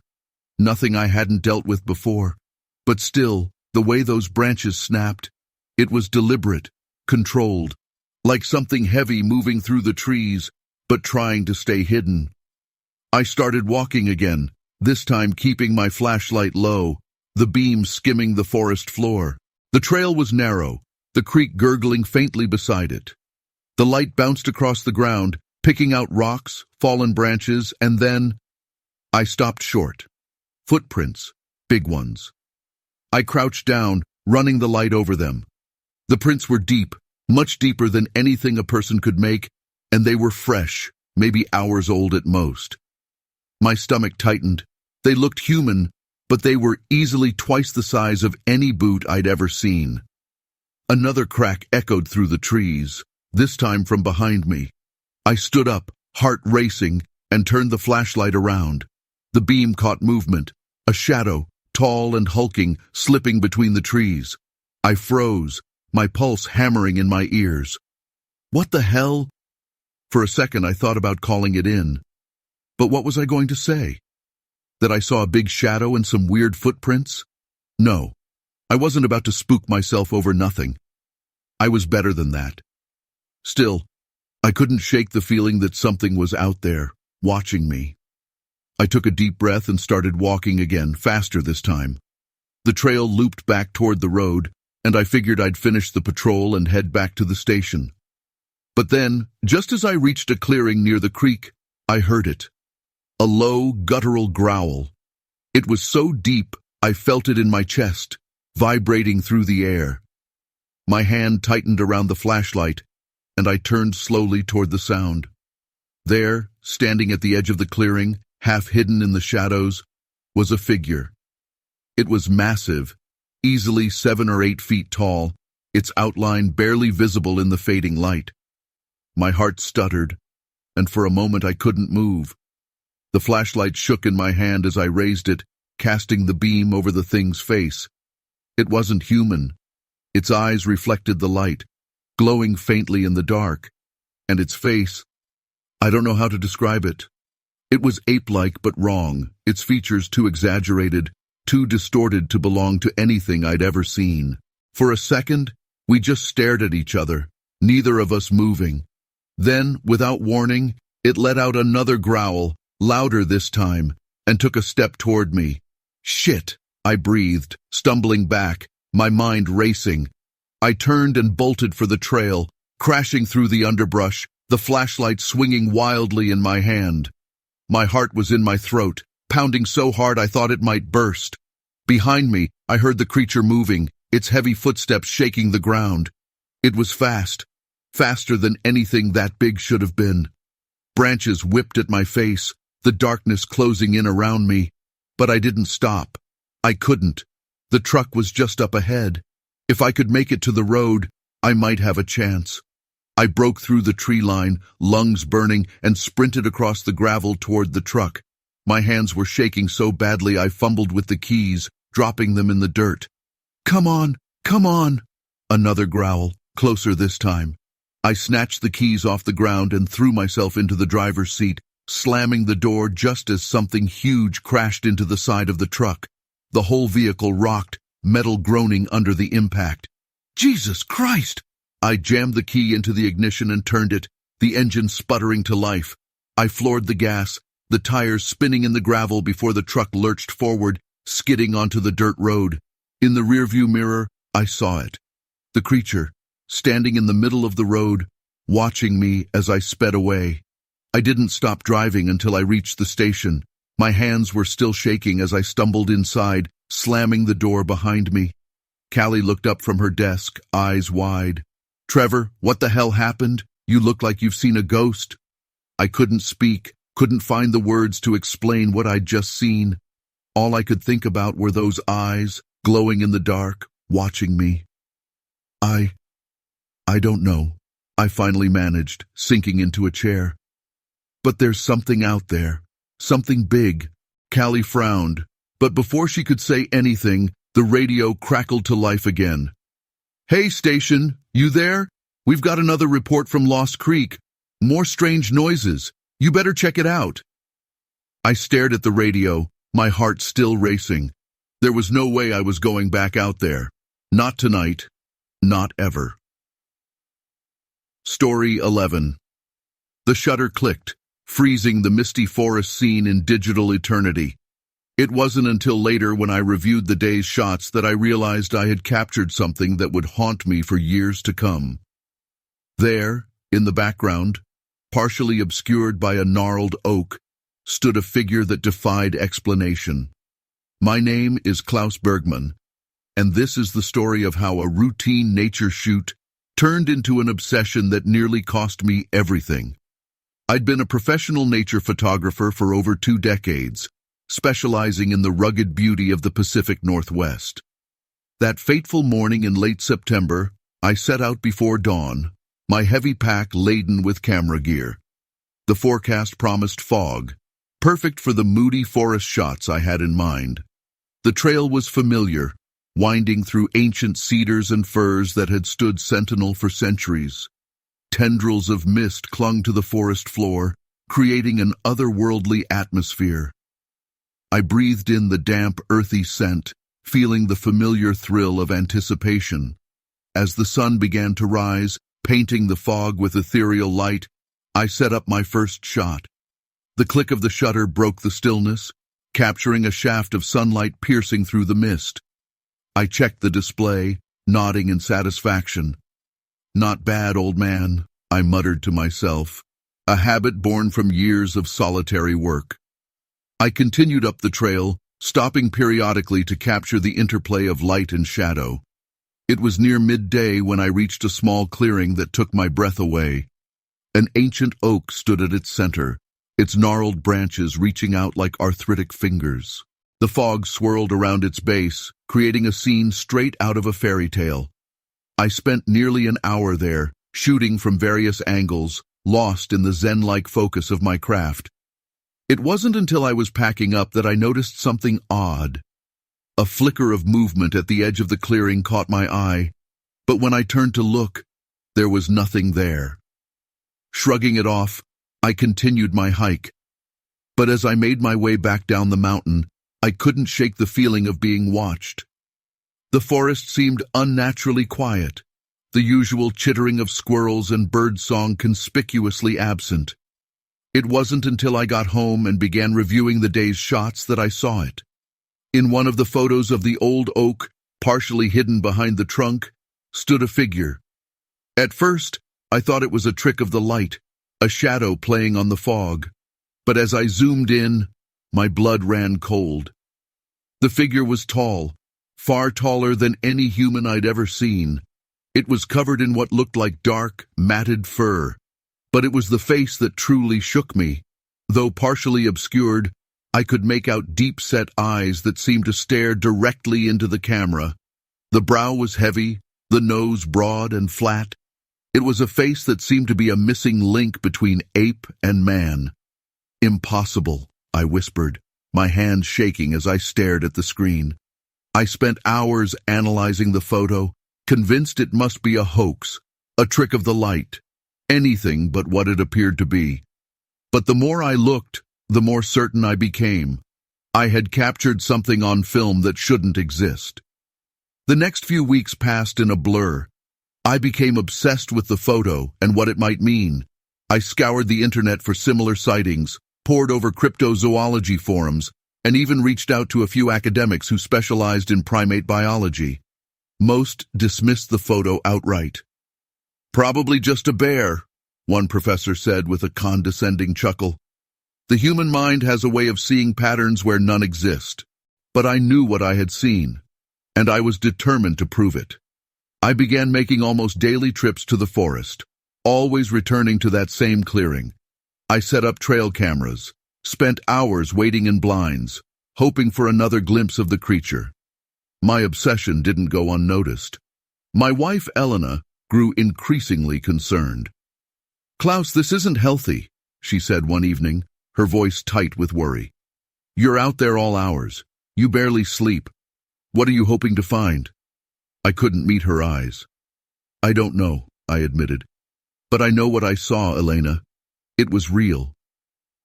Nothing I hadn't dealt with before. But still, the way those branches snapped, it was deliberate, controlled, like something heavy moving through the trees, but trying to stay hidden. I started walking again, this time keeping my flashlight low, the beam skimming the forest floor. The trail was narrow, the creek gurgling faintly beside it. The light bounced across the ground, picking out rocks, fallen branches, and then I stopped short. Footprints, big ones. I crouched down, running the light over them. The prints were deep, much deeper than anything a person could make, and they were fresh, maybe hours old at most. My stomach tightened. They looked human, but they were easily twice the size of any boot I'd ever seen. Another crack echoed through the trees, this time from behind me. I stood up, heart racing, and turned the flashlight around. The beam caught movement, a shadow, tall and hulking, slipping between the trees. I froze, my pulse hammering in my ears. What the hell? For a second I thought about calling it in. But what was I going to say? That I saw a big shadow and some weird footprints? No, I wasn't about to spook myself over nothing. I was better than that. Still, I couldn't shake the feeling that something was out there, watching me. I took a deep breath and started walking again, faster this time. The trail looped back toward the road, and I figured I'd finish the patrol and head back to the station. But then, just as I reached a clearing near the creek, I heard it. A low, guttural growl. It was so deep, I felt it in my chest, vibrating through the air. My hand tightened around the flashlight, and I turned slowly toward the sound. There, standing at the edge of the clearing, half hidden in the shadows, was a figure. It was massive, easily 7 or 8 feet tall, its outline barely visible in the fading light. My heart stuttered, and for a moment I couldn't move. The flashlight shook in my hand as I raised it, casting the beam over the thing's face. It wasn't human. Its eyes reflected the light, glowing faintly in the dark, and its face, I don't know how to describe it. It was ape-like but wrong, its features too exaggerated, too distorted to belong to anything I'd ever seen. For a second, we just stared at each other, neither of us moving. Then, without warning, it let out another growl, louder this time, and took a step toward me. Shit, I breathed, stumbling back, my mind racing. I turned and bolted for the trail, crashing through the underbrush, the flashlight swinging wildly in my hand. My heart was in my throat, pounding so hard I thought it might burst. Behind me, I heard the creature moving, its heavy footsteps shaking the ground. It was fast, faster than anything that big should have been. Branches whipped at my face, the darkness closing in around me. But I didn't stop. I couldn't. The truck was just up ahead. If I could make it to the road, I might have a chance. I broke through the tree line, lungs burning, and sprinted across the gravel toward the truck. My hands were shaking so badly I fumbled with the keys, dropping them in the dirt. Come on, come on! Another growl, closer this time. I snatched the keys off the ground and threw myself into the driver's seat, slamming the door just as something huge crashed into the side of the truck. The whole vehicle rocked, metal groaning under the impact. Jesus Christ! I jammed the key into the ignition and turned it, the engine sputtering to life. I floored the gas, the tires spinning in the gravel before the truck lurched forward, skidding onto the dirt road. In the rearview mirror, I saw it. The creature, standing in the middle of the road, watching me as I sped away. I didn't stop driving until I reached the station. My hands were still shaking as I stumbled inside, slamming the door behind me. Callie looked up from her desk, eyes wide. Trevor, what the hell happened? You look like you've seen a ghost. I couldn't speak, couldn't find the words to explain what I'd just seen. All I could think about were those eyes, glowing in the dark, watching me. I don't know. I finally managed, sinking into a chair. But there's something out there. Something big. Callie frowned, but before she could say anything, the radio crackled to life again. Hey, station, you there? We've got another report from Lost Creek. More strange noises. You better check it out. I stared at the radio, my heart still racing. There was no way I was going back out there. Not tonight. Not ever. Story 11. The shutter clicked, freezing the misty forest scene in digital eternity. It wasn't until later when I reviewed the day's shots that I realized I had captured something that would haunt me for years to come. There, in the background, partially obscured by a gnarled oak, stood a figure that defied explanation. My name is Klaus Bergman, and this is the story of how a routine nature shoot turned into an obsession that nearly cost me everything. I'd been a professional nature photographer for over 2 decades, specializing in the rugged beauty of the Pacific Northwest. That fateful morning in late September, I set out before dawn, my heavy pack laden with camera gear. The forecast promised fog, perfect for the moody forest shots I had in mind. The trail was familiar, winding through ancient cedars and firs that had stood sentinel for centuries. Tendrils of mist clung to the forest floor, creating an otherworldly atmosphere. I breathed in the damp, earthy scent, feeling the familiar thrill of anticipation. As the sun began to rise, painting the fog with ethereal light, I set up my first shot. The click of the shutter broke the stillness, capturing a shaft of sunlight piercing through the mist. I checked the display, nodding in satisfaction. "Not bad, old man," I muttered to myself, a habit born from years of solitary work. I continued up the trail, stopping periodically to capture the interplay of light and shadow. It was near midday when I reached a small clearing that took my breath away. An ancient oak stood at its center, its gnarled branches reaching out like arthritic fingers. The fog swirled around its base, creating a scene straight out of a fairy tale. I spent nearly an hour there, shooting from various angles, lost in the zen-like focus of my craft. It wasn't until I was packing up that I noticed something odd. A flicker of movement at the edge of the clearing caught my eye, but when I turned to look, there was nothing there. Shrugging it off, I continued my hike. But as I made my way back down the mountain, I couldn't shake the feeling of being watched. The forest seemed unnaturally quiet, the usual chittering of squirrels and birdsong conspicuously absent. It wasn't until I got home and began reviewing the day's shots that I saw it. In one of the photos of the old oak, partially hidden behind the trunk, stood a figure. At first, I thought it was a trick of the light, a shadow playing on the fog. But as I zoomed in, my blood ran cold. The figure was tall, far taller than any human I'd ever seen. It was covered in what looked like dark, matted fur. But it was the face that truly shook me. Though partially obscured, I could make out deep-set eyes that seemed to stare directly into the camera. The brow was heavy, the nose broad and flat. It was a face that seemed to be a missing link between ape and man. "Impossible," I whispered, my hands shaking as I stared at the screen. I spent hours analyzing the photo, convinced it must be a hoax, a trick of the light, anything but what it appeared to be. But the more I looked, the more certain I became. I had captured something on film that shouldn't exist. The next few weeks passed in a blur. I became obsessed with the photo and what it might mean. I scoured the internet for similar sightings, pored over cryptozoology forums, and even reached out to a few academics who specialized in primate biology. Most dismissed the photo outright. "Probably just a bear," one professor said with a condescending chuckle. "The human mind has a way of seeing patterns where none exist." But I knew what I had seen, and I was determined to prove it. I began making almost daily trips to the forest, always returning to that same clearing. I set up trail cameras, spent hours waiting in blinds, hoping for another glimpse of the creature. My obsession didn't go unnoticed. My wife, Elena, grew increasingly concerned. "Klaus, this isn't healthy," she said one evening, her voice tight with worry. "You're out there all hours. You barely sleep. What are you hoping to find?" I couldn't meet her eyes. "I don't know," I admitted. "But I know what I saw, Elena. It was real."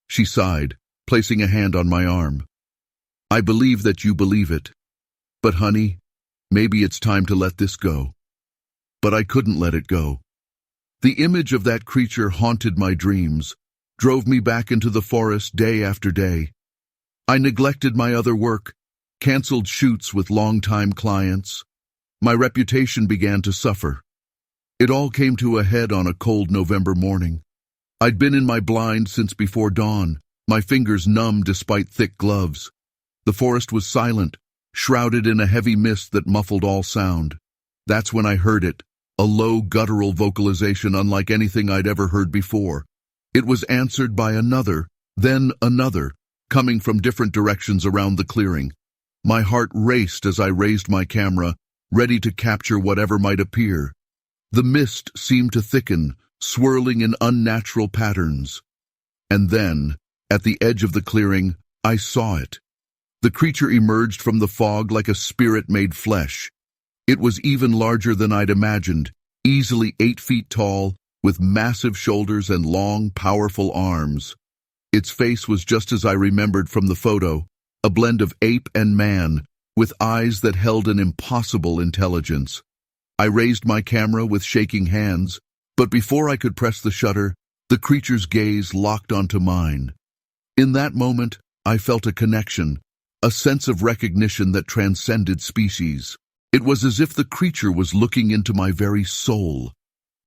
She sighed, placing a hand on my arm. "I believe that you believe it. But honey, maybe it's time to let this go." But I couldn't let it go. The image of that creature haunted my dreams, drove me back into the forest day after day. I neglected my other work, canceled shoots with long-time clients. My reputation began to suffer. It all came to a head on a cold November morning. I'd been in my blind since before dawn, my fingers numb despite thick gloves. The forest was silent, shrouded in a heavy mist that muffled all sound. That's when I heard it, a low guttural vocalization unlike anything I'd ever heard before. It was answered by another, then another, coming from different directions around the clearing. My heart raced as I raised my camera, ready to capture whatever might appear. The mist seemed to thicken, swirling in unnatural patterns. And then, at the edge of the clearing, I saw it. The creature emerged from the fog like a spirit made flesh. It was even larger than I'd imagined, easily 8 feet tall, with massive shoulders and long, powerful arms. Its face was just as I remembered from the photo, a blend of ape and man, with eyes that held an impossible intelligence. I raised my camera with shaking hands, but before I could press the shutter, the creature's gaze locked onto mine. In that moment, I felt a connection, a sense of recognition that transcended species. It was as if the creature was looking into my very soul.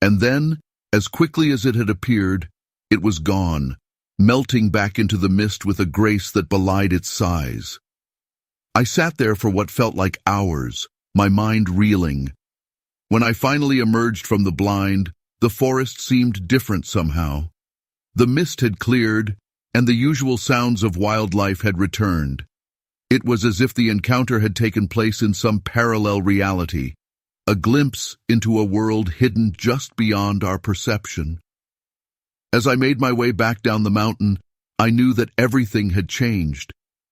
And then, as quickly as it had appeared, it was gone, melting back into the mist with a grace that belied its size. I sat there for what felt like hours, my mind reeling. When I finally emerged from the blind, the forest seemed different somehow. The mist had cleared, and the usual sounds of wildlife had returned. It was as if the encounter had taken place in some parallel reality, a glimpse into a world hidden just beyond our perception. As I made my way back down the mountain, I knew that everything had changed.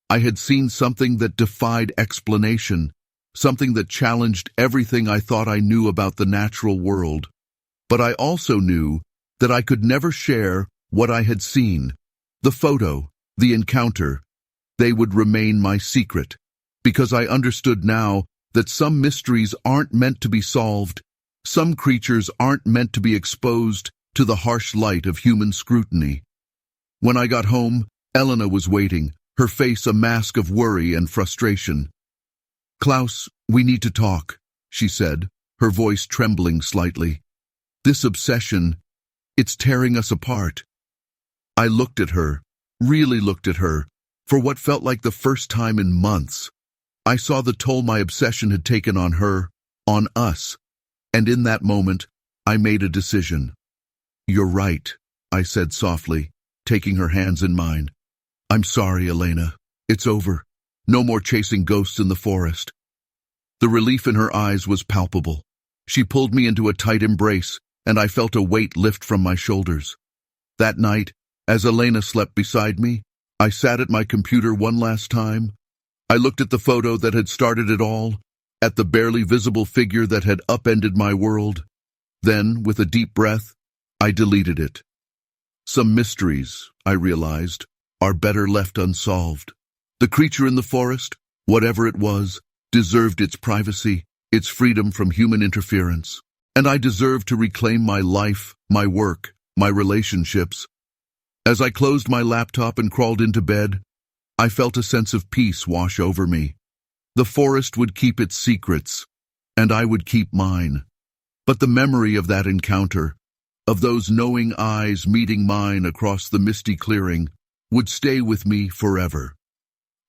I had seen something that defied explanation, something that challenged everything I thought I knew about the natural world. But I also knew that I could never share what I had seen. The photo, the encounter, they would remain my secret, because I understood now that some mysteries aren't meant to be solved, some creatures aren't meant to be exposed to the harsh light of human scrutiny. When I got home, Elena was waiting, her face a mask of worry and frustration. "Klaus, we need to talk," she said, her voice trembling slightly. "This obsession, it's tearing us apart." I looked at her, really looked at her, for what felt like the first time in months. I saw the toll my obsession had taken on her, on us, and in that moment, I made a decision. "You're right," I said softly, taking her hands in mine. "I'm sorry, Elena. It's over. No more chasing ghosts in the forest." The relief in her eyes was palpable. She pulled me into a tight embrace, and I felt a weight lift from my shoulders. That night, as Elena slept beside me, I sat at my computer one last time. I looked at the photo that had started it all, at the barely visible figure that had upended my world. Then, with a deep breath, I deleted it. Some mysteries, I realized, are better left unsolved. The creature in the forest, whatever it was, deserved its privacy, its freedom from human interference. And I deserved to reclaim my life, my work, my relationships. As I closed my laptop and crawled into bed, I felt a sense of peace wash over me. The forest would keep its secrets, and I would keep mine. But the memory of that encounter, of those knowing eyes meeting mine across the misty clearing, would stay with me forever.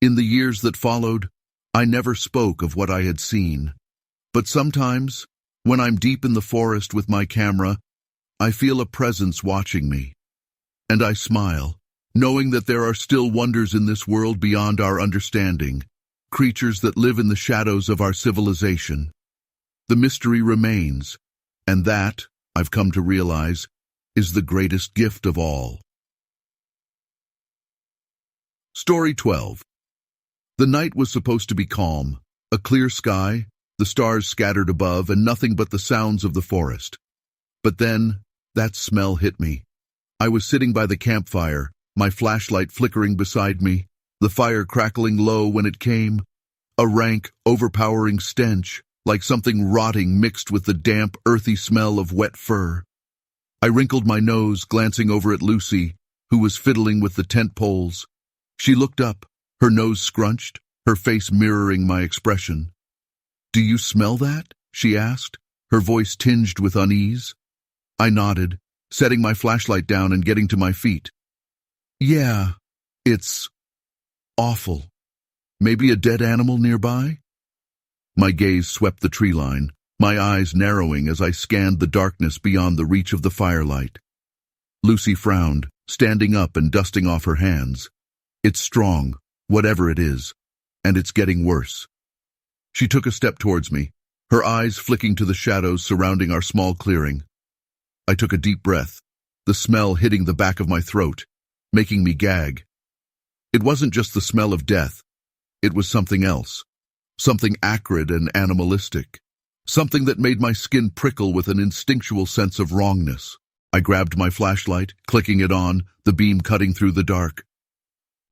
In the years that followed, I never spoke of what I had seen. But sometimes, when I'm deep in the forest with my camera, I feel a presence watching me. And I smile, knowing that there are still wonders in this world beyond our understanding, creatures that live in the shadows of our civilization. The mystery remains, and that, I've come to realize, is the greatest gift of all. Story 12. The night was supposed to be calm, a clear sky, the stars scattered above, and nothing but the sounds of the forest. But then, that smell hit me. I was sitting by the campfire, my flashlight flickering beside me, the fire crackling low when it came, a rank, overpowering stench, like something rotting mixed with the damp, earthy smell of wet fur. I wrinkled my nose, glancing over at Lucy, who was fiddling with the tent poles. She looked up, her nose scrunched, her face mirroring my expression. "Do you smell that?" she asked, her voice tinged with unease. I nodded, setting my flashlight down and getting to my feet. "Yeah, it's awful. Maybe a dead animal nearby?" My gaze swept the tree line, my eyes narrowing as I scanned the darkness beyond the reach of the firelight. Lucy frowned, standing up and dusting off her hands. It's strong, whatever it is, and it's getting worse. She took a step towards me, her eyes flicking to the shadows surrounding our small clearing. I took a deep breath, the smell hitting the back of my throat, making me gag. It wasn't just the smell of death. It was something else, something acrid and animalistic, something that made my skin prickle with an instinctual sense of wrongness. I grabbed my flashlight, clicking it on, the beam cutting through the dark.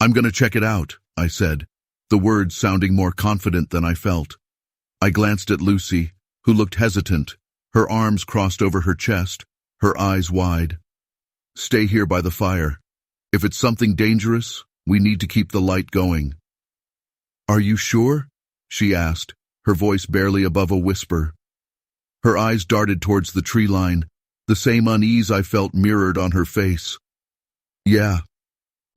"I'm going to check it out," I said, the words sounding more confident than I felt. I glanced at Lucy, who looked hesitant, her arms crossed over her chest, her eyes wide. "Stay here by the fire. If it's something dangerous, we need to keep the light going." "Are you sure?" she asked, her voice barely above a whisper. Her eyes darted towards the tree line, the same unease I felt mirrored on her face. "Yeah,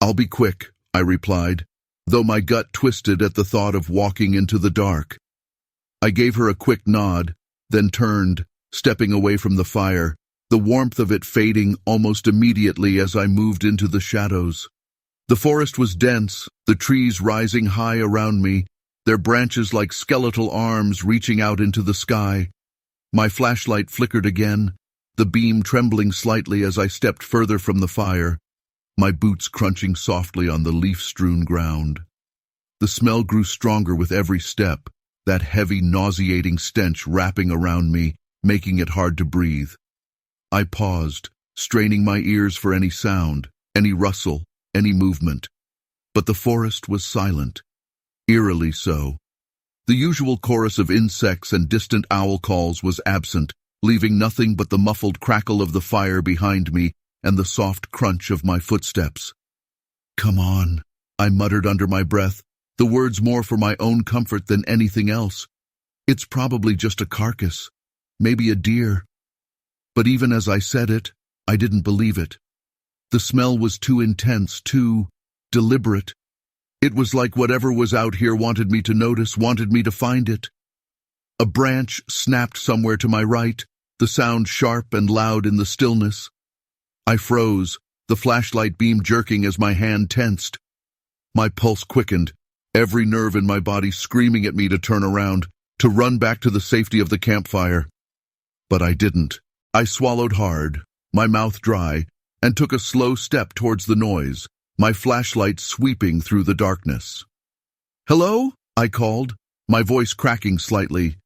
I'll be quick," I replied, though my gut twisted at the thought of walking into the dark. I gave her a quick nod, then turned, stepping away from the fire, the warmth of it fading almost immediately as I moved into the shadows. The forest was dense, the trees rising high around me, their branches like skeletal arms reaching out into the sky. My flashlight flickered again, the beam trembling slightly as I stepped further from the fire, my boots crunching softly on the leaf-strewn ground. The smell grew stronger with every step, that heavy, nauseating stench wrapping around me, making it hard to breathe. I paused, straining my ears for any sound, any rustle, any movement. But the forest was silent, eerily so. The usual chorus of insects and distant owl calls was absent, leaving nothing but the muffled crackle of the fire behind me and the soft crunch of my footsteps. "Come on," I muttered under my breath, the words more for my own comfort than anything else. "It's probably just a carcass, maybe a deer." But even as I said it, I didn't believe it. The smell was too intense, too deliberate. It was like whatever was out here wanted me to notice, wanted me to find it. A branch snapped somewhere to my right, the sound sharp and loud in the stillness. I froze, the flashlight beam jerking as my hand tensed. My pulse quickened, every nerve in my body screaming at me to turn around, to run back to the safety of the campfire. But I didn't. I swallowed hard, my mouth dry, and took a slow step towards the noise, my flashlight sweeping through the darkness. "Hello?" I called, my voice cracking slightly.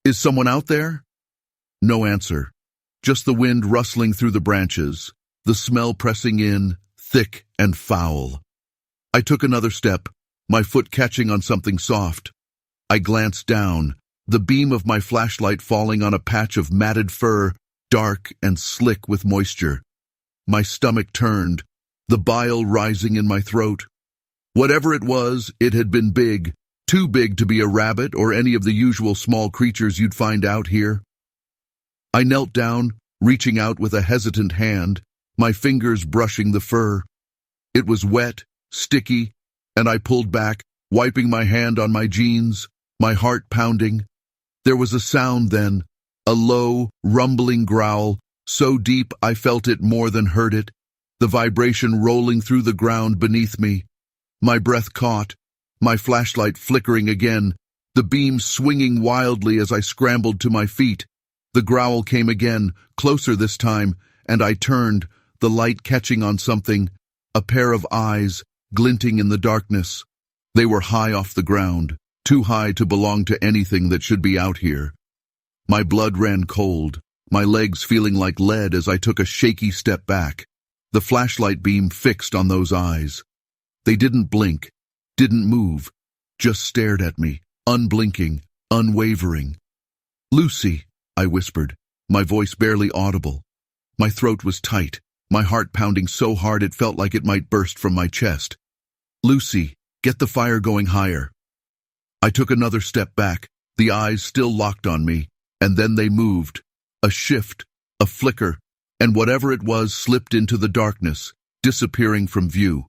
"Is someone out there?" No answer, just the wind rustling through the branches, the smell pressing in, thick and foul. I took another step, my foot catching on something soft. I glanced down, the beam of my flashlight falling on a patch of matted fur, dark and slick with moisture. My stomach turned, the bile rising in my throat. Whatever it was, it had been big, too big to be a rabbit or any of the usual small creatures you'd find out here. I knelt down, reaching out with a hesitant hand, my fingers brushing the fur. It was wet, sticky, and I pulled back, wiping my hand on my jeans, my heart pounding. There was a sound then, a low, rumbling growl, so deep I felt it more than heard it, the vibration rolling through the ground beneath me. My breath caught, my flashlight flickering again, the beam swinging wildly as I scrambled to my feet. The growl came again, closer this time, and I turned, the light catching on something, a pair of eyes, glinting in the darkness. They were high off the ground, too high to belong to anything that should be out here. My blood ran cold, my legs feeling like lead as I took a shaky step back, the flashlight beam fixed on those eyes. They didn't blink, didn't move, just stared at me, unblinking, unwavering. "Lucy," I whispered, my voice barely audible. My throat was tight, my heart pounding so hard it felt like it might burst from my chest. "Lucy, get the fire going higher." I took another step back, the eyes still locked on me, and then they moved. A shift, a flicker, and whatever it was slipped into the darkness, disappearing from view.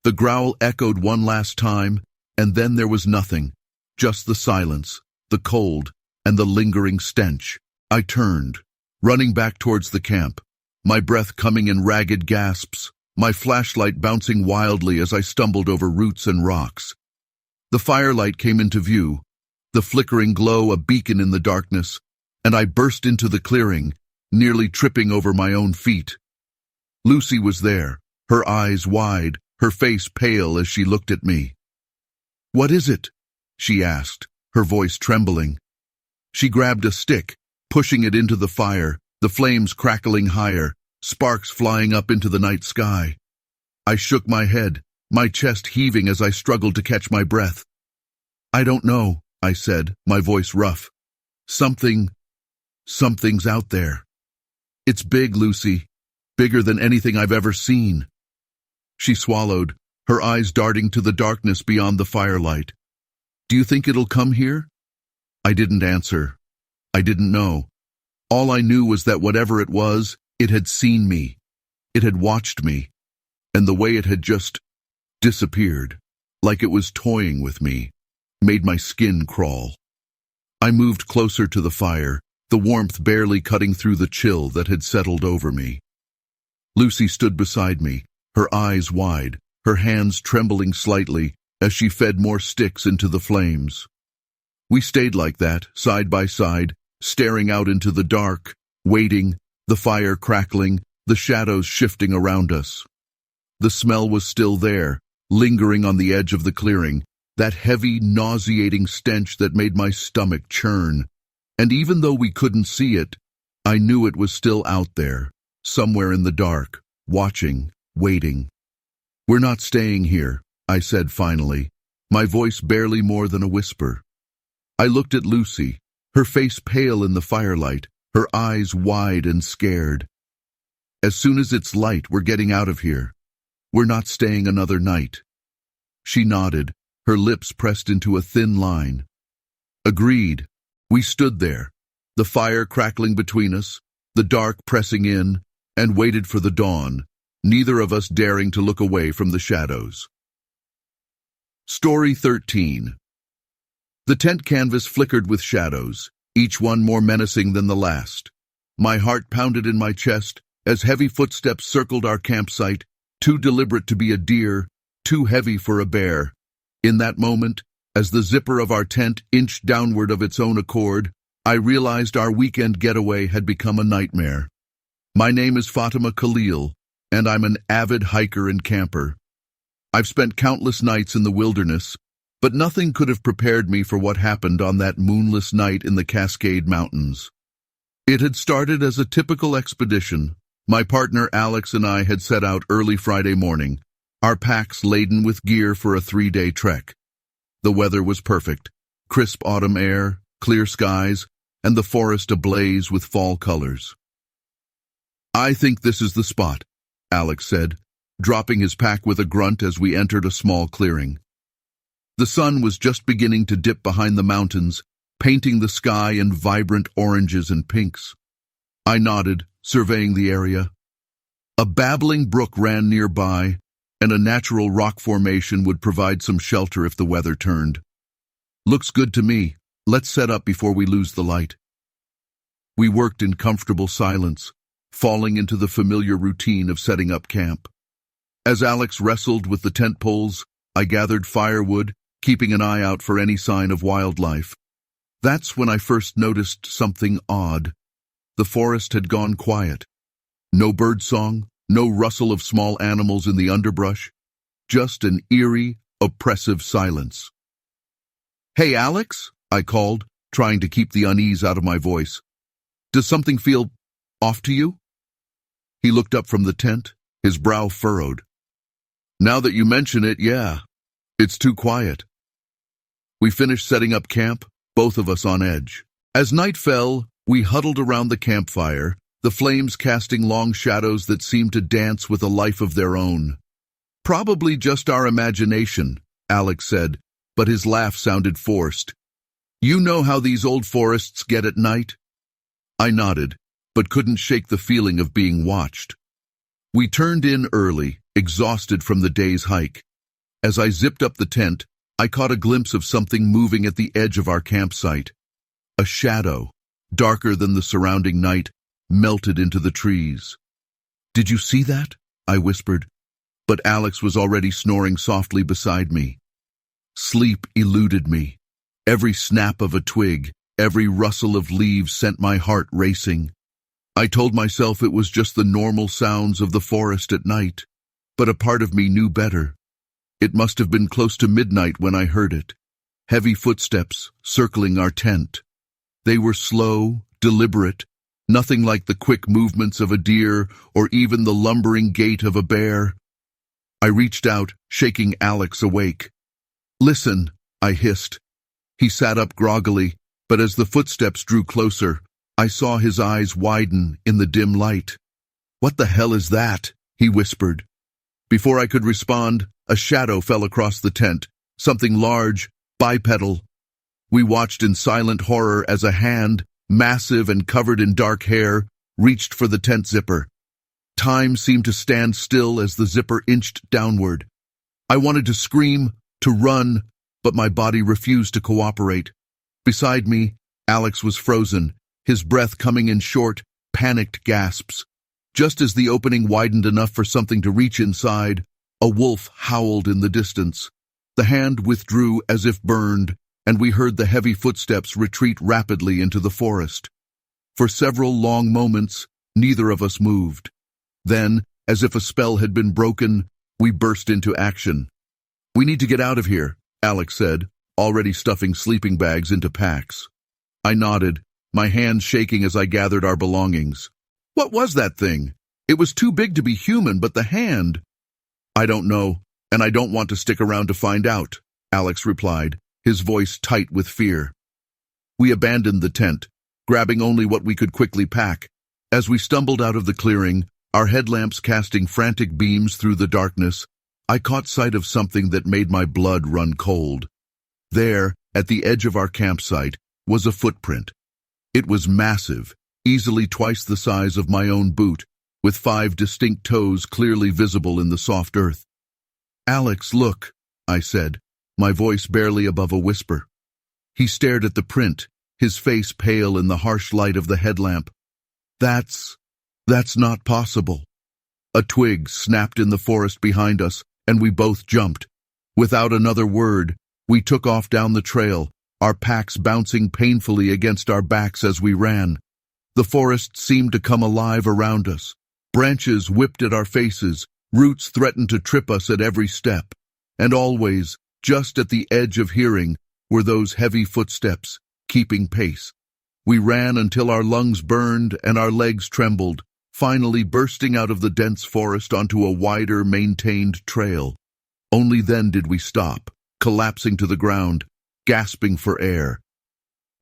The growl echoed one last time, and then there was nothing, just the silence, the cold, and the lingering stench. I turned, running back towards the camp, my breath coming in ragged gasps, my flashlight bouncing wildly as I stumbled over roots and rocks. The firelight came into view, the flickering glow a beacon in the darkness, and I burst into the clearing, nearly tripping over my own feet. Lucy was there, her eyes wide, her face pale as she looked at me. "What is it?" she asked, her voice trembling. She grabbed a stick, pushing it into the fire, the flames crackling higher, sparks flying up into the night sky. I shook my head, my chest heaving as I struggled to catch my breath. "I don't know," I said, my voice rough. Something's out there. It's big, Lucy, bigger than anything I've ever seen." She swallowed, her eyes darting to the darkness beyond the firelight. "Do you think it'll come here?" I didn't answer. I didn't know. All I knew was that whatever it was, it had seen me. It had watched me. And the way it had just disappeared, like it was toying with me, made my skin crawl. I moved closer to the fire, the warmth barely cutting through the chill that had settled over me. Lucy stood beside me, her eyes wide, her hands trembling slightly as she fed more sticks into the flames. We stayed like that, side by side, staring out into the dark, waiting, the fire crackling, the shadows shifting around us. The smell was still there, lingering on the edge of the clearing, that heavy, nauseating stench that made my stomach churn. And even though we couldn't see it, I knew it was still out there, somewhere in the dark, watching, waiting. "We're not staying here," I said finally, my voice barely more than a whisper. I looked at Lucy, her face pale in the firelight, her eyes wide and scared. "As soon as it's light, we're getting out of here. We're not staying another night." She nodded, her lips pressed into a thin line. Agreed. We stood there, the fire crackling between us, the dark pressing in, and waited for the dawn, neither of us daring to look away from the shadows. Story 13. The tent canvas flickered with shadows, each one more menacing than the last. My heart pounded in my chest as heavy footsteps circled our campsite, too deliberate to be a deer, too heavy for a bear. In that moment, as the zipper of our tent inched downward of its own accord, I realized our weekend getaway had become a nightmare. My name is Fatima Khalil, and I'm an avid hiker and camper. I've spent countless nights in the wilderness, but nothing could have prepared me for what happened on that moonless night in the Cascade Mountains. It had started as a typical expedition. My partner Alex and I had set out early Friday morning, our packs laden with gear for a 3-day trek. The weather was perfect, crisp autumn air, clear skies, and the forest ablaze with fall colors. "I think this is the spot," Alex said, dropping his pack with a grunt as we entered a small clearing. The sun was just beginning to dip behind the mountains, painting the sky in vibrant oranges and pinks. I nodded, surveying the area. A babbling brook ran nearby, and a natural rock formation would provide some shelter if the weather turned. "Looks good to me. Let's set up before we lose the light." We worked in comfortable silence, falling into the familiar routine of setting up camp. As Alex wrestled with the tent poles, I gathered firewood, keeping an eye out for any sign of wildlife. That's when I first noticed something odd. The forest had gone quiet. No birdsong, no rustle of small animals in the underbrush, just an eerie, oppressive silence. "Hey, Alex," I called, trying to keep the unease out of my voice. "Does something feel off to you?" He looked up from the tent, his brow furrowed. "Now that you mention it, yeah. It's too quiet." We finished setting up camp, both of us on edge. As night fell, we huddled around the campfire, the flames casting long shadows that seemed to dance with a life of their own. "Probably just our imagination," Alex said, but his laugh sounded forced. "You know how these old forests get at night?" I nodded, but couldn't shake the feeling of being watched. We turned in early, exhausted from the day's hike. As I zipped up the tent, I caught a glimpse of something moving at the edge of our campsite. A shadow, darker than the surrounding night, melted into the trees. "Did you see that?" I whispered, but Alex was already snoring softly beside me. Sleep eluded me. Every snap of a twig, every rustle of leaves sent my heart racing. I told myself it was just the normal sounds of the forest at night, but a part of me knew better. It must have been close to midnight when I heard it. Heavy footsteps circling our tent. They were slow, deliberate, nothing like the quick movements of a deer or even the lumbering gait of a bear. I reached out, shaking Alex awake. "Listen," I hissed. He sat up groggily, but as the footsteps drew closer, I saw his eyes widen in the dim light. "What the hell is that?" he whispered. Before I could respond, a shadow fell across the tent, something large, bipedal. We watched in silent horror as a hand, massive and covered in dark hair, reached for the tent zipper. Time seemed to stand still as the zipper inched downward. I wanted to scream, to run, but my body refused to cooperate. Beside me, Alex was frozen, his breath coming in short, panicked gasps. Just as the opening widened enough for something to reach inside, a wolf howled in the distance. The hand withdrew as if burned, and we heard the heavy footsteps retreat rapidly into the forest. For several long moments, neither of us moved. Then, as if a spell had been broken, we burst into action. "We need to get out of here," Alex said, already stuffing sleeping bags into packs. I nodded, my hands shaking as I gathered our belongings. "What was that thing? It was too big to be human, but the hand—" "I don't know, and I don't want to stick around to find out," Alex replied, his voice tight with fear. We abandoned the tent, grabbing only what we could quickly pack. As we stumbled out of the clearing, our headlamps casting frantic beams through the darkness, I caught sight of something that made my blood run cold. There, at the edge of our campsite, was a footprint. It was massive, easily twice the size of my own boot, with 5 distinct toes clearly visible in the soft earth. "Alex, look," I said, my voice barely above a whisper. He stared at the print, his face pale in the harsh light of the headlamp. That's not possible." A twig snapped in the forest behind us, and we both jumped. Without another word, we took off down the trail, our packs bouncing painfully against our backs as we ran. The forest seemed to come alive around us. Branches whipped at our faces, roots threatened to trip us at every step. And always, just at the edge of hearing, were those heavy footsteps, keeping pace. We ran until our lungs burned and our legs trembled, finally bursting out of the dense forest onto a wider, maintained trail. Only then did we stop, collapsing to the ground, gasping for air.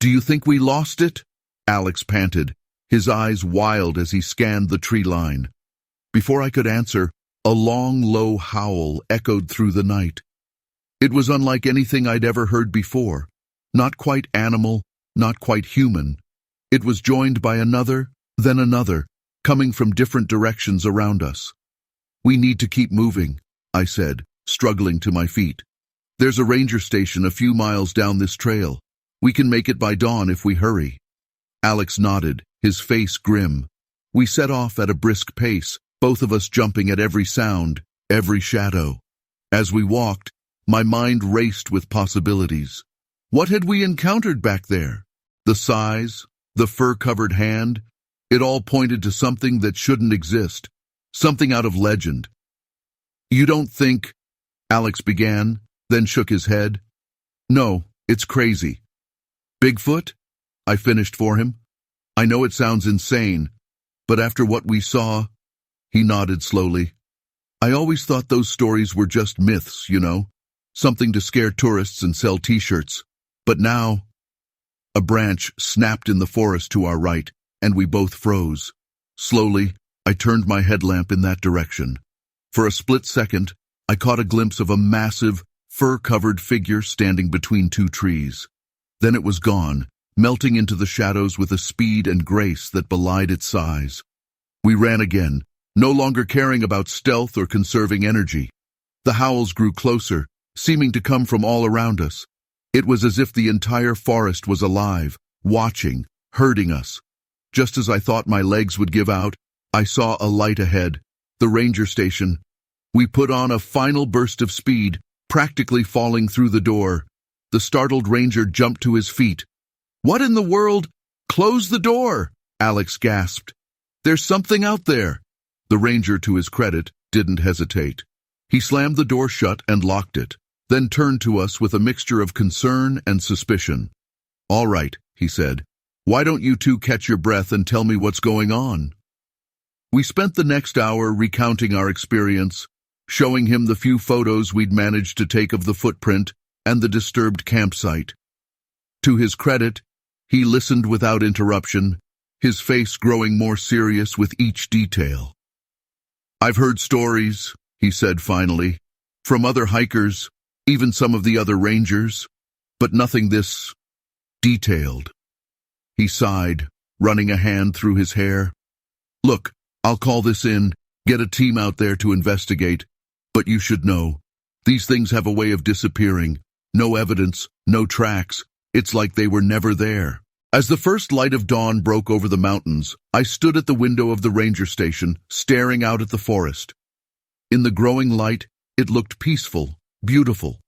"Do you think we lost it?" Alex panted, his eyes wild as he scanned the tree line. Before I could answer, a long, low howl echoed through the night. It was unlike anything I'd ever heard before. Not quite animal, not quite human. It was joined by another, then another, coming from different directions around us. "We need to keep moving," I said, struggling to my feet. "There's a ranger station a few miles down this trail. We can make it by dawn if we hurry." Alex nodded, his face grim. We set off at a brisk pace, both of us jumping at every sound, every shadow. As we walked, my mind raced with possibilities. What had we encountered back there? The size, the fur-covered hand, it all pointed to something that shouldn't exist, something out of legend. "You don't think—" Alex began, then shook his head. "No, it's crazy." "Bigfoot?" I finished for him. "I know it sounds insane, but after what we saw—" He nodded slowly. "I always thought those stories were just myths, you know, something to scare tourists and sell t-shirts. But now—" A branch snapped in the forest to our right, and we both froze. Slowly, I turned my headlamp in that direction. For a split second, I caught a glimpse of a massive, fur-covered figure standing between 2 trees. Then it was gone, melting into the shadows with a speed and grace that belied its size. We ran again, no longer caring about stealth or conserving energy. The howls grew closer, seeming to come from all around us. It was as if the entire forest was alive, watching, herding us. Just as I thought my legs would give out, I saw a light ahead, the ranger station. We put on a final burst of speed, practically falling through the door. The startled ranger jumped to his feet. "What in the world? Close the door!" Alex gasped. "There's something out there." The ranger, to his credit, didn't hesitate. He slammed the door shut and locked it, then turned to us with a mixture of concern and suspicion. "All right," he said. "Why don't you two catch your breath and tell me what's going on?" We spent the next hour recounting our experience, showing him the few photos we'd managed to take of the footprint and the disturbed campsite. To his credit, he listened without interruption, his face growing more serious with each detail. "I've heard stories," he said finally, "from other hikers, even some of the other rangers, but nothing this detailed." He sighed, running a hand through his hair. "Look, I'll call this in, get a team out there to investigate, but you should know, these things have a way of disappearing. No evidence, no tracks. It's like they were never there." As the first light of dawn broke over the mountains, I stood at the window of the ranger station, staring out at the forest. In the growing light, it looked peaceful, beautiful,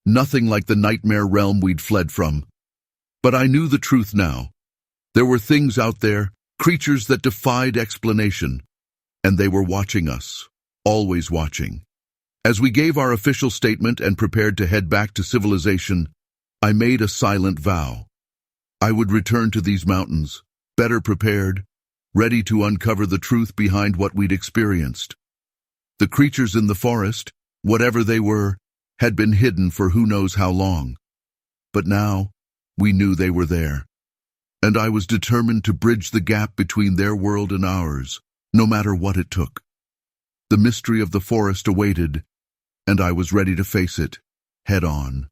nothing like the nightmare realm we'd fled from. But I knew the truth now. There were things out there, creatures that defied explanation, and they were watching us, always watching. As we gave our official statement and prepared to head back to civilization, I made a silent vow. I would return to these mountains, better prepared, ready to uncover the truth behind what we'd experienced. The creatures in the forest, whatever they were, had been hidden for who knows how long. But now, we knew they were there. And I was determined to bridge the gap between their world and ours, no matter what it took. The mystery of the forest awaited, and I was ready to face it, head on.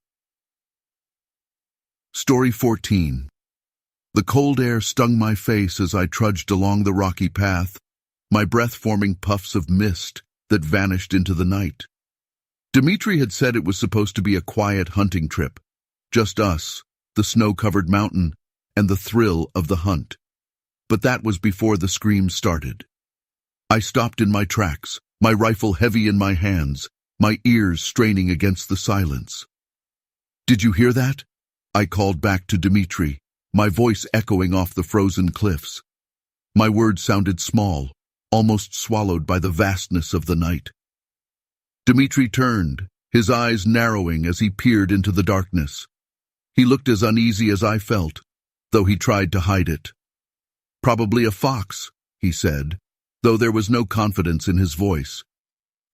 Story 14. The cold air stung my face as I trudged along the rocky path, my breath forming puffs of mist that vanished into the night. Dmitri had said it was supposed to be a quiet hunting trip, just us, the snow-covered mountain, and the thrill of the hunt. But that was before the screams started. I stopped in my tracks, my rifle heavy in my hands, my ears straining against the silence. "Did you hear that?" I called back to Dmitri, my voice echoing off the frozen cliffs. My words sounded small, almost swallowed by the vastness of the night. Dmitri turned, his eyes narrowing as he peered into the darkness. He looked as uneasy as I felt, though he tried to hide it. "Probably a fox," he said, though there was no confidence in his voice.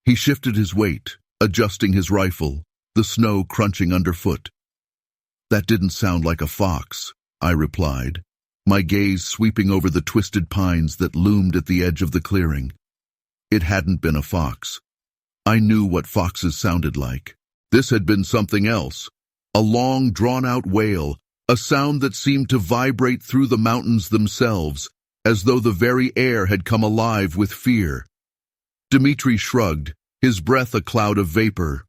He shifted his weight, adjusting his rifle, the snow crunching underfoot. "That didn't sound like a fox," I replied, my gaze sweeping over the twisted pines that loomed at the edge of the clearing. It hadn't been a fox. I knew what foxes sounded like. This had been something else, a long, drawn-out wail, a sound that seemed to vibrate through the mountains themselves, as though the very air had come alive with fear. Dmitri shrugged, his breath a cloud of vapor.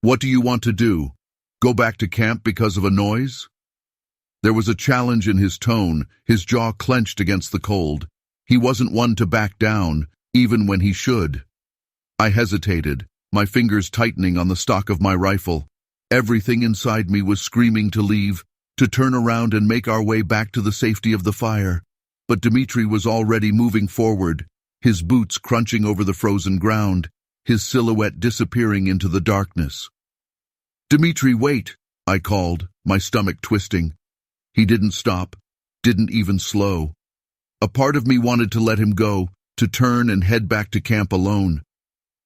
"What do you want to do? Go back to camp because of a noise?" There was a challenge in his tone, his jaw clenched against the cold. He wasn't one to back down, even when he should. I hesitated, my fingers tightening on the stock of my rifle. Everything inside me was screaming to leave, to turn around and make our way back to the safety of the fire. But Dmitri was already moving forward, his boots crunching over the frozen ground, his silhouette disappearing into the darkness. "Dmitri, wait," I called, my stomach twisting. He didn't stop, didn't even slow. A part of me wanted to let him go, to turn and head back to camp alone.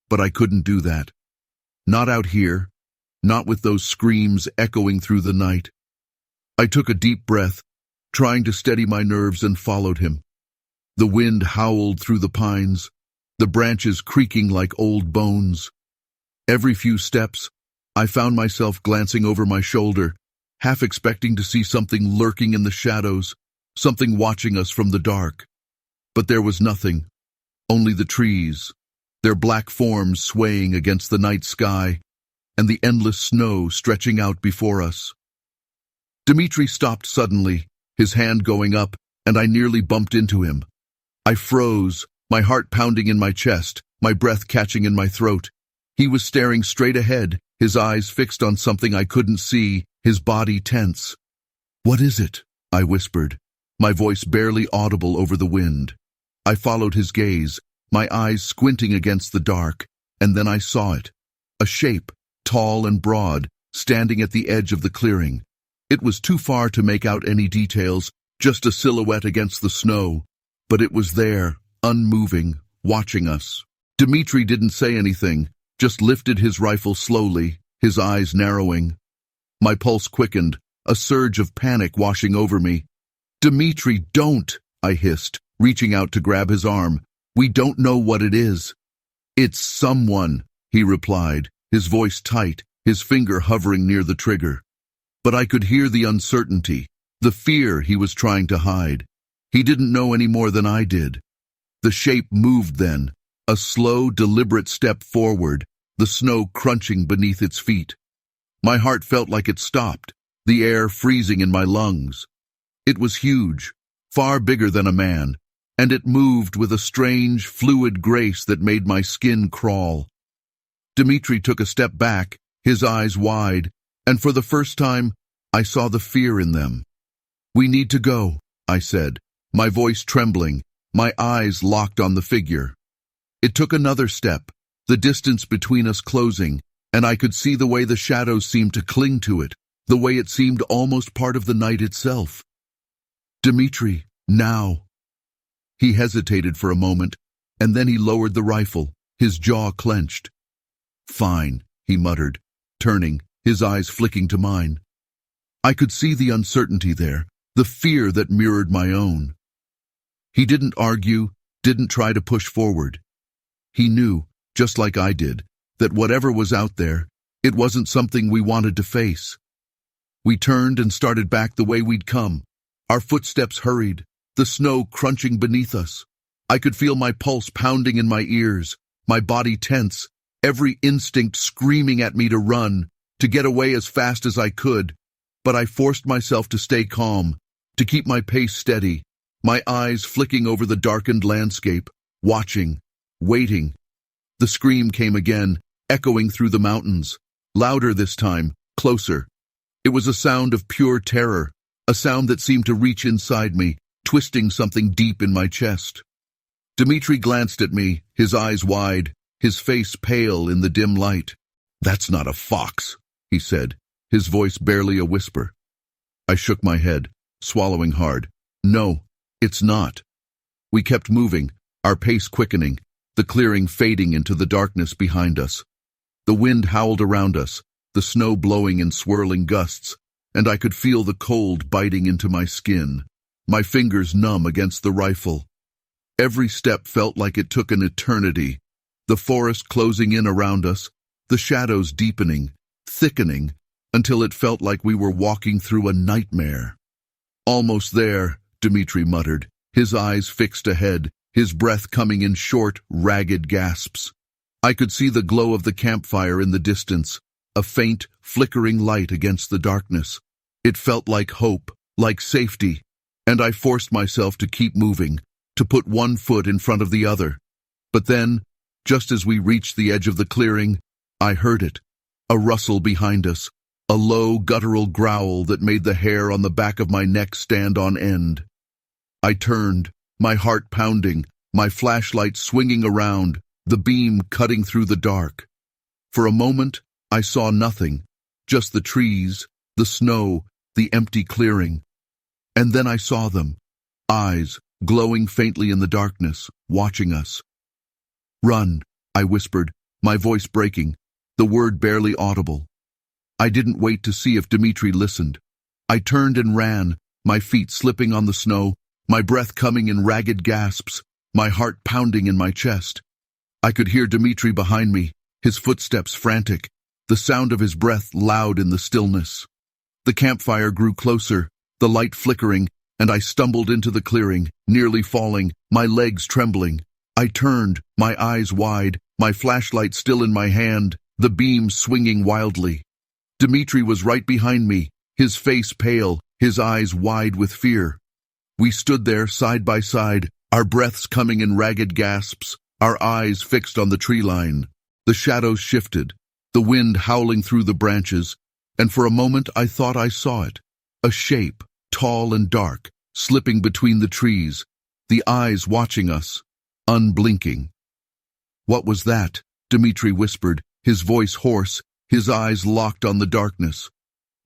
But I couldn't do that. Not out here, not with those screams echoing through the night. I took a deep breath, trying to steady my nerves, and followed him. The wind howled through the pines, the branches creaking like old bones. Every few steps, I found myself glancing over my shoulder, half expecting to see something lurking in the shadows, something watching us from the dark. But there was nothing, only the trees, their black forms swaying against the night sky, and the endless snow stretching out before us. Dmitri stopped suddenly, his hand going up, and I nearly bumped into him. I froze, my heart pounding in my chest, my breath catching in my throat. He was staring straight ahead, his eyes fixed on something I couldn't see, his body tense. "What is it?" I whispered, my voice barely audible over the wind. I followed his gaze, my eyes squinting against the dark, and then I saw it. A shape, tall and broad, standing at the edge of the clearing. It was too far to make out any details, just a silhouette against the snow. But it was there, unmoving, watching us. Dmitri didn't say anything, just lifted his rifle slowly, his eyes narrowing. My pulse quickened, a surge of panic washing over me. "Dmitri, don't!" I hissed, reaching out to grab his arm. "We don't know what it is." "It's someone," he replied, his voice tight, his finger hovering near the trigger. But I could hear the uncertainty, the fear he was trying to hide. He didn't know any more than I did. The shape moved then, a slow, deliberate step forward, the snow crunching beneath its feet. My heart felt like it stopped, the air freezing in my lungs. It was huge, far bigger than a man, and it moved with a strange, fluid grace that made my skin crawl. Dmitri took a step back, his eyes wide, and for the first time, I saw the fear in them. "We need to go," I said, my voice trembling, my eyes locked on the figure. It took another step, the distance between us closing, and I could see the way the shadows seemed to cling to it, the way it seemed almost part of the night itself. "Dmitri, now." He hesitated for a moment, and then he lowered the rifle, his jaw clenched. "Fine," he muttered, turning, his eyes flicking to mine. I could see the uncertainty there, the fear that mirrored my own. He didn't argue, didn't try to push forward. He knew, just like I did, that whatever was out there, it wasn't something we wanted to face. We turned and started back the way we'd come. Our footsteps hurried, the snow crunching beneath us. I could feel my pulse pounding in my ears, my body tense, every instinct screaming at me to run, to get away as fast as I could. But I forced myself to stay calm, to keep my pace steady, my eyes flicking over the darkened landscape, watching, waiting. The scream came again, echoing through the mountains, louder this time, closer. It was a sound of pure terror, a sound that seemed to reach inside me, twisting something deep in my chest. Dmitri glanced at me, his eyes wide, his face pale in the dim light. "That's not a fox," he said, his voice barely a whisper. I shook my head, swallowing hard. "No, it's not." We kept moving, our pace quickening, the clearing fading into the darkness behind us. The wind howled around us, the snow blowing in swirling gusts, and I could feel the cold biting into my skin, my fingers numb against the rifle. Every step felt like it took an eternity, the forest closing in around us, the shadows deepening, thickening, until it felt like we were walking through a nightmare. "Almost there," Dmitri muttered, his eyes fixed ahead, his breath coming in short, ragged gasps. I could see the glow of the campfire in the distance, a faint, flickering light against the darkness. It felt like hope, like safety, and I forced myself to keep moving, to put one foot in front of the other. But then, just as we reached the edge of the clearing, I heard it, a rustle behind us, a low, guttural growl that made the hair on the back of my neck stand on end. I turned, my heart pounding, my flashlight swinging around, the beam cutting through the dark. For a moment, I saw nothing, just the trees, the snow, the empty clearing. And then I saw them, eyes glowing faintly in the darkness, watching us. "Run," I whispered, my voice breaking, the word barely audible. I didn't wait to see if Dmitri listened. I turned and ran, my feet slipping on the snow, my breath coming in ragged gasps, my heart pounding in my chest. I could hear Dmitri behind me, his footsteps frantic, the sound of his breath loud in the stillness. The campfire grew closer, the light flickering, and I stumbled into the clearing, nearly falling, my legs trembling. I turned, my eyes wide, my flashlight still in my hand, the beam swinging wildly. Dmitri was right behind me, his face pale, his eyes wide with fear. We stood there side by side, our breaths coming in ragged gasps, our eyes fixed on the tree line. The shadows shifted, the wind howling through the branches, and for a moment I thought I saw it. A shape, tall and dark, slipping between the trees, the eyes watching us, unblinking. "What was that?" Dmitri whispered, his voice hoarse, his eyes locked on the darkness.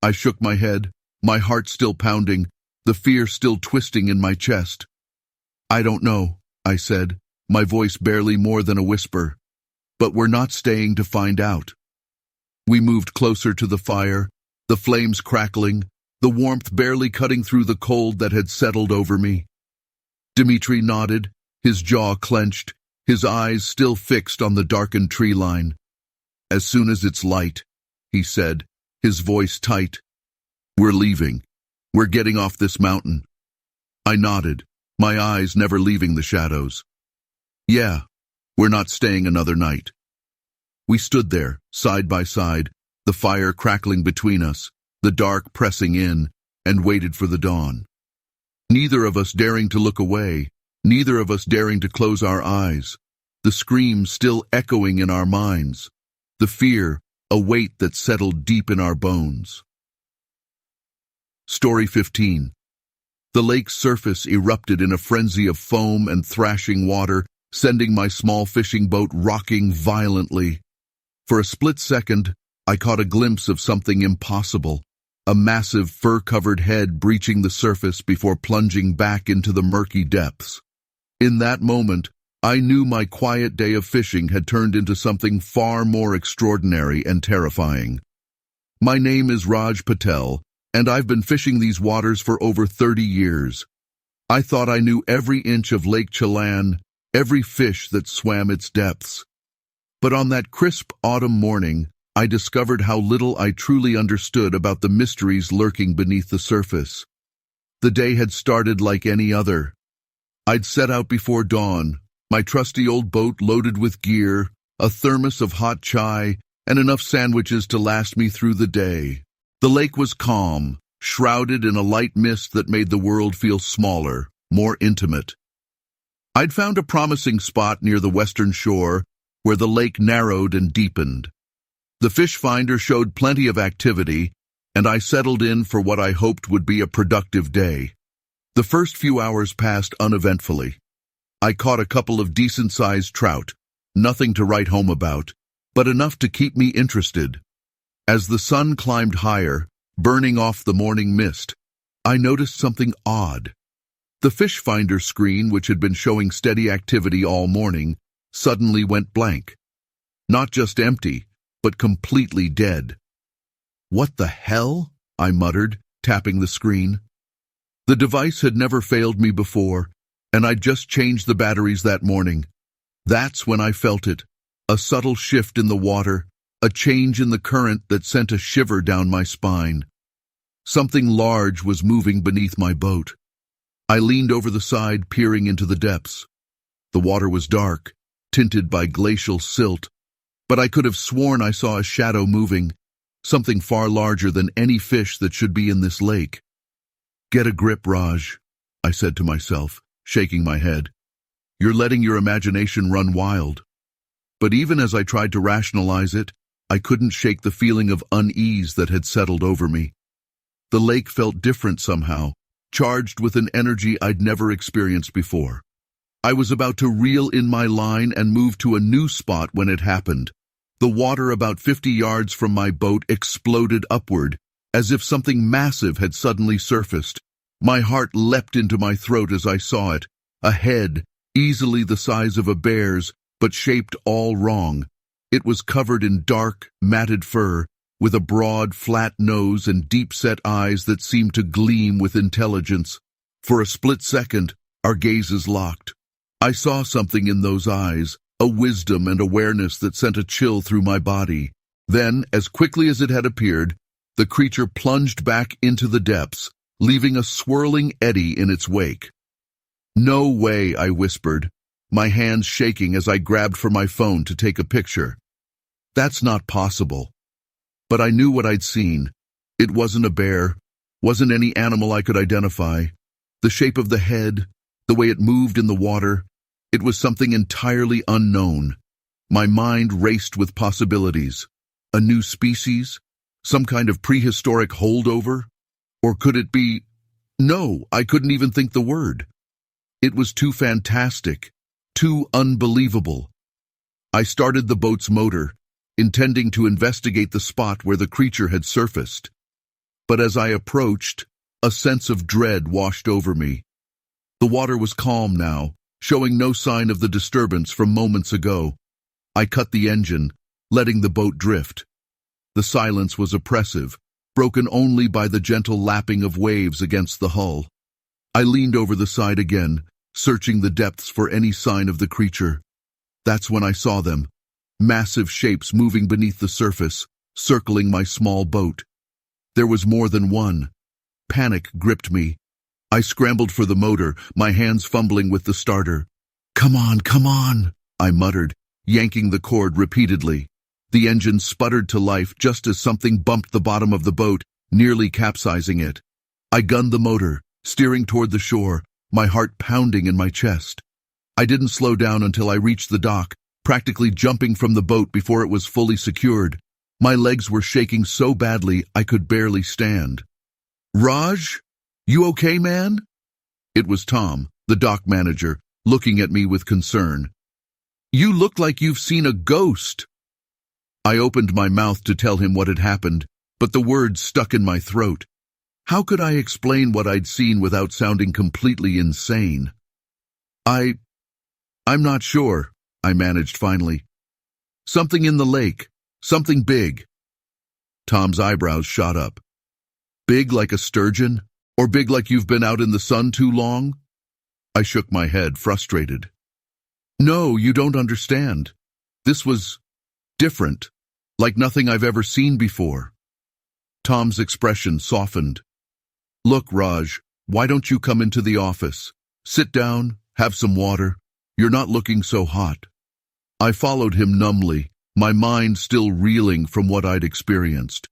I shook my head, my heart still pounding, the fear still twisting in my chest. "I don't know," I said, my voice barely more than a whisper. "But we're not staying to find out." We moved closer to the fire, the flames crackling, the warmth barely cutting through the cold that had settled over me. Dmitri nodded, his jaw clenched, his eyes still fixed on the darkened tree line. "As soon as it's light," he said, his voice tight. "We're leaving. We're getting off this mountain." I nodded, my eyes never leaving the shadows. "Yeah, we're not staying another night." We stood there, side by side, the fire crackling between us, the dark pressing in, and waited for the dawn. Neither of us daring to look away, neither of us daring to close our eyes, the screams still echoing in our minds, the fear, a weight that settled deep in our bones. Story 15. The lake's surface erupted in a frenzy of foam and thrashing water, sending my small fishing boat rocking violently. For a split second, I caught a glimpse of something impossible, a massive fur-covered head breaching the surface before plunging back into the murky depths. In that moment, I knew my quiet day of fishing had turned into something far more extraordinary and terrifying. My name is Raj Patel, and I've been fishing these waters for over 30 years. I thought I knew every inch of Lake Chelan, every fish that swam its depths. But on that crisp autumn morning, I discovered how little I truly understood about the mysteries lurking beneath the surface. The day had started like any other. I'd set out before dawn, my trusty old boat loaded with gear, a thermos of hot chai, and enough sandwiches to last me through the day. The lake was calm, shrouded in a light mist that made the world feel smaller, more intimate. I'd found a promising spot near the western shore, where the lake narrowed and deepened. The fish finder showed plenty of activity, and I settled in for what I hoped would be a productive day. The first few hours passed uneventfully. I caught a couple of decent-sized trout, nothing to write home about, but enough to keep me interested. As the sun climbed higher, burning off the morning mist, I noticed something odd. The fish finder screen, which had been showing steady activity all morning, suddenly went blank. Not just empty, but completely dead. "What the hell?" I muttered, tapping the screen. The device had never failed me before, and I'd just changed the batteries that morning. That's when I felt it, a subtle shift in the water, a change in the current that sent a shiver down my spine. Something large was moving beneath my boat. I leaned over the side, peering into the depths. The water was dark, tinted by glacial silt, but I could have sworn I saw a shadow moving, something far larger than any fish that should be in this lake. "Get a grip, Raj," I said to myself, shaking my head. "You're letting your imagination run wild." But even as I tried to rationalize it, I couldn't shake the feeling of unease that had settled over me. The lake felt different somehow, charged with an energy I'd never experienced before. I was about to reel in my line and move to a new spot when it happened. The water about 50 yards from my boat exploded upward, as if something massive had suddenly surfaced. My heart leapt into my throat as I saw it, a head, easily the size of a bear's, but shaped all wrong. It was covered in dark, matted fur, with a broad, flat nose and deep-set eyes that seemed to gleam with intelligence. For a split second, our gazes locked. I saw something in those eyes, a wisdom and awareness that sent a chill through my body. Then, as quickly as it had appeared, the creature plunged back into the depths, leaving a swirling eddy in its wake. "No way," I whispered, my hands shaking as I grabbed for my phone to take a picture. "That's not possible." But I knew what I'd seen. It wasn't a bear, wasn't any animal I could identify. The shape of the head, the way it moved in the water, it was something entirely unknown. My mind raced with possibilities. A new species? Some kind of prehistoric holdover? Or could it be... No, I couldn't even think the word. It was too fantastic, too unbelievable. I started the boat's motor, intending to investigate the spot where the creature had surfaced. But as I approached, a sense of dread washed over me. The water was calm now, showing no sign of the disturbance from moments ago. I cut the engine, letting the boat drift. The silence was oppressive, broken only by the gentle lapping of waves against the hull. I leaned over the side again, searching the depths for any sign of the creature. That's when I saw them, massive shapes moving beneath the surface, circling my small boat. There was more than one. Panic gripped me. I scrambled for the motor, my hands fumbling with the starter. Come on, I muttered, yanking the cord repeatedly. The engine sputtered to life just as something bumped the bottom of the boat, nearly capsizing it. I gunned the motor, steering toward the shore, my heart pounding in my chest. I didn't slow down until I reached the dock, practically jumping from the boat before it was fully secured. My legs were shaking so badly I could barely stand. Raj? You okay, man? It was Tom, the dock manager, looking at me with concern. You look like you've seen a ghost. I opened my mouth to tell him what had happened, but the words stuck in my throat. How could I explain what I'd seen without sounding completely insane? I'm not sure, I managed finally. Something in the lake, something big. Tom's eyebrows shot up. Big like a sturgeon? Or big like you've been out in the sun too long? I shook my head, frustrated. No, you don't understand. This was different, like nothing I've ever seen before. Tom's expression softened. Look, Raj, why don't you come into the office? Sit down, have some water. You're not looking so hot. I followed him numbly, my mind still reeling from what I'd experienced.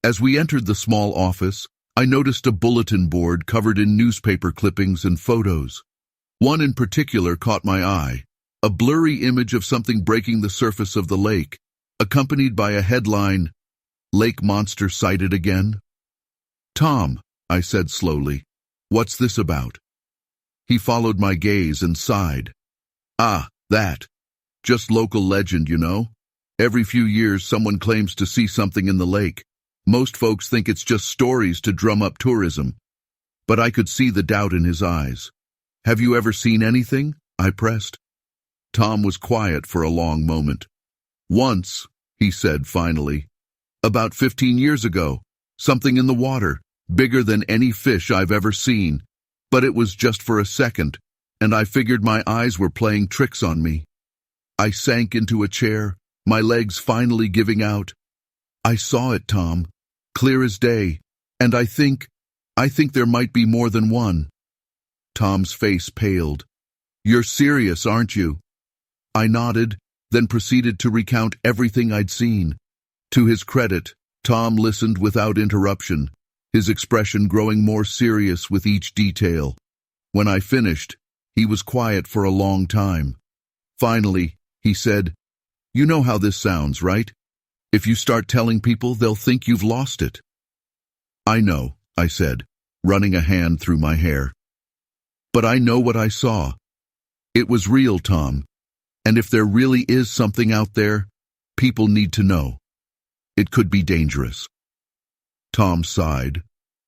As we entered the small office, I noticed a bulletin board covered in newspaper clippings and photos. One in particular caught my eye, a blurry image of something breaking the surface of the lake, accompanied by a headline, Lake Monster Sighted Again. Tom, I said slowly, what's this about? He followed my gaze and sighed. Ah, that. Just local legend, you know. Every few years someone claims to see something in the lake. Most folks think it's just stories to drum up tourism. But I could see the doubt in his eyes. Have you ever seen anything? I pressed. Tom was quiet for a long moment. Once, he said finally. About 15 years ago. Something in the water, bigger than any fish I've ever seen. But it was just for a second, and I figured my eyes were playing tricks on me. I sank into a chair, my legs finally giving out. I saw it, Tom, clear as day, and I think there might be more than one. Tom's face paled. You're serious, aren't you? I nodded, then proceeded to recount everything I'd seen. To his credit, Tom listened without interruption, his expression growing more serious with each detail. When I finished, he was quiet for a long time. Finally, he said, You know how this sounds, right? If you start telling people, they'll think you've lost it. I know, I said, running a hand through my hair. But I know what I saw. It was real, Tom. And if there really is something out there, people need to know. It could be dangerous. Tom sighed,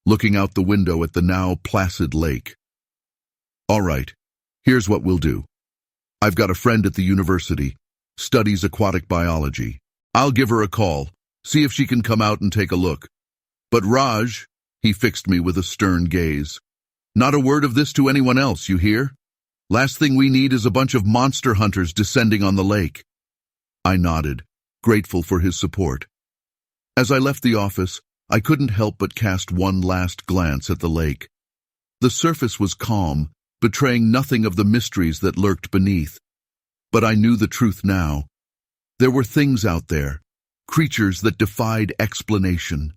looking out the window at the now placid lake. All right, here's what we'll do. I've got a friend at the university, studies aquatic biology. I'll give her a call, see if she can come out and take a look. But Raj, he fixed me with a stern gaze. Not a word of this to anyone else, you hear? Last thing we need is a bunch of monster hunters descending on the lake. I nodded, grateful for his support. As I left the office, I couldn't help but cast one last glance at the lake. The surface was calm, betraying nothing of the mysteries that lurked beneath. But I knew the truth now. There were things out there, creatures that defied explanation,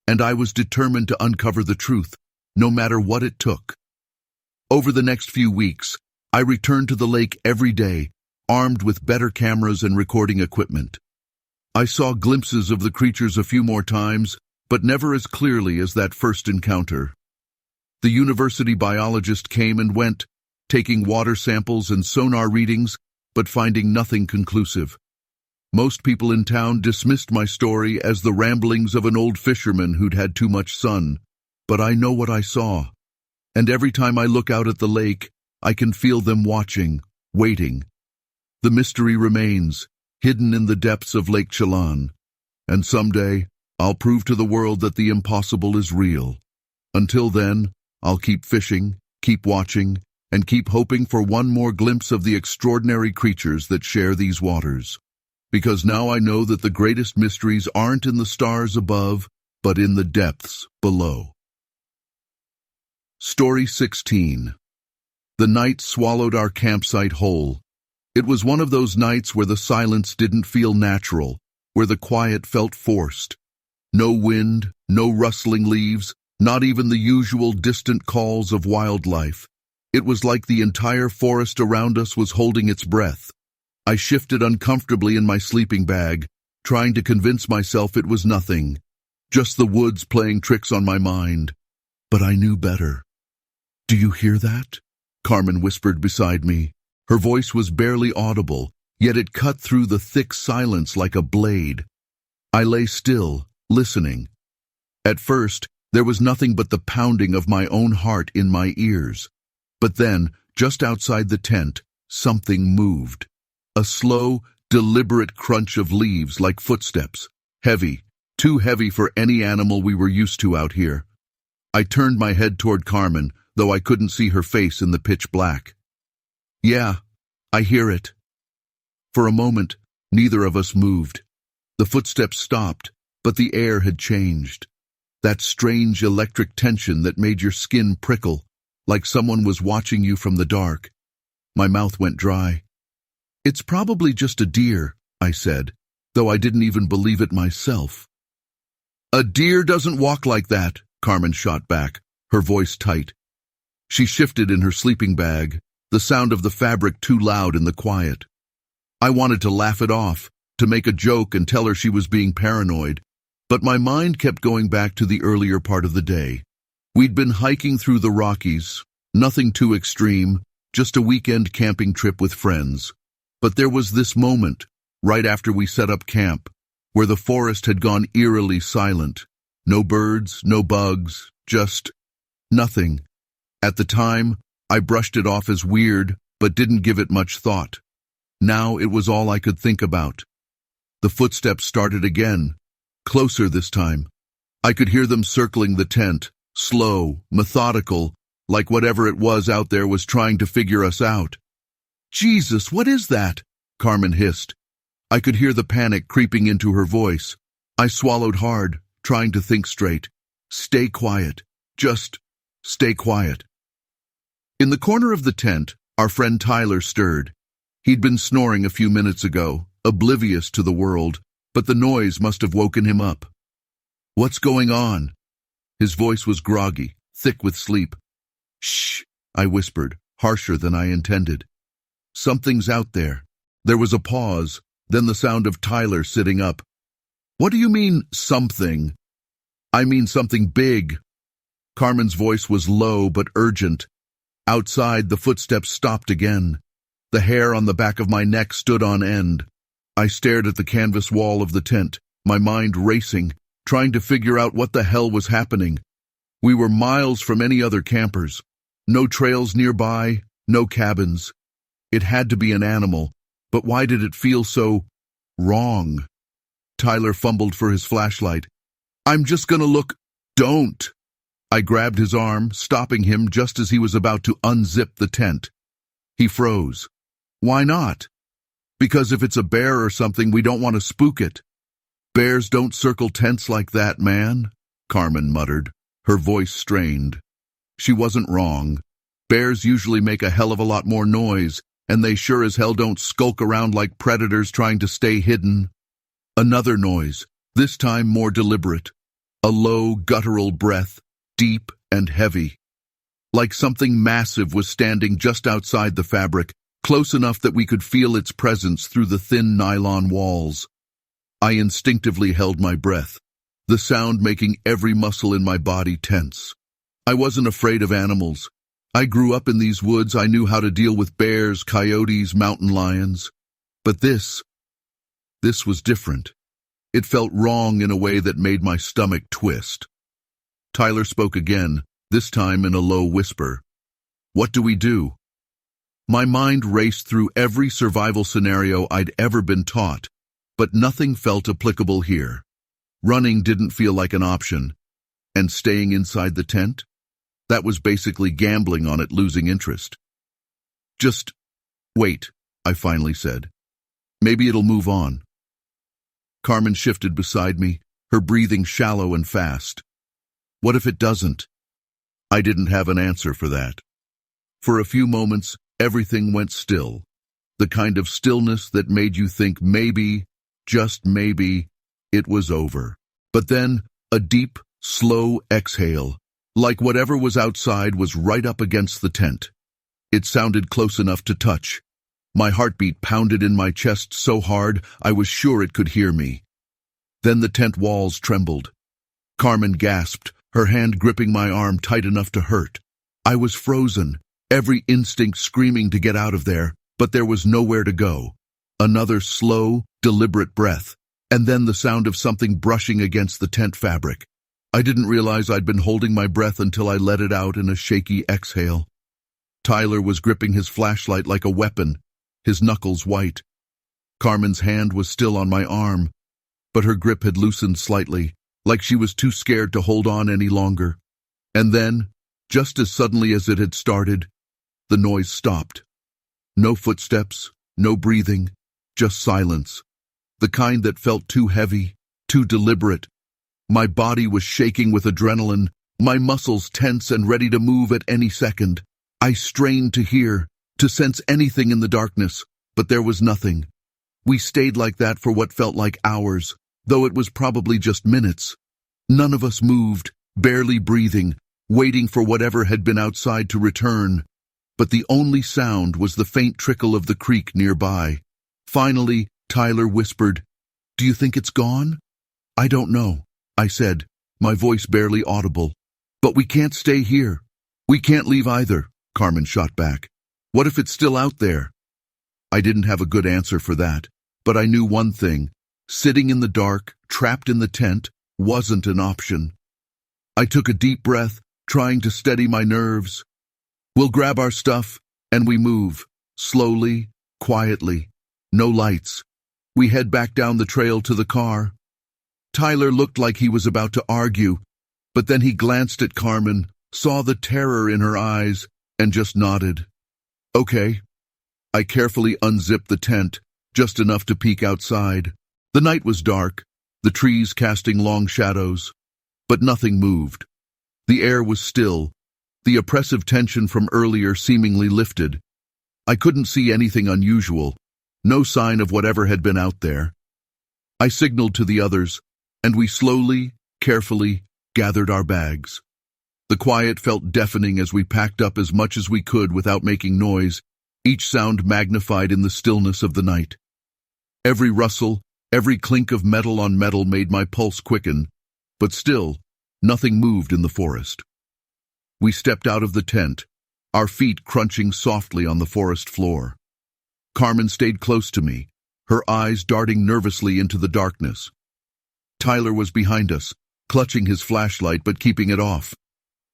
and I was determined to uncover the truth, no matter what it took. Over the next few weeks, I returned to the lake every day, armed with better cameras and recording equipment. I saw glimpses of the creatures a few more times, but never as clearly as that first encounter. The university biologist came and went, taking water samples and sonar readings, but finding nothing conclusive. Most people in town dismissed my story as the ramblings of an old fisherman who'd had too much sun, but I know what I saw. And every time I look out at the lake, I can feel them watching, waiting. The mystery remains, hidden in the depths of Lake Chelan. And someday, I'll prove to the world that the impossible is real. Until then, I'll keep fishing, keep watching, and keep hoping for one more glimpse of the extraordinary creatures that share these waters. Because now I know that the greatest mysteries aren't in the stars above, but in the depths below. Story 16. The night swallowed our campsite whole. It was one of those nights where the silence didn't feel natural, where the quiet felt forced. No wind, no rustling leaves, not even the usual distant calls of wildlife. It was like the entire forest around us was holding its breath. I shifted uncomfortably in my sleeping bag, trying to convince myself it was nothing, just the woods playing tricks on my mind. But I knew better. "Do you hear that?" Carmen whispered beside me. Her voice was barely audible, yet it cut through the thick silence like a blade. I lay still, listening. At first, there was nothing but the pounding of my own heart in my ears. But then, just outside the tent, something moved. A slow, deliberate crunch of leaves like footsteps. Heavy, too heavy for any animal we were used to out here. I turned my head toward Carmen, though I couldn't see her face in the pitch black. "Yeah, I hear it." For a moment, neither of us moved. The footsteps stopped, but the air had changed. That strange electric tension that made your skin prickle, like someone was watching you from the dark. My mouth went dry. "It's probably just a deer," I said, though I didn't even believe it myself. "A deer doesn't walk like that," Carmen shot back, her voice tight. She shifted in her sleeping bag, the sound of the fabric too loud in the quiet. I wanted to laugh it off, to make a joke and tell her she was being paranoid, but my mind kept going back to the earlier part of the day. We'd been hiking through the Rockies, nothing too extreme, just a weekend camping trip with friends. But there was this moment, right after we set up camp, where the forest had gone eerily silent. No birds, no bugs, just nothing. At the time, I brushed it off as weird, but didn't give it much thought. Now it was all I could think about. The footsteps started again, closer this time. I could hear them circling the tent, slow, methodical, like whatever it was out there was trying to figure us out. "Jesus, what is that?" Carmen hissed. I could hear the panic creeping into her voice. I swallowed hard, trying to think straight. Stay quiet. Just stay quiet. In the corner of the tent, our friend Tyler stirred. He'd been snoring a few minutes ago, oblivious to the world, but the noise must have woken him up. "What's going on?" His voice was groggy, thick with sleep. "Shh," I whispered, harsher than I intended. "Something's out there." There was a pause, then the sound of Tyler sitting up. "What do you mean, something?" "I mean something big." Carmen's voice was low but urgent. Outside, the footsteps stopped again. The hair on the back of my neck stood on end. I stared at the canvas wall of the tent, my mind racing, trying to figure out what the hell was happening. We were miles from any other campers. No trails nearby, no cabins. It had to be an animal, but why did it feel so wrong? Tyler fumbled for his flashlight. "I'm just gonna look." "Don't!" I grabbed his arm, stopping him just as he was about to unzip the tent. He froze. "Why not?" "Because if it's a bear or something, we don't want to spook it." "Bears don't circle tents like that, man," Carmen muttered, her voice strained. She wasn't wrong. Bears usually make a hell of a lot more noise, and they sure as hell don't skulk around like predators trying to stay hidden. Another noise, this time more deliberate. A low, guttural breath, deep and heavy. Like something massive was standing just outside the fabric, close enough that we could feel its presence through the thin nylon walls. I instinctively held my breath, the sound making every muscle in my body tense. I wasn't afraid of animals. I grew up in these woods. I knew how to deal with bears, coyotes, mountain lions. But this was different. It felt wrong in a way that made my stomach twist. Tyler spoke again, this time in a low whisper. "What do we do?" My mind raced through every survival scenario I'd ever been taught, but nothing felt applicable here. Running didn't feel like an option, and staying inside the tent? That was basically gambling on it losing interest. "Just wait," I finally said. "Maybe it'll move on." Carmen shifted beside me, her breathing shallow and fast. "What if it doesn't?" I didn't have an answer for that. For a few moments, everything went still. The kind of stillness that made you think maybe, just maybe, it was over. But then, a deep, slow exhale, like whatever was outside was right up against the tent. It sounded close enough to touch. My heartbeat pounded in my chest so hard I was sure it could hear me. Then the tent walls trembled. Carmen gasped, her hand gripping my arm tight enough to hurt. I was frozen, every instinct screaming to get out of there, but there was nowhere to go. Another slow, deliberate breath, and then the sound of something brushing against the tent fabric. I didn't realize I'd been holding my breath until I let it out in a shaky exhale. Tyler was gripping his flashlight like a weapon, his knuckles white. Carmen's hand was still on my arm, but her grip had loosened slightly, like she was too scared to hold on any longer. And then, just as suddenly as it had started, the noise stopped. No footsteps, no breathing, just silence. The kind that felt too heavy, too deliberate. My body was shaking with adrenaline, my muscles tense and ready to move at any second. I strained to hear, to sense anything in the darkness, but there was nothing. We stayed like that for what felt like hours, though it was probably just minutes. None of us moved, barely breathing, waiting for whatever had been outside to return. But the only sound was the faint trickle of the creek nearby. Finally, Tyler whispered, "Do you think it's gone?" "I don't know," I said, my voice barely audible. "But we can't stay here." "We can't leave either," Carmen shot back. "What if it's still out there?" I didn't have a good answer for that, but I knew one thing. Sitting in the dark, trapped in the tent, wasn't an option. I took a deep breath, trying to steady my nerves. "We'll grab our stuff, and we move, slowly, quietly. No lights. We head back down the trail to the car." Tyler looked like he was about to argue, but then he glanced at Carmen, saw the terror in her eyes, and just nodded. "Okay." I carefully unzipped the tent, just enough to peek outside. The night was dark, the trees casting long shadows, but nothing moved. The air was still, the oppressive tension from earlier seemingly lifted. I couldn't see anything unusual, no sign of whatever had been out there. I signaled to the others, and we slowly, carefully, gathered our bags. The quiet felt deafening as we packed up as much as we could without making noise, each sound magnified in the stillness of the night. Every rustle, every clink of metal on metal made my pulse quicken, but still, nothing moved in the forest. We stepped out of the tent, our feet crunching softly on the forest floor. Carmen stayed close to me, her eyes darting nervously into the darkness. Tyler was behind us, clutching his flashlight but keeping it off.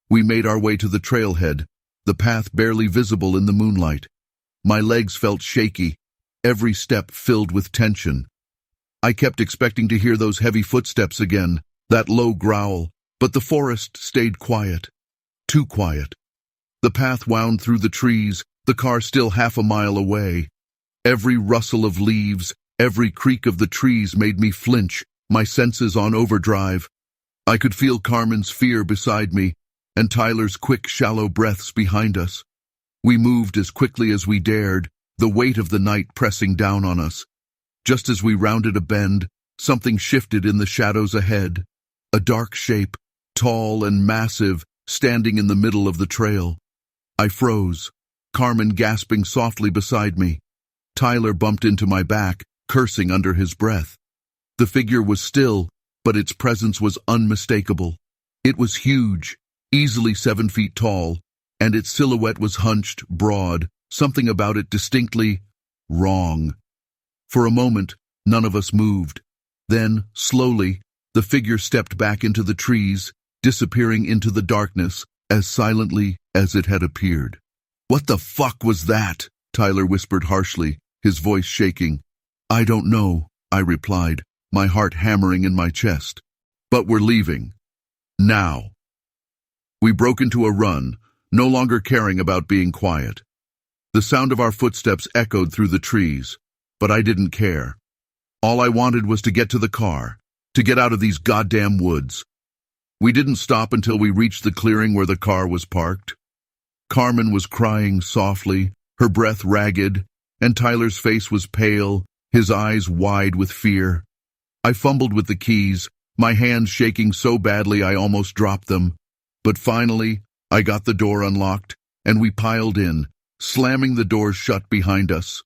We made our way to the trailhead, the path barely visible in the moonlight. My legs felt shaky, every step filled with tension. I kept expecting to hear those heavy footsteps again, that low growl, but the forest stayed quiet. Too quiet. The path wound through the trees, the car still half a mile away. Every rustle of leaves, every creak of the trees made me flinch, my senses on overdrive. I could feel Carmen's fear beside me, and Tyler's quick, shallow breaths behind us. We moved as quickly as we dared, the weight of the night pressing down on us. Just as we rounded a bend, something shifted in the shadows ahead. A dark shape, tall and massive, standing in the middle of the trail. I froze. Carmen gasping softly beside me. Tyler bumped into my back, cursing under his breath. The figure was still, but its presence was unmistakable. It was huge, easily 7 feet tall, and its silhouette was hunched, broad, something about it distinctly wrong. For a moment, none of us moved. Then, slowly, the figure stepped back into the trees, disappearing into the darkness as silently as it had appeared. "What the fuck was that?" Tyler whispered harshly, his voice shaking. "I don't know," I replied, my heart hammering in my chest. "But we're leaving. Now." We broke into a run, no longer caring about being quiet. The sound of our footsteps echoed through the trees, but I didn't care. All I wanted was to get to the car, to get out of these goddamn woods. We didn't stop until we reached the clearing where the car was parked. Carmen was crying softly, her breath ragged, and Tyler's face was pale, his eyes wide with fear. I fumbled with the keys, my hands shaking so badly I almost dropped them. But finally, I got the door unlocked, and we piled in, slamming the doors shut behind us.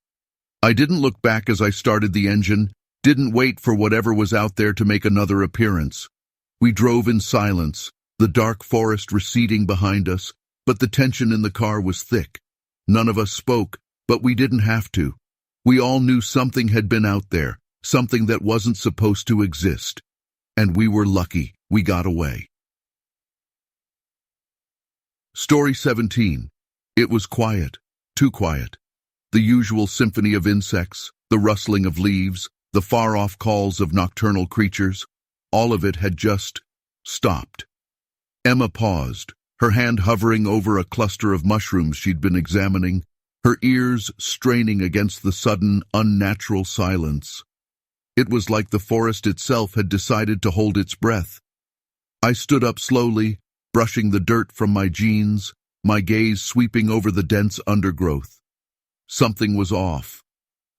I didn't look back as I started the engine, didn't wait for whatever was out there to make another appearance. We drove in silence, the dark forest receding behind us, but the tension in the car was thick. None of us spoke, but we didn't have to. We all knew something had been out there, something that wasn't supposed to exist. And we were lucky we got away. Story 17. It was quiet, too quiet. The usual symphony of insects, the rustling of leaves, the far-off calls of nocturnal creatures, all of it had just stopped. Emma paused, her hand hovering over a cluster of mushrooms she'd been examining, her ears straining against the sudden, unnatural silence. It was like the forest itself had decided to hold its breath. I stood up slowly, brushing the dirt from my jeans, my gaze sweeping over the dense undergrowth. Something was off.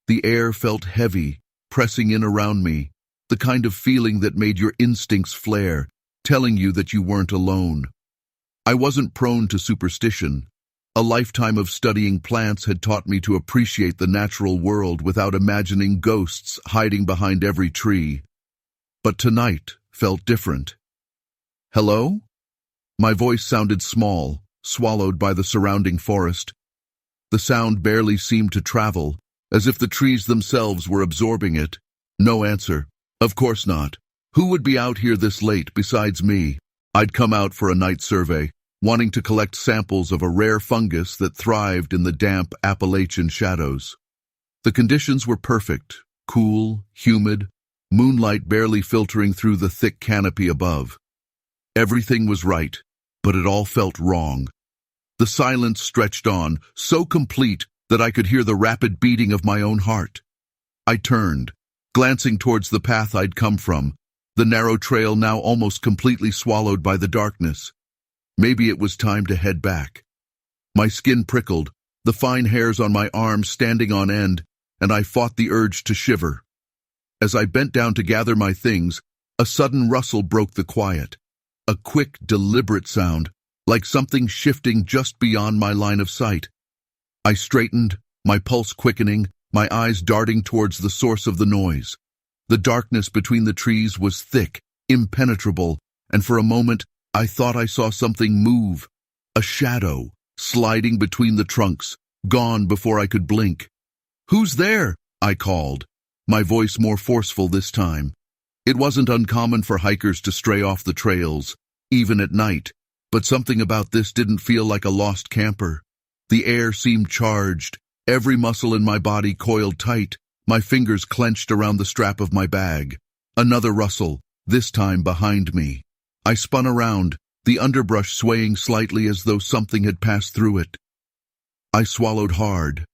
The air felt heavy, pressing in around me, the kind of feeling that made your instincts flare, telling you that you weren't alone. I wasn't prone to superstition. A lifetime of studying plants had taught me to appreciate the natural world without imagining ghosts hiding behind every tree. But tonight felt different. "Hello?" My voice sounded small, swallowed by the surrounding forest. The sound barely seemed to travel, as if the trees themselves were absorbing it. No answer. Of course not. Who would be out here this late besides me? I'd come out for a night survey, wanting to collect samples of a rare fungus that thrived in the damp Appalachian shadows. The conditions were perfect, cool, humid, moonlight barely filtering through the thick canopy above. Everything was right, but it all felt wrong. The silence stretched on, so complete that I could hear the rapid beating of my own heart. I turned, glancing towards the path I'd come from, the narrow trail now almost completely swallowed by the darkness. Maybe it was time to head back. My skin prickled, the fine hairs on my arms standing on end, and I fought the urge to shiver. As I bent down to gather my things, a sudden rustle broke the quiet. A quick, deliberate sound, like something shifting just beyond my line of sight. I straightened, my pulse quickening, my eyes darting towards the source of the noise. The darkness between the trees was thick, impenetrable, and for a moment I thought I saw something move. A shadow, sliding between the trunks, gone before I could blink. "Who's there?" I called, my voice more forceful this time. It wasn't uncommon for hikers to stray off the trails, even at night, but something about this didn't feel like a lost camper. The air seemed charged, every muscle in my body coiled tight, my fingers clenched around the strap of my bag. Another rustle, this time behind me. I spun around, the underbrush swaying slightly as though something had passed through it. I swallowed hard,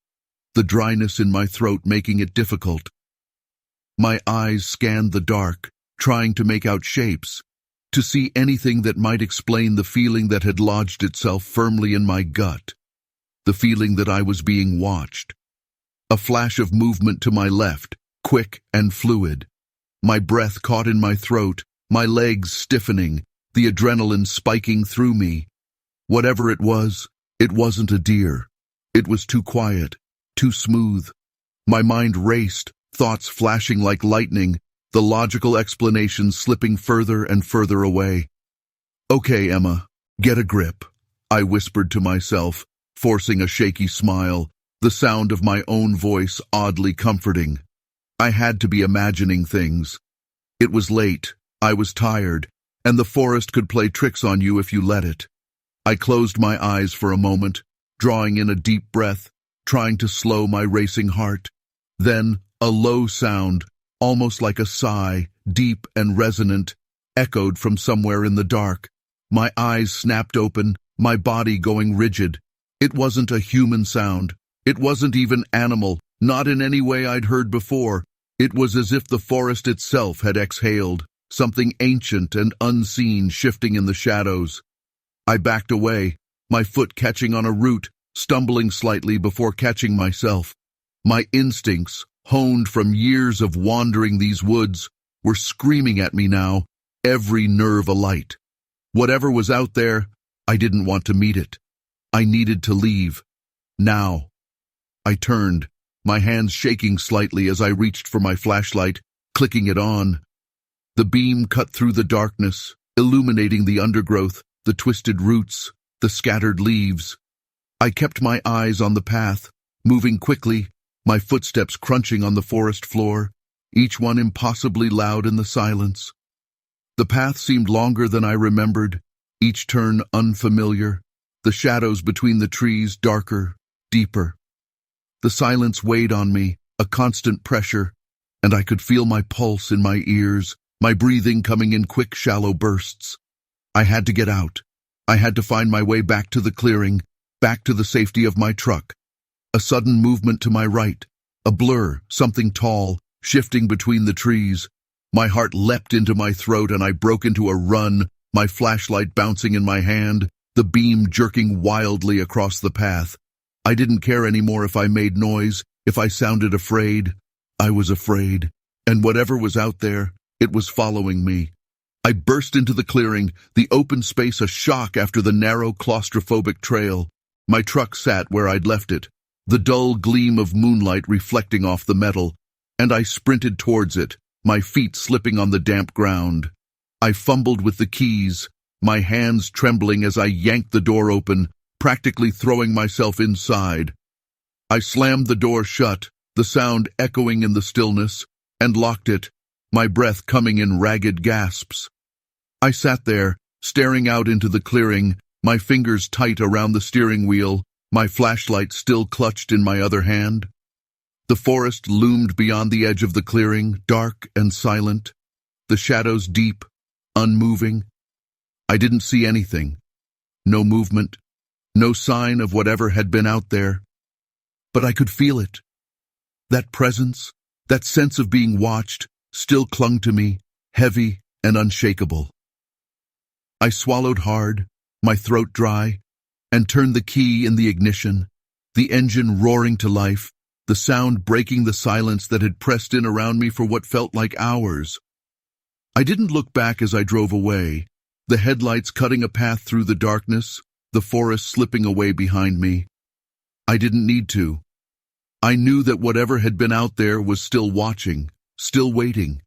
the dryness in my throat making it difficult. My eyes scanned the dark, trying to make out shapes, to see anything that might explain the feeling that had lodged itself firmly in my gut. The feeling that I was being watched. A flash of movement to my left, quick and fluid. My breath caught in my throat, my legs stiffening, the adrenaline spiking through me. Whatever it wasn't a deer. It was too quiet, too smooth. My mind raced, thoughts flashing like lightning, the logical explanations slipping further and further away. "Okay, Emma, get a grip," I whispered to myself, forcing a shaky smile, the sound of my own voice oddly comforting. I had to be imagining things. It was late, I was tired, and the forest could play tricks on you if you let it. I closed my eyes for a moment, drawing in a deep breath, trying to slow my racing heart. Then, a low sound, almost like a sigh, deep and resonant, echoed from somewhere in the dark. My eyes snapped open, my body going rigid. It wasn't a human sound. It wasn't even animal, not in any way I'd heard before. It was as if the forest itself had exhaled, something ancient and unseen shifting in the shadows. I backed away, my foot catching on a root, stumbling slightly before catching myself. My instincts, honed from years of wandering these woods, were screaming at me now, every nerve alight. Whatever was out there, I didn't want to meet it. I needed to leave. Now. I turned, my hands shaking slightly as I reached for my flashlight, clicking it on. The beam cut through the darkness, illuminating the undergrowth, the twisted roots, the scattered leaves. I kept my eyes on the path, moving quickly, my footsteps crunching on the forest floor, each one impossibly loud in the silence. The path seemed longer than I remembered, each turn unfamiliar, the shadows between the trees darker, deeper. The silence weighed on me, a constant pressure, and I could feel my pulse in my ears, my breathing coming in quick, shallow bursts. I had to get out. I had to find my way back to the clearing, back to the safety of my truck. A sudden movement to my right, a blur, something tall, shifting between the trees. My heart leapt into my throat and I broke into a run, my flashlight bouncing in my hand, the beam jerking wildly across the path. I didn't care anymore if I made noise, if I sounded afraid. I was afraid, and whatever was out there, it was following me. I burst into the clearing, the open space a shock after the narrow, claustrophobic trail. My truck sat where I'd left it, the dull gleam of moonlight reflecting off the metal, and I sprinted towards it, my feet slipping on the damp ground. I fumbled with the keys, my hands trembling as I yanked the door open, practically throwing myself inside. I slammed the door shut, the sound echoing in the stillness, and locked it, my breath coming in ragged gasps. I sat there, staring out into the clearing, my fingers tight around the steering wheel, my flashlight still clutched in my other hand. The forest loomed beyond the edge of the clearing, dark and silent, the shadows deep, unmoving. I didn't see anything. No movement, no sign of whatever had been out there. But I could feel it. That presence, that sense of being watched, still clung to me, heavy and unshakable. I swallowed hard, my throat dry, and turned the key in the ignition, the engine roaring to life, the sound breaking the silence that had pressed in around me for what felt like hours. I didn't look back as I drove away, the headlights cutting a path through the darkness, the forest slipping away behind me. I didn't need to. I knew that whatever had been out there was still watching, still waiting,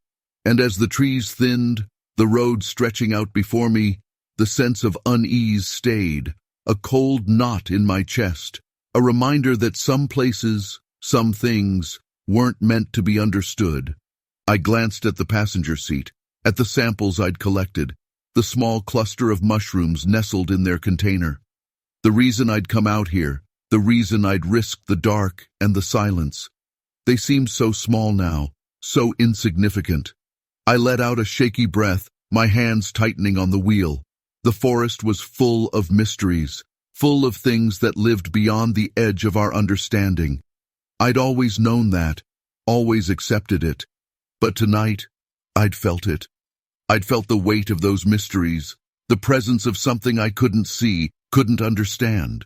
and as the trees thinned, the road stretching out before me, the sense of unease stayed, a cold knot in my chest, a reminder that some places, some things, weren't meant to be understood. I glanced at the passenger seat, at the samples I'd collected, the small cluster of mushrooms nestled in their container. The reason I'd come out here, the reason I'd risked the dark and the silence. They seemed so small now, so insignificant. I let out a shaky breath, my hands tightening on the wheel. The forest was full of mysteries, full of things that lived beyond the edge of our understanding. I'd always known that, always accepted it. But tonight, I'd felt it. I'd felt the weight of those mysteries, the presence of something I couldn't see, couldn't understand.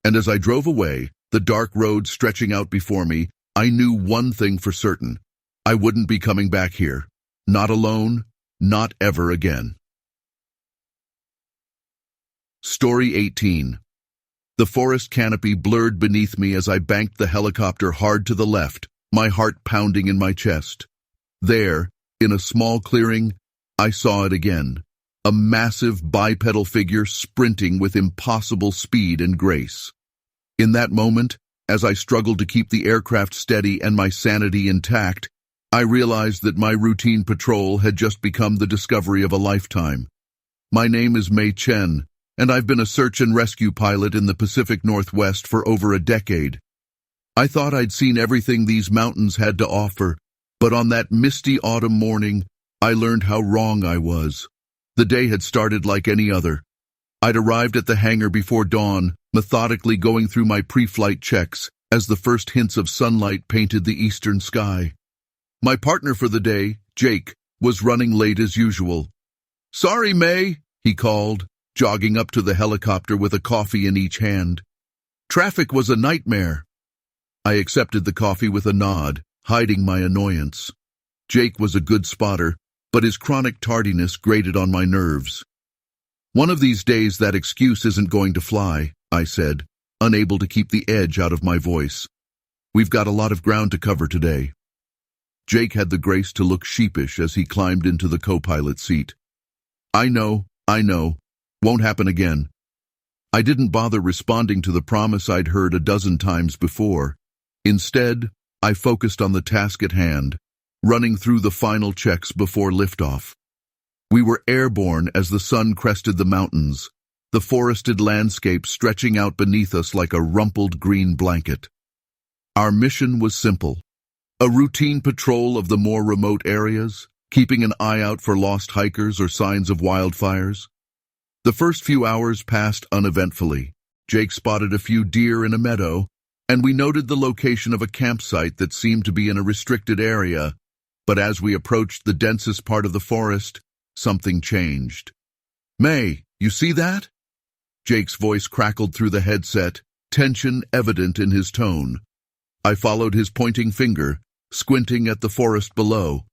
And as I drove away, the dark road stretching out before me, I knew one thing for certain. I wouldn't be coming back here. Not alone, not ever again. Story 18. The forest canopy blurred beneath me as I banked the helicopter hard to the left, my heart pounding in my chest. There, in a small clearing, I saw it again. A massive bipedal figure sprinting with impossible speed and grace. In that moment, as I struggled to keep the aircraft steady and my sanity intact, I realized that my routine patrol had just become the discovery of a lifetime. My name is Mei Chen, and I've been a search and rescue pilot in the Pacific Northwest for over a decade. I thought I'd seen everything these mountains had to offer, but on that misty autumn morning, I learned how wrong I was. The day had started like any other. I'd arrived at the hangar before dawn, methodically going through my pre-flight checks as the first hints of sunlight painted the eastern sky. My partner for the day, Jake, was running late as usual. "Sorry, May," he called, jogging up to the helicopter with a coffee in each hand. Traffic was a nightmare. I accepted the coffee with a nod, hiding my annoyance. Jake was a good spotter, but his chronic tardiness grated on my nerves. "One of these days that excuse isn't going to fly," I said, unable to keep the edge out of my voice. "We've got a lot of ground to cover today." Jake had the grace to look sheepish as he climbed into the co-pilot seat. I know. Won't happen again." I didn't bother responding to the promise I'd heard a dozen times before. Instead, I focused on the task at hand, running through the final checks before liftoff. We were airborne as the sun crested the mountains, the forested landscape stretching out beneath us like a rumpled green blanket. Our mission was simple. A routine patrol of the more remote areas, keeping an eye out for lost hikers or signs of wildfires. The first few hours passed uneventfully. Jake spotted a few deer in a meadow, and we noted the location of a campsite that seemed to be in a restricted area. But as we approached the densest part of the forest, something changed. "May, you see that?" Jake's voice crackled through the headset, tension evident in his tone. I followed his pointing finger, squinting at the forest below.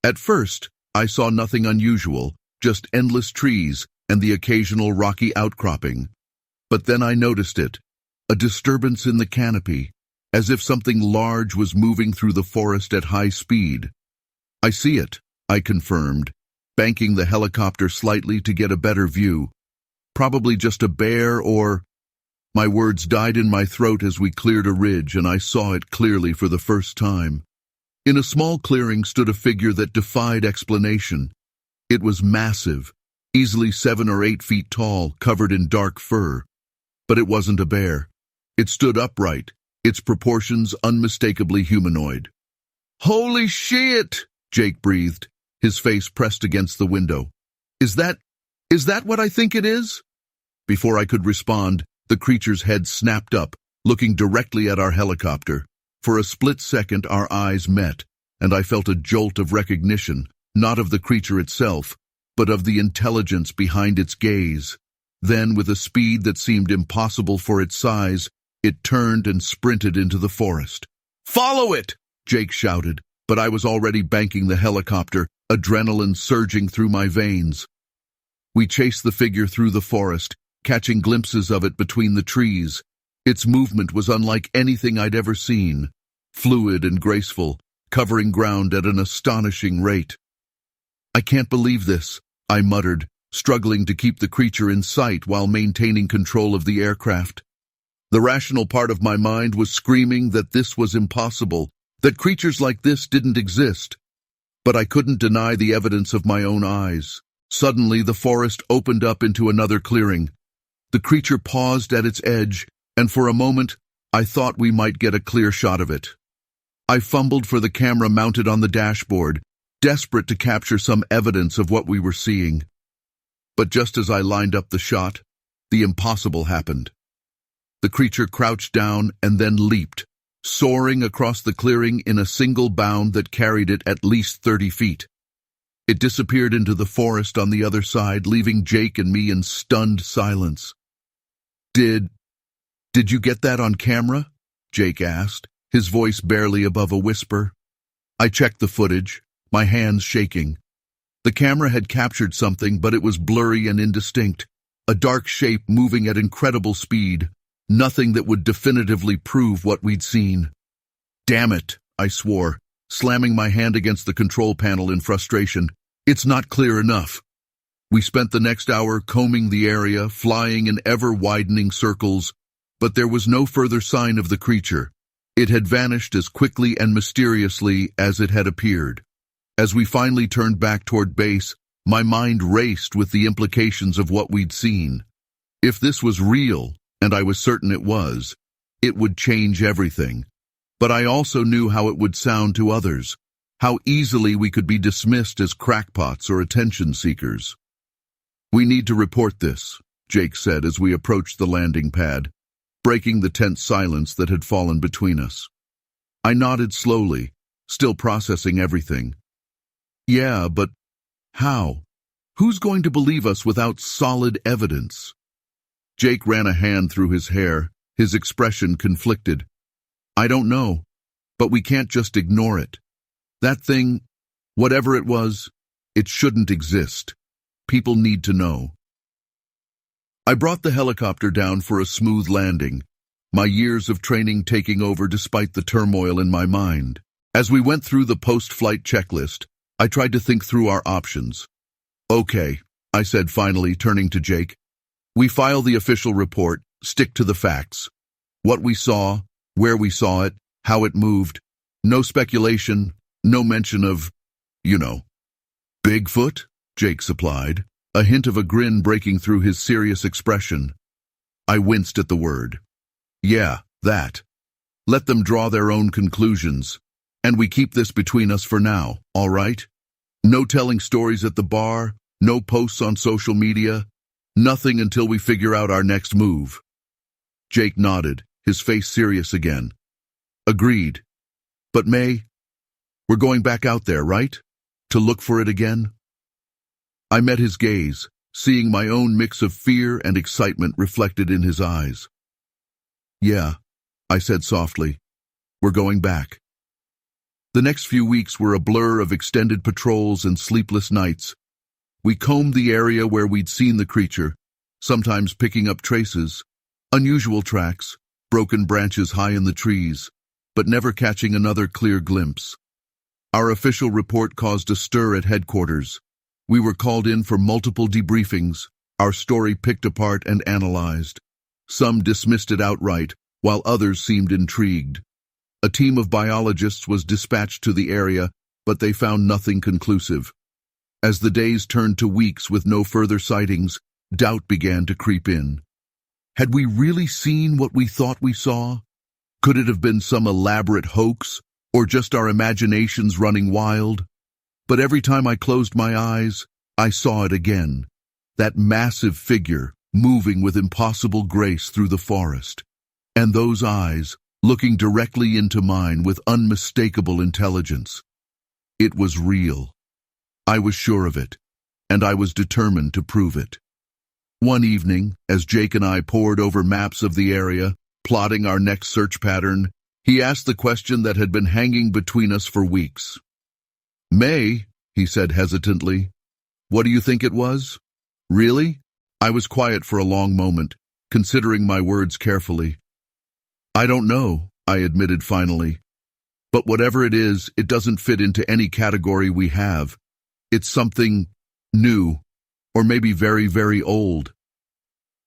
At first, I saw nothing unusual, just endless trees and the occasional rocky outcropping. But then I noticed it, a disturbance in the canopy, as if something large was moving through the forest at high speed. "I see it," I confirmed, banking the helicopter slightly to get a better view. "Probably just a bear or—" My words died in my throat as we cleared a ridge, and I saw it clearly for the first time. In a small clearing stood a figure that defied explanation. It was massive, easily 7 or 8 feet tall, covered in dark fur. But it wasn't a bear. It stood upright, its proportions unmistakably humanoid. "Holy shit!" Jake breathed, his face pressed against the window. Is that what I think it is?" Before I could respond, the creature's head snapped up, looking directly at our helicopter. For a split second, our eyes met, and I felt a jolt of recognition, not of the creature itself, but of the intelligence behind its gaze. Then, with a speed that seemed impossible for its size, it turned and sprinted into the forest. "Follow it!" Jake shouted, but I was already banking the helicopter, adrenaline surging through my veins. We chased the figure through the forest, catching glimpses of it between the trees. Its movement was unlike anything I'd ever seen, fluid and graceful, covering ground at an astonishing rate. "I can't believe this," I muttered, struggling to keep the creature in sight while maintaining control of the aircraft. The rational part of my mind was screaming that this was impossible, that creatures like this didn't exist. But I couldn't deny the evidence of my own eyes. Suddenly, the forest opened up into another clearing. The creature paused at its edge, and for a moment, I thought we might get a clear shot of it. I fumbled for the camera mounted on the dashboard, desperate to capture some evidence of what we were seeing. But just as I lined up the shot, the impossible happened. The creature crouched down and then leaped, soaring across the clearing in a single bound that carried it at least 30 feet. It disappeared into the forest on the other side, leaving Jake and me in stunned silence. Did you get that on camera?" Jake asked, his voice barely above a whisper. I checked the footage, my hands shaking. The camera had captured something, but it was blurry and indistinct, a dark shape moving at incredible speed. Nothing that would definitively prove what we'd seen. Damn it, I swore, slamming my hand against the control panel in frustration. It's not clear enough. We spent the next hour combing the area, flying in ever-widening circles, but there was no further sign of the creature. It had vanished as quickly and mysteriously as it had appeared. As we finally turned back toward base, my mind raced with the implications of what we'd seen. If this was real, and I was certain it was, it would change everything. But I also knew how it would sound to others, how easily we could be dismissed as crackpots or attention seekers. "We need to report this," Jake said as we approached the landing pad, breaking the tense silence that had fallen between us. I nodded slowly, still processing everything. "Yeah, but how? Who's going to believe us without solid evidence?" Jake ran a hand through his hair, his expression conflicted. "I don't know, but we can't just ignore it. That thing, whatever it was, it shouldn't exist. People need to know." I brought the helicopter down for a smooth landing, my years of training taking over despite the turmoil in my mind. As we went through the post-flight checklist, I tried to think through our options. "Okay," I said finally, turning to Jake. "We file the official report, stick to the facts. What we saw, where we saw it, how it moved. No speculation, no mention of, Bigfoot?" Jake supplied, a hint of a grin breaking through his serious expression. I winced at the word. "Yeah, that. Let them draw their own conclusions. And we keep this between us for now, all right? No telling stories at the bar, no posts on social media, nothing until we figure out our next move." Jake nodded, his face serious again. "Agreed. But May, we're going back out there, right? To look for it again?" I met his gaze, seeing my own mix of fear and excitement reflected in his eyes. "Yeah," I said softly. "We're going back." The next few weeks were a blur of extended patrols and sleepless nights. We combed the area where we'd seen the creature, sometimes picking up traces, unusual tracks, broken branches high in the trees, but never catching another clear glimpse. Our official report caused a stir at headquarters. We were called in for multiple debriefings, our story picked apart and analyzed. Some dismissed it outright, while others seemed intrigued. A team of biologists was dispatched to the area, but they found nothing conclusive. As the days turned to weeks with no further sightings, doubt began to creep in. Had we really seen what we thought we saw? Could it have been some elaborate hoax, or just our imaginations running wild? But every time I closed my eyes, I saw it again. That massive figure, moving with impossible grace through the forest. And those eyes, looking directly into mine with unmistakable intelligence. It was real. I was sure of it, and I was determined to prove it. One evening, as Jake and I pored over maps of the area, plotting our next search pattern, he asked the question that had been hanging between us for weeks. "May," he said hesitantly, "what do you think it was?" "Really?" I was quiet for a long moment, considering my words carefully. "I don't know," I admitted finally. "But whatever it is, it doesn't fit into any category we have. It's something new, or maybe very, very old."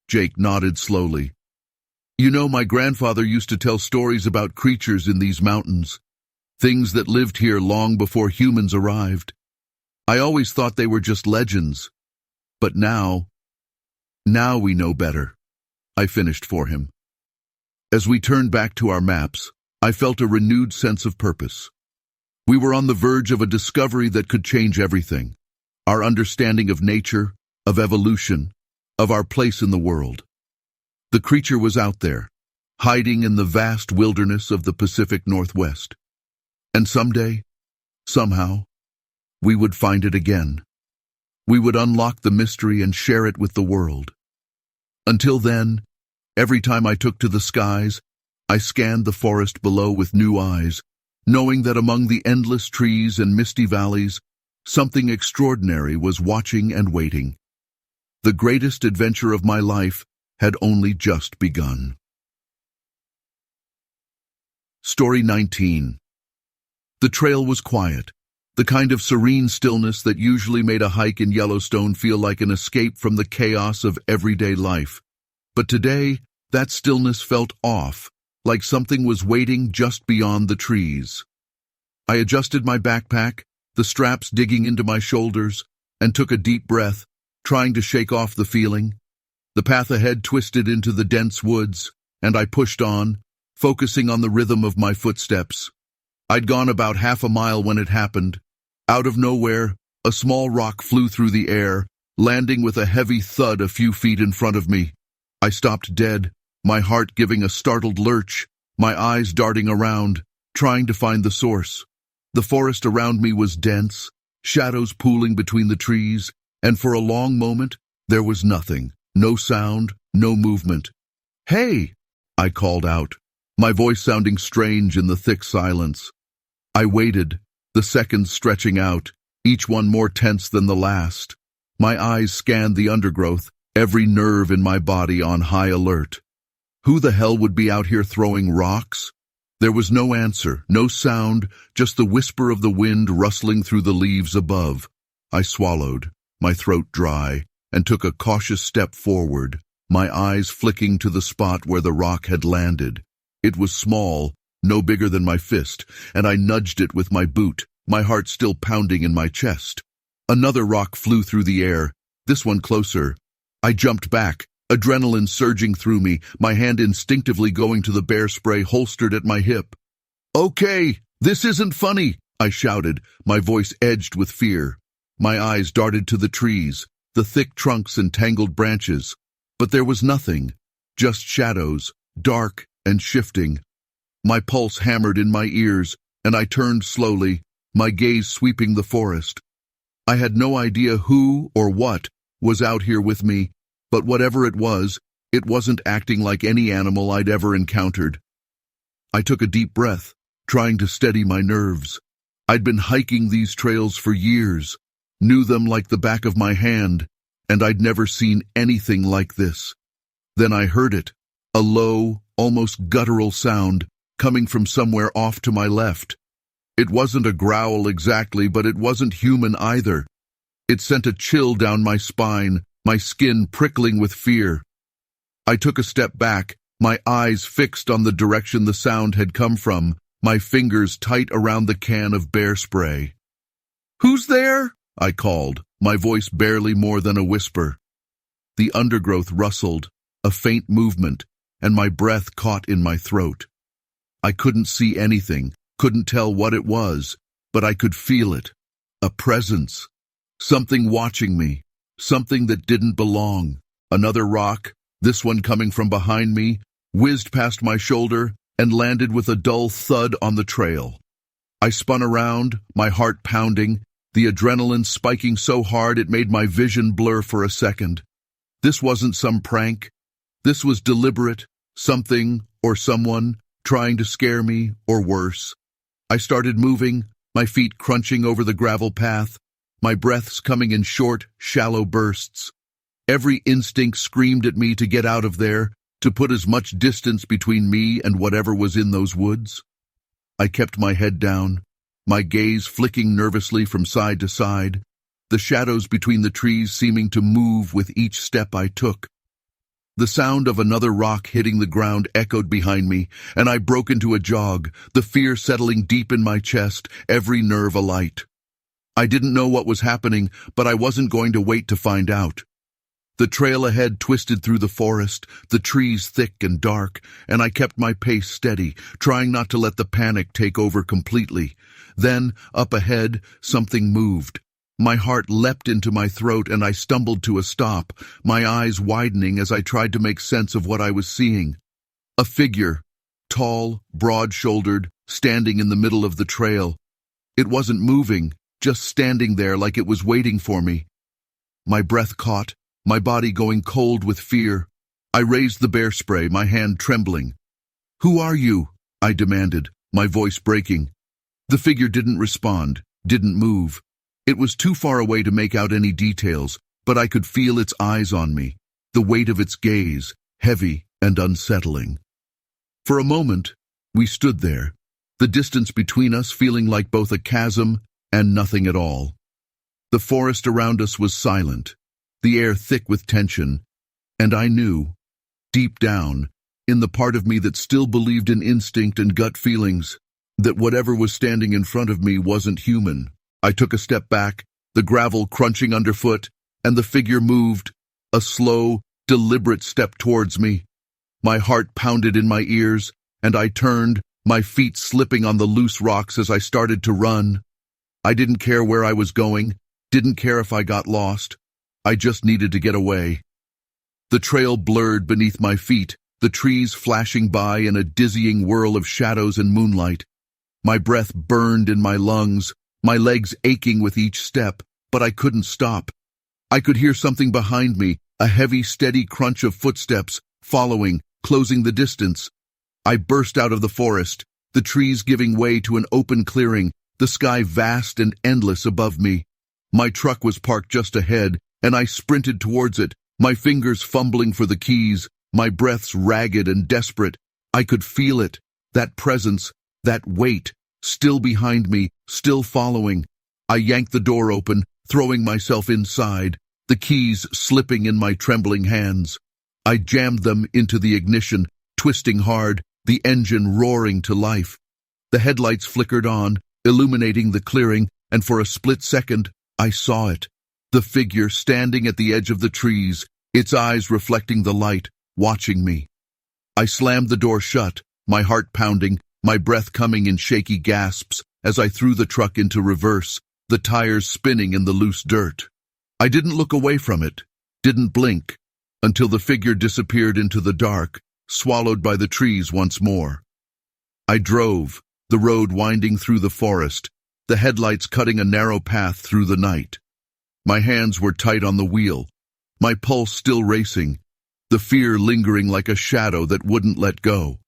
Jake nodded slowly. My grandfather used to tell stories about creatures in these mountains, things that lived here long before humans arrived. I always thought they were just legends. But now we know better," I finished for him. As we turned back to our maps, I felt a renewed sense of purpose. We were on the verge of a discovery that could change everything. Our understanding of nature, of evolution, of our place in the world. The creature was out there, hiding in the vast wilderness of the Pacific Northwest. And someday, somehow, we would find it again. We would unlock the mystery and share it with the world. Until then, every time I took to the skies, I scanned the forest below with new eyes, knowing that among the endless trees and misty valleys, something extraordinary was watching and waiting. The greatest adventure of my life had only just begun. Story 19. The trail was quiet, the kind of serene stillness that usually made a hike in Yellowstone feel like an escape from the chaos of everyday life. But today, that stillness felt off, like something was waiting just beyond the trees. I adjusted my backpack, the straps digging into my shoulders, and took a deep breath, trying to shake off the feeling. The path ahead twisted into the dense woods, and I pushed on, focusing on the rhythm of my footsteps. I'd gone about half a mile when it happened. Out of nowhere, a small rock flew through the air, landing with a heavy thud a few feet in front of me. I stopped dead, my heart giving a startled lurch, my eyes darting around, trying to find the source. The forest around me was dense, shadows pooling between the trees, and for a long moment, there was nothing. No sound, no movement. "Hey!" I called out, my voice sounding strange in the thick silence. I waited, the seconds stretching out, each one more tense than the last. My eyes scanned the undergrowth, every nerve in my body on high alert. Who the hell would be out here throwing rocks? There was no answer, no sound, just the whisper of the wind rustling through the leaves above. I swallowed, my throat dry, and took a cautious step forward, my eyes flicking to the spot where the rock had landed. It was small, no bigger than my fist, and I nudged it with my boot, my heart still pounding in my chest. Another rock flew through the air, this one closer. I jumped back, adrenaline surging through me, my hand instinctively going to the bear spray holstered at my hip. "Okay, this isn't funny," I shouted, my voice edged with fear. My eyes darted to the trees, the thick trunks and tangled branches. But there was nothing, just shadows, dark and shifting. My pulse hammered in my ears, and I turned slowly, my gaze sweeping the forest. I had no idea who or what was out here with me, but whatever it wasn't acting like any animal I'd ever encountered. I took a deep breath, trying to steady my nerves. I'd been hiking these trails for years, knew them like the back of my hand, and I'd never seen anything like this. Then I heard it, a low, almost guttural sound, coming from somewhere off to my left. It wasn't a growl exactly, but it wasn't human either. It sent a chill down my spine, my skin prickling with fear. I took a step back, my eyes fixed on the direction the sound had come from, my fingers tight around the can of bear spray. "Who's there?" I called, my voice barely more than a whisper. The undergrowth rustled, a faint movement, and my breath caught in my throat. I couldn't see anything, couldn't tell what it was, but I could feel it. A presence. Something watching me. Something that didn't belong. Another rock, this one coming from behind me, whizzed past my shoulder and landed with a dull thud on the trail. I spun around, my heart pounding, the adrenaline spiking so hard it made my vision blur for a second. This wasn't some prank. This was deliberate, something or someone trying to scare me or worse. I started moving, my feet crunching over the gravel path, my breaths coming in short, shallow bursts. Every instinct screamed at me to get out of there, to put as much distance between me and whatever was in those woods. I kept my head down, my gaze flicking nervously from side to side, the shadows between the trees seeming to move with each step I took. The sound of another rock hitting the ground echoed behind me, and I broke into a jog, the fear settling deep in my chest, every nerve alight. I didn't know what was happening, but I wasn't going to wait to find out. The trail ahead twisted through the forest, the trees thick and dark, and I kept my pace steady, trying not to let the panic take over completely. Then, up ahead, something moved. My heart leapt into my throat and I stumbled to a stop, my eyes widening as I tried to make sense of what I was seeing. A figure, tall, broad-shouldered, standing in the middle of the trail. It wasn't moving, just standing there like it was waiting for me. My breath caught, my body going cold with fear. I raised the bear spray, my hand trembling. "Who are you?" I demanded, my voice breaking. The figure didn't respond, didn't move. It was too far away to make out any details, but I could feel its eyes on me, the weight of its gaze, heavy and unsettling. For a moment, we stood there, the distance between us feeling like both a chasm and nothing at all. The forest around us was silent, the air thick with tension, and I knew, deep down, in the part of me that still believed in instinct and gut feelings, that whatever was standing in front of me wasn't human. I took a step back, the gravel crunching underfoot, and the figure moved, a slow, deliberate step towards me. My heart pounded in my ears, and I turned, my feet slipping on the loose rocks as I started to run. I didn't care where I was going, didn't care if I got lost. I just needed to get away. The trail blurred beneath my feet, the trees flashing by in a dizzying whirl of shadows and moonlight. My breath burned in my lungs, my legs aching with each step, but I couldn't stop. I could hear something behind me, a heavy, steady crunch of footsteps, following, closing the distance. I burst out of the forest, the trees giving way to an open clearing, the sky vast and endless above me. My truck was parked just ahead, and I sprinted towards it, my fingers fumbling for the keys, my breaths ragged and desperate. I could feel it, that presence, that weight, still behind me, still following. I yanked the door open, throwing myself inside, the keys slipping in my trembling hands. I jammed them into the ignition, twisting hard, the engine roaring to life. The headlights flickered on, illuminating the clearing, and for a split second, I saw it. The figure standing at the edge of the trees, its eyes reflecting the light, watching me. I slammed the door shut, my heart pounding, my breath coming in shaky gasps as I threw the truck into reverse, the tires spinning in the loose dirt. I didn't look away from it, didn't blink, until the figure disappeared into the dark, swallowed by the trees once more. I drove, the road winding through the forest, the headlights cutting a narrow path through the night. My hands were tight on the wheel, my pulse still racing, the fear lingering like a shadow that wouldn't let go.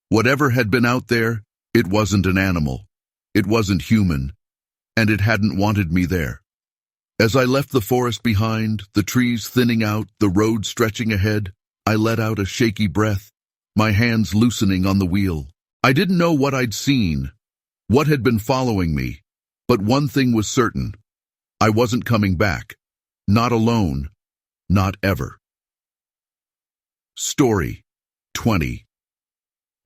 Whatever had been out there, it wasn't an animal, it wasn't human, and it hadn't wanted me there. As I left the forest behind, the trees thinning out, the road stretching ahead, I let out a shaky breath, my hands loosening on the wheel. I didn't know what I'd seen, what had been following me, but one thing was certain. I wasn't coming back. Not alone. Not ever. Story 20.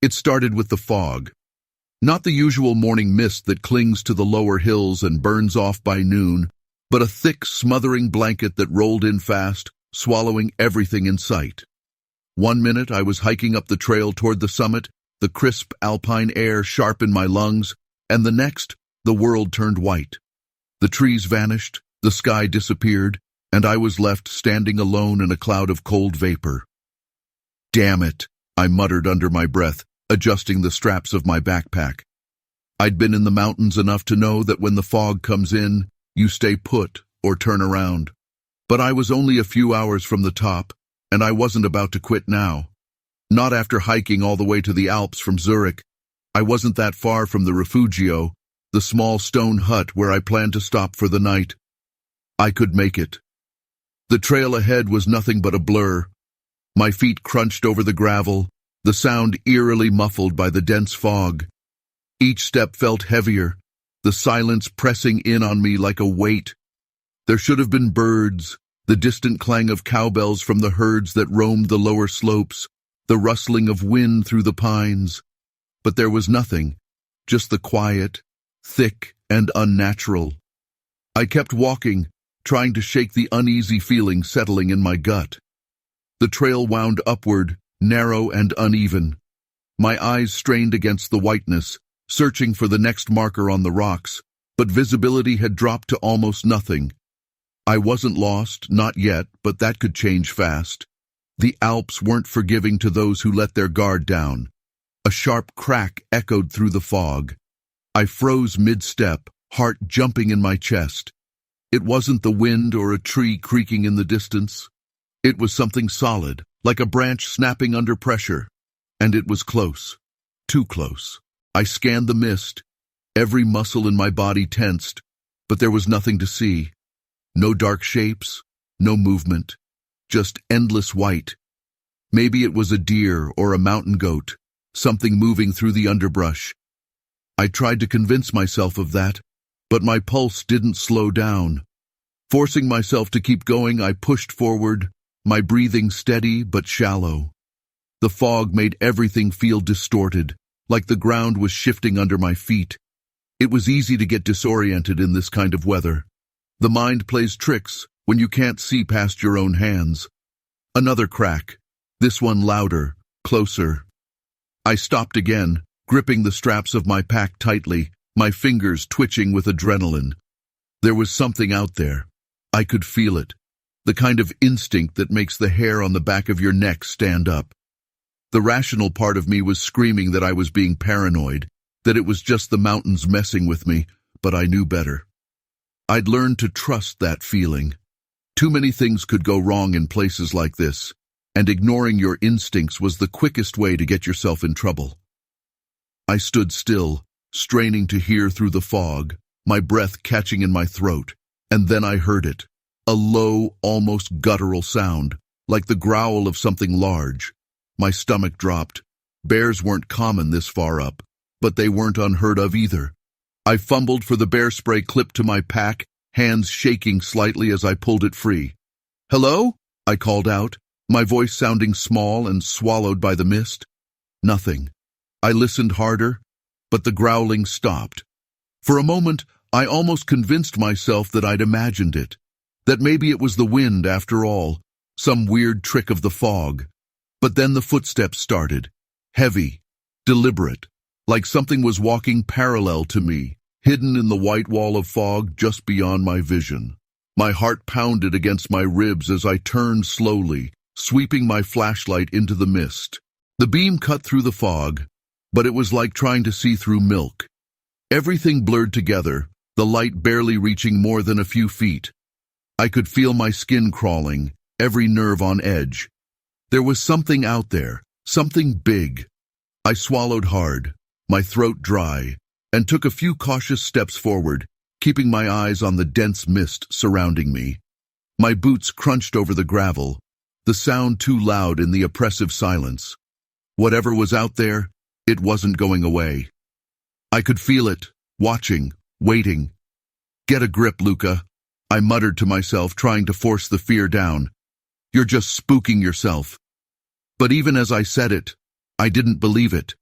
It started with the fog. Not the usual morning mist that clings to the lower hills and burns off by noon, but a thick, smothering blanket that rolled in fast, swallowing everything in sight. One minute I was hiking up the trail toward the summit, the crisp alpine air sharp in my lungs, and the next, the world turned white. The trees vanished, the sky disappeared, and I was left standing alone in a cloud of cold vapor. Damn it, I muttered under my breath, adjusting the straps of my backpack. I'd been in the mountains enough to know that when the fog comes in, you stay put or turn around. But I was only a few hours from the top, and I wasn't about to quit now. Not after hiking all the way to the Alps from Zurich. I wasn't that far from the Refugio, the small stone hut where I planned to stop for the night. I could make it. The trail ahead was nothing but a blur. My feet crunched over the gravel, the sound eerily muffled by the dense fog. Each step felt heavier, the silence pressing in on me like a weight. There should have been birds, the distant clang of cowbells from the herds that roamed the lower slopes, the rustling of wind through the pines. But there was nothing, just the quiet, thick and unnatural. I kept walking, trying to shake the uneasy feeling settling in my gut. The trail wound upward, narrow and uneven. My eyes strained against the whiteness, searching for the next marker on the rocks, but visibility had dropped to almost nothing. I wasn't lost, not yet, but that could change fast. The Alps weren't forgiving to those who let their guard down. A sharp crack echoed through the fog. I froze mid-step, heart jumping in my chest. It wasn't the wind or a tree creaking in the distance. It was something solid, like a branch snapping under pressure. And it was close. Too close. I scanned the mist. Every muscle in my body tensed, but there was nothing to see. No dark shapes, no movement, just endless white. Maybe it was a deer or a mountain goat, something moving through the underbrush. I tried to convince myself of that, but my pulse didn't slow down. Forcing myself to keep going, I pushed forward, my breathing steady but shallow. The fog made everything feel distorted, like the ground was shifting under my feet. It was easy to get disoriented in this kind of weather. The mind plays tricks when you can't see past your own hands. Another crack, this one louder, closer. I stopped again, gripping the straps of my pack tightly, my fingers twitching with adrenaline. There was something out there. I could feel it, the kind of instinct that makes the hair on the back of your neck stand up. The rational part of me was screaming that I was being paranoid, that it was just the mountains messing with me, but I knew better. I'd learned to trust that feeling. Too many things could go wrong in places like this, and ignoring your instincts was the quickest way to get yourself in trouble. I stood still, straining to hear through the fog, my breath catching in my throat, and then I heard it, a low, almost guttural sound, like the growl of something large. My stomach dropped. Bears weren't common this far up, but they weren't unheard of either. I fumbled for the bear spray clipped to my pack, hands shaking slightly as I pulled it free. "Hello?" I called out, my voice sounding small and swallowed by the mist. Nothing. I listened harder, but the growling stopped. For a moment, I almost convinced myself that I'd imagined it, that maybe it was the wind after all, some weird trick of the fog. But then the footsteps started, heavy, deliberate, like something was walking parallel to me, hidden in the white wall of fog just beyond my vision. My heart pounded against my ribs as I turned slowly, sweeping my flashlight into the mist. The beam cut through the fog, but it was like trying to see through milk. Everything blurred together, the light barely reaching more than a few feet. I could feel my skin crawling, every nerve on edge. There was something out there, something big. I swallowed hard, my throat dry, and took a few cautious steps forward, keeping my eyes on the dense mist surrounding me. My boots crunched over the gravel, the sound too loud in the oppressive silence. Whatever was out there, it wasn't going away. I could feel it, watching, waiting. "Get a grip, Luca," I muttered to myself, trying to force the fear down. "You're just spooking yourself." But even as I said it, I didn't believe it.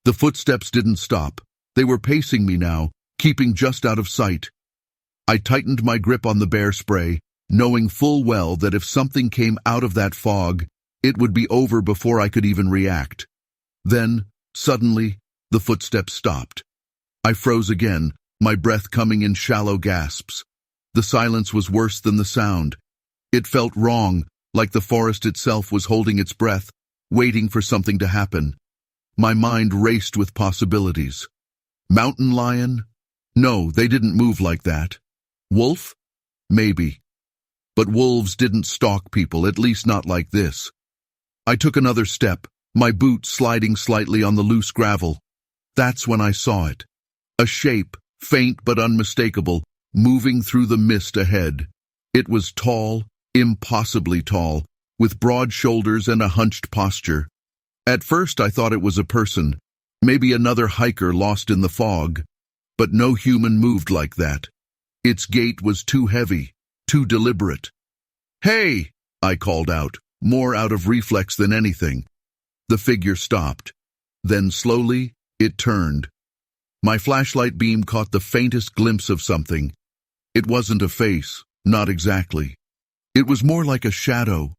The footsteps didn't stop. They were pacing me now, keeping just out of sight. I tightened my grip on the bear spray, knowing full well that if something came out of that fog, it would be over before I could even react. Then, suddenly, the footsteps stopped. I froze again, my breath coming in shallow gasps. The silence was worse than the sound. It felt wrong, like the forest itself was holding its breath, waiting for something to happen. My mind raced with possibilities. Mountain lion? No, they didn't move like that. Wolf? Maybe. But wolves didn't stalk people, at least not like this. I took another step, my boot sliding slightly on the loose gravel. That's when I saw it. A shape, faint but unmistakable, moving through the mist ahead. It was tall, impossibly tall, with broad shoulders and a hunched posture. At first I thought it was a person, maybe another hiker lost in the fog. But no human moved like that. Its gait was too heavy, too deliberate. "Hey!" I called out, more out of reflex than anything. The figure stopped. Then slowly, it turned. My flashlight beam caught the faintest glimpse of something. It wasn't a face, not exactly. It was more like a shadow,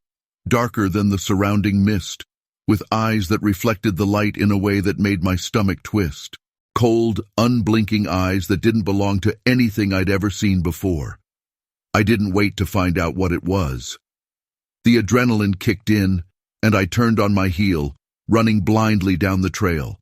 darker than the surrounding mist, with eyes that reflected the light in a way that made my stomach twist. Cold, unblinking eyes that didn't belong to anything I'd ever seen before. I didn't wait to find out what it was. The adrenaline kicked in, and I turned on my heel, running blindly down the trail.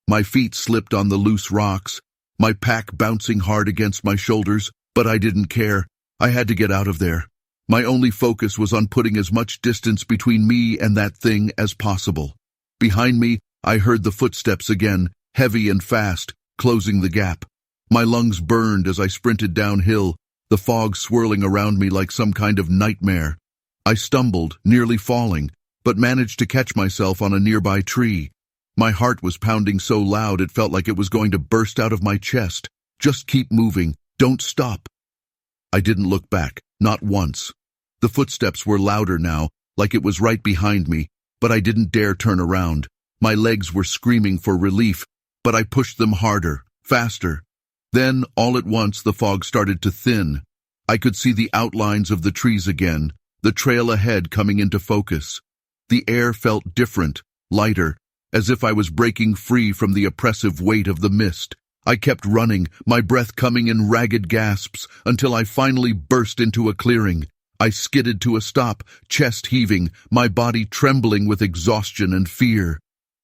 My feet slipped on the loose rocks, my pack bouncing hard against my shoulders, but I didn't care. I had to get out of there. My only focus was on putting as much distance between me and that thing as possible. Behind me, I heard the footsteps again, heavy and fast, closing the gap. My lungs burned as I sprinted downhill, the fog swirling around me like some kind of nightmare. I stumbled, nearly falling, but managed to catch myself on a nearby tree. My heart was pounding so loud it felt like it was going to burst out of my chest. Just keep moving. Don't stop. I didn't look back, not once. The footsteps were louder now, like it was right behind me, but I didn't dare turn around. My legs were screaming for relief, but I pushed them harder, faster. Then, all at once, the fog started to thin. I could see the outlines of the trees again, the trail ahead coming into focus. The air felt different, lighter, as if I was breaking free from the oppressive weight of the mist. I kept running, my breath coming in ragged gasps, until I finally burst into a clearing. I skidded to a stop, chest heaving, my body trembling with exhaustion and fear.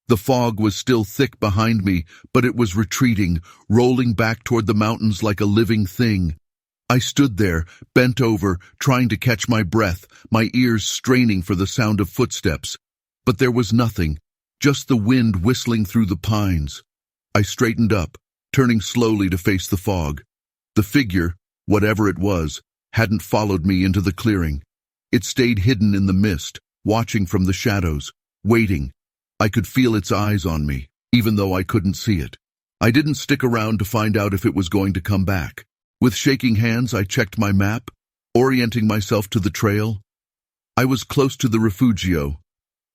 The fog was still thick behind me, but it was retreating, rolling back toward the mountains like a living thing. I stood there, bent over, trying to catch my breath, my ears straining for the sound of footsteps. But there was nothing, just the wind whistling through the pines. I straightened up, turning slowly to face the fog. The figure, whatever it was, hadn't followed me into the clearing. It stayed hidden in the mist, watching from the shadows, waiting. I could feel its eyes on me, even though I couldn't see it. I didn't stick around to find out if it was going to come back. With shaking hands, I checked my map, orienting myself to the trail. I was close to the refugio,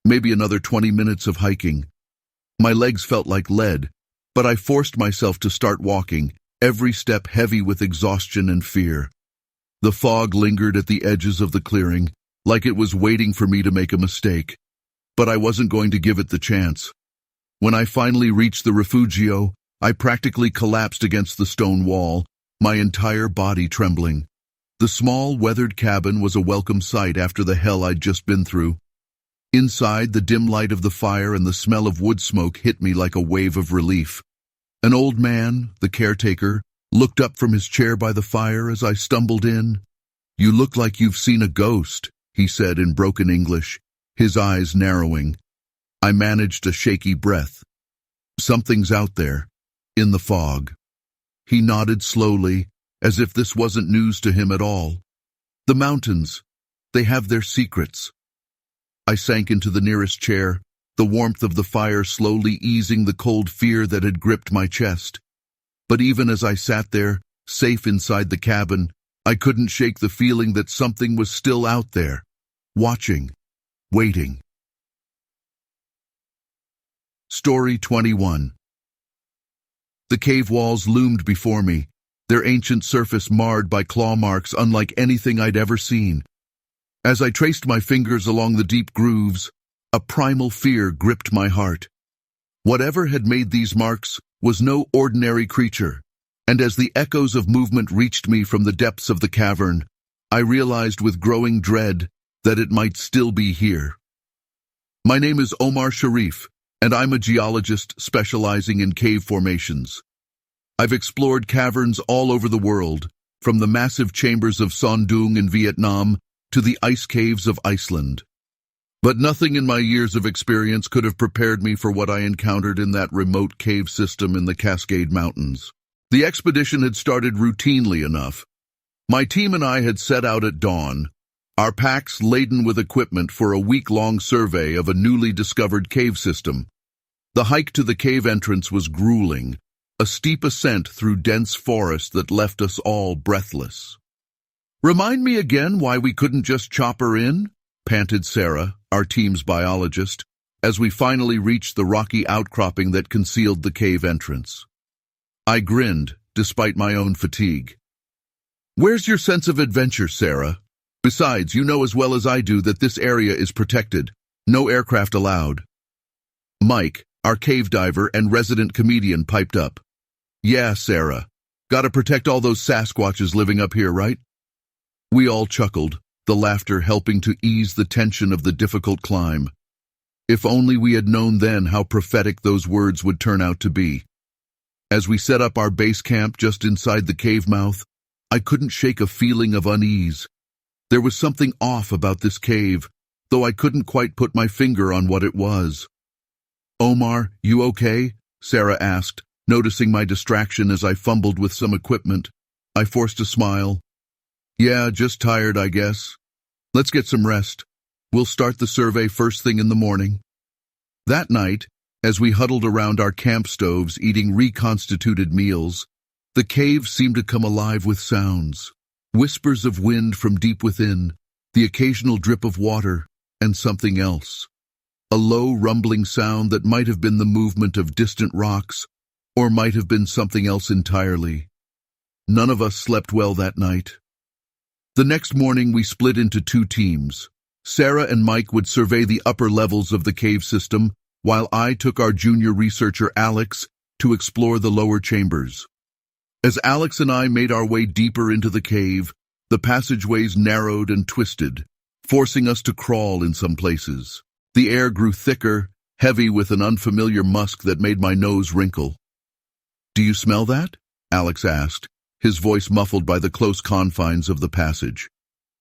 maybe another 20 minutes of hiking. My legs felt like lead, but I forced myself to start walking, every step heavy with exhaustion and fear. The fog lingered at the edges of the clearing, like it was waiting for me to make a mistake. But I wasn't going to give it the chance. When I finally reached the refugio, I practically collapsed against the stone wall, my entire body trembling. The small, weathered cabin was a welcome sight after the hell I'd just been through. Inside, the dim light of the fire and the smell of wood smoke hit me like a wave of relief. An old man, the caretaker, looked up from his chair by the fire as I stumbled in. "You look like you've seen a ghost," he said in broken English, his eyes narrowing. I managed a shaky breath. "Something's out there, in the fog." He nodded slowly, as if this wasn't news to him at all. "The mountains, they have their secrets." I sank into the nearest chair, the warmth of the fire slowly easing the cold fear that had gripped my chest. But even as I sat there, safe inside the cabin, I couldn't shake the feeling that something was still out there, watching, waiting. Story 21. The cave walls loomed before me, their ancient surface marred by claw marks unlike anything I'd ever seen. As I traced my fingers along the deep grooves, a primal fear gripped my heart. Whatever had made these marks was no ordinary creature, and as the echoes of movement reached me from the depths of the cavern, I realized with growing dread that it might still be here. My name is Omar Sharif, and I'm a geologist specializing in cave formations. I've explored caverns all over the world, from the massive chambers of Sondung in Vietnam to the ice caves of Iceland. But nothing in my years of experience could have prepared me for what I encountered in that remote cave system in the Cascade Mountains. The expedition had started routinely enough. My team and I had set out at dawn, our packs laden with equipment for a week-long survey of a newly discovered cave system. The hike to the cave entrance was grueling, a steep ascent through dense forest that left us all breathless. "Remind me again why we couldn't just chop her in?" panted Sarah, our team's biologist, as we finally reached the rocky outcropping that concealed the cave entrance. I grinned, despite my own fatigue. "Where's your sense of adventure, Sarah? Besides, you know as well as I do that this area is protected. No aircraft allowed." Mike, our cave diver and resident comedian, piped up. "Yeah, Sarah. Gotta protect all those Sasquatches living up here, right?" We all chuckled, the laughter helping to ease the tension of the difficult climb. If only we had known then how prophetic those words would turn out to be. As we set up our base camp just inside the cave mouth, I couldn't shake a feeling of unease. There was something off about this cave, though I couldn't quite put my finger on what it was. "Omar, you okay?" Sarah asked, noticing my distraction as I fumbled with some equipment. I forced a smile. "Yeah, just tired, I guess. Let's get some rest. We'll start the survey first thing in the morning." That night, As we huddled around our camp stoves eating reconstituted meals, the cave seemed to come alive with sounds. Whispers of wind from deep within, the occasional drip of water, and something else. A low rumbling sound that might have been the movement of distant rocks, or might have been something else entirely. None of us slept well that night. The next morning we split into two teams. Sarah and Mike would survey the upper levels of the cave system, while I took our junior researcher Alex to explore the lower chambers. As Alex and I made our way deeper into the cave, the passageways narrowed and twisted, forcing us to crawl in some places. The air grew thicker, heavy with an unfamiliar musk that made my nose wrinkle. "Do you smell that?" Alex asked, his voice muffled by the close confines of the passage.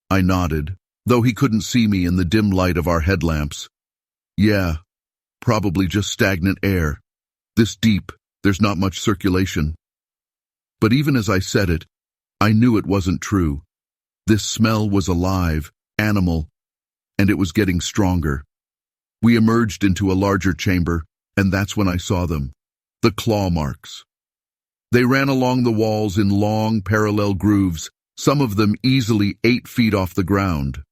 I nodded, though he couldn't see me in the dim light of our headlamps. "Yeah, probably just stagnant air. This deep, there's not much circulation." But even as I said it, I knew it wasn't true. This smell was alive, animal, and it was getting stronger. We emerged into a larger chamber, and that's when I saw them. The claw marks. They ran along the walls in long, parallel grooves, some of them easily 8 feet off the ground.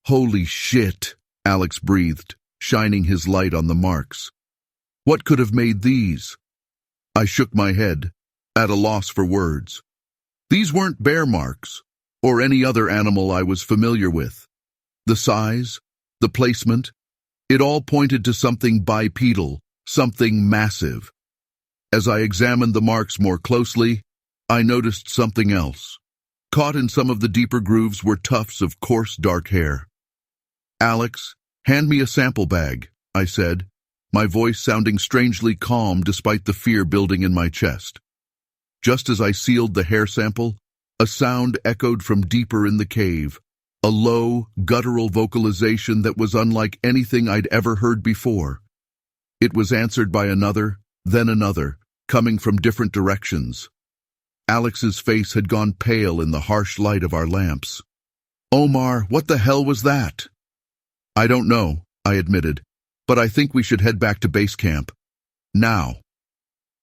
"Holy shit," Alex breathed, shining his light on the marks. "What could have made these?" I shook my head, at a loss for words. These weren't bear marks, or any other animal I was familiar with. The size, the placement, it all pointed to something bipedal, something massive. As I examined the marks more closely, I noticed something else. Caught in some of the deeper grooves were tufts of coarse dark hair. "Alex, hand me a sample bag," I said, my voice sounding strangely calm despite the fear building in my chest. Just as I sealed the hair sample, a sound echoed from deeper in the cave, a low, guttural vocalization that was unlike anything I'd ever heard before. It was answered by another, then another, coming from different directions. Alex's face had gone pale in the harsh light of our lamps. "Omar, what the hell was that?" "I don't know," I admitted, "but I think we should head back to base camp. Now."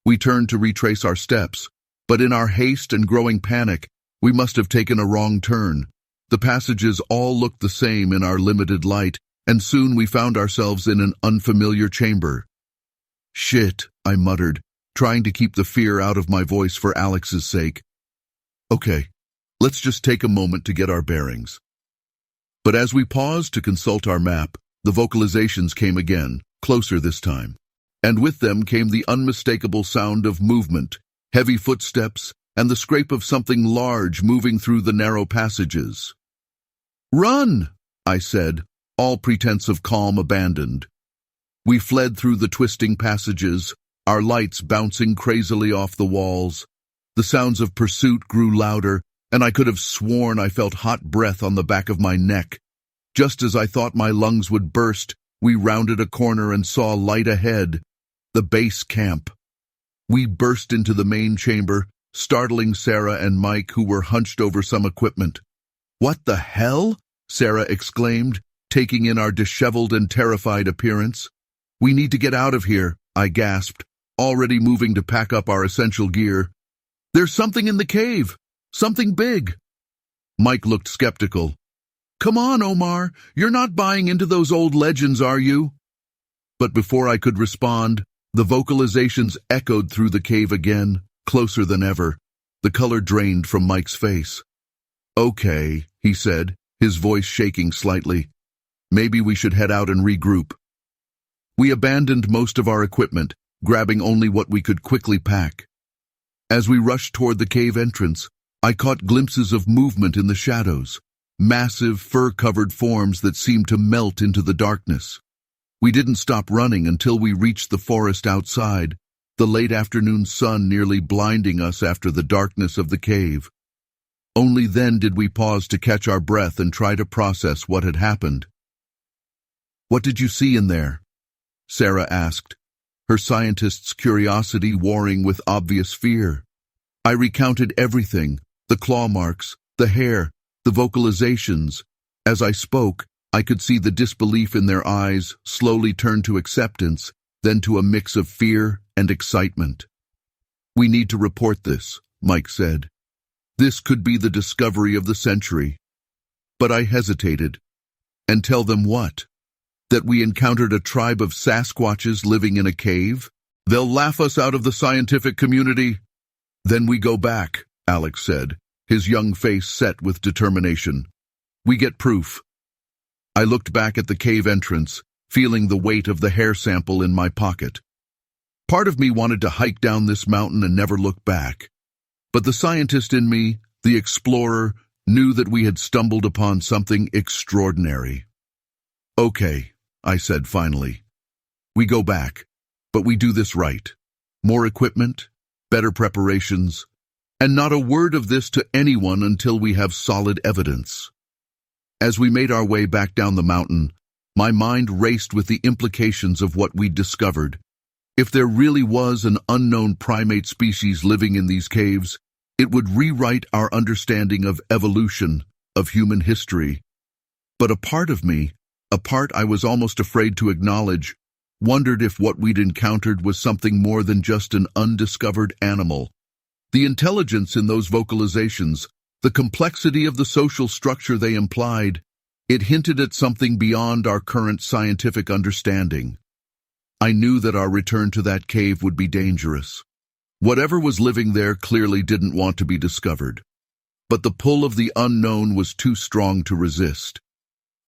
We turned to retrace our steps, but in our haste and growing panic, we must have taken a wrong turn. The passages all looked the same in our limited light, and soon we found ourselves in an unfamiliar chamber. "Shit," I muttered, trying to keep the fear out of my voice for Alex's sake. "Okay, let's just take a moment to get our bearings." But as we paused to consult our map, the vocalizations came again, closer this time. And with them came the unmistakable sound of movement, heavy footsteps, and the scrape of something large moving through the narrow passages. "Run!" I said, all pretense of calm abandoned. We fled through the twisting passages, our lights bouncing crazily off the walls. The sounds of pursuit grew louder, and I could have sworn I felt hot breath on the back of my neck. Just as I thought my lungs would burst, we rounded a corner and saw light ahead. The base camp. We burst into the main chamber, startling Sarah and Mike, who were hunched over some equipment. "What the hell?" Sarah exclaimed, taking in our disheveled and terrified appearance. "We need to get out of here," I gasped, already moving to pack up our essential gear. "There's something in the cave, something big." Mike looked skeptical. "Come on, Omar, you're not buying into those old legends, are you?" But before I could respond, the vocalizations echoed through the cave again, closer than ever. The color drained from Mike's face. "Okay," he said, his voice shaking slightly. "Maybe we should head out and regroup." We abandoned most of our equipment, grabbing only what we could quickly pack. As we rushed toward the cave entrance, I caught glimpses of movement in the shadows, massive fur-covered forms that seemed to melt into the darkness. We didn't stop running until we reached the forest outside, the late afternoon sun nearly blinding us after the darkness of the cave. Only then did we pause to catch our breath and try to process what had happened. "What did you see in there?" Sarah asked, her scientist's curiosity warring with obvious fear. I recounted everything, the claw marks, the hair, the vocalizations. As I spoke, I could see the disbelief in their eyes slowly turn to acceptance, then to a mix of fear and excitement. "We need to report this," Mike said. "This could be the discovery of the century." But I hesitated. "And tell them what? That we encountered a tribe of Sasquatches living in a cave? They'll laugh us out of the scientific community." "Then we go back," Alex said, his young face set with determination. "We get proof." I looked back at the cave entrance, feeling the weight of the hair sample in my pocket. Part of me wanted to hike down this mountain and never look back. But the scientist in me, the explorer, knew that we had stumbled upon something extraordinary. "Okay," I said finally. "We go back, but we do this right. More equipment, better preparations, and not a word of this to anyone until we have solid evidence." As we made our way back down the mountain, my mind raced with the implications of what we'd discovered. If there really was an unknown primate species living in these caves, it would rewrite our understanding of evolution, of human history. But a part of me, a part I was almost afraid to acknowledge, wondered if what we'd encountered was something more than just an undiscovered animal. The intelligence in those vocalizations, the complexity of the social structure they implied, it hinted at something beyond our current scientific understanding. I knew that our return to that cave would be dangerous. Whatever was living there clearly didn't want to be discovered. But the pull of the unknown was too strong to resist.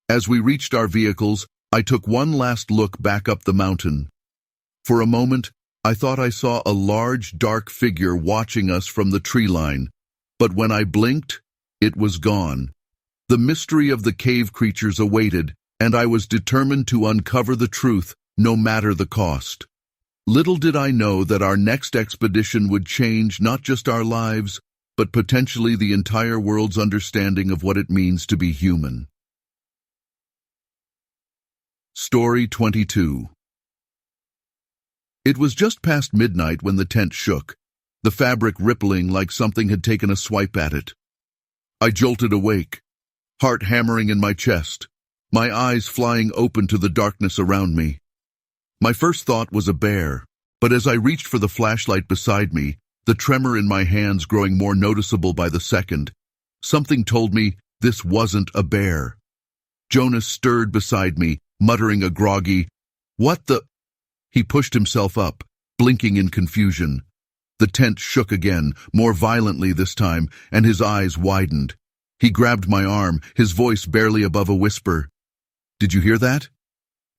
As we reached our vehicles, I took one last look back up the mountain. For a moment, I thought I saw a large, dark figure watching us from the tree line, but when I blinked, it was gone. The mystery of the cave creatures awaited, and I was determined to uncover the truth, no matter the cost. Little did I know that our next expedition would change not just our lives, but potentially the entire world's understanding of what it means to be human. Story 22. It was just past midnight when the tent shook, the fabric rippling like something had taken a swipe at it. I jolted awake, heart hammering in my chest, my eyes flying open to the darkness around me. My first thought was a bear, but as I reached for the flashlight beside me, the tremor in my hands growing more noticeable by the second, something told me this wasn't a bear. Jonas stirred beside me, muttering a groggy, "What the—" He pushed himself up, blinking in confusion. The tent shook again, more violently this time, and his eyes widened. He grabbed my arm, his voice barely above a whisper. "Did you hear that?"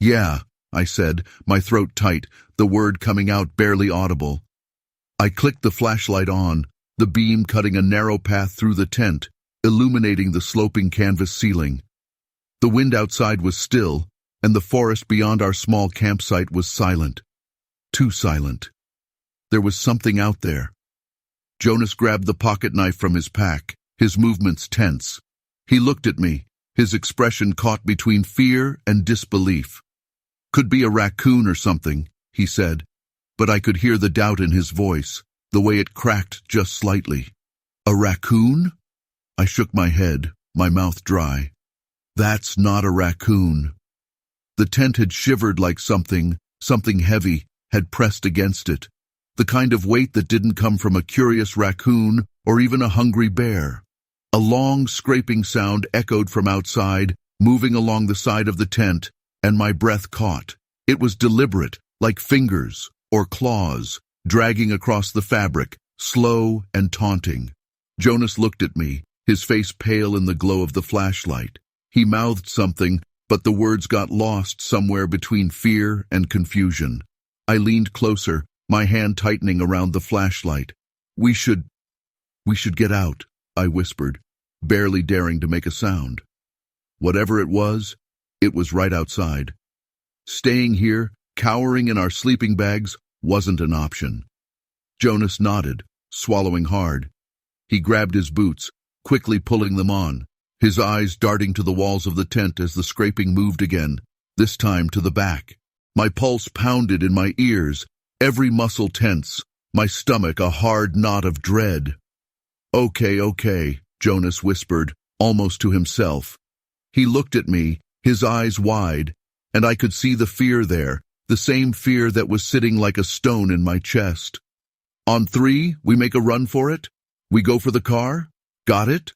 "Yeah," I said, my throat tight, the word coming out barely audible. I clicked the flashlight on, the beam cutting a narrow path through the tent, illuminating the sloping canvas ceiling. The wind outside was still, and the forest beyond our small campsite was silent. Too silent. There was something out there. Jonas grabbed the pocket knife from his pack, his movements tense. He looked at me, his expression caught between fear and disbelief. "Could be a raccoon or something," he said, but I could hear the doubt in his voice, the way it cracked just slightly. "A raccoon?" I shook my head, my mouth dry. "That's not a raccoon." The tent had shivered like something heavy, had pressed against it. The kind of weight that didn't come from a curious raccoon or even a hungry bear. A long scraping sound echoed from outside, moving along the side of the tent, and my breath caught. It was deliberate, like fingers or claws, dragging across the fabric, slow and taunting. Jonas looked at me, his face pale in the glow of the flashlight. He mouthed something, but the words got lost somewhere between fear and confusion. I leaned closer, my hand tightening around the flashlight. We should get out," I whispered, barely daring to make a sound. Whatever it was right outside. Staying here, cowering in our sleeping bags, wasn't an option. Jonas nodded, swallowing hard. He grabbed his boots, quickly pulling them on, his eyes darting to the walls of the tent as the scraping moved again, this time to the back. My pulse pounded in my ears, every muscle tense, my stomach a hard knot of dread. Okay, Jonas whispered, almost to himself. He looked at me, his eyes wide, and I could see the fear there, the same fear that was sitting like a stone in my chest. On 3, we make a run for it? We go for the car? Got it?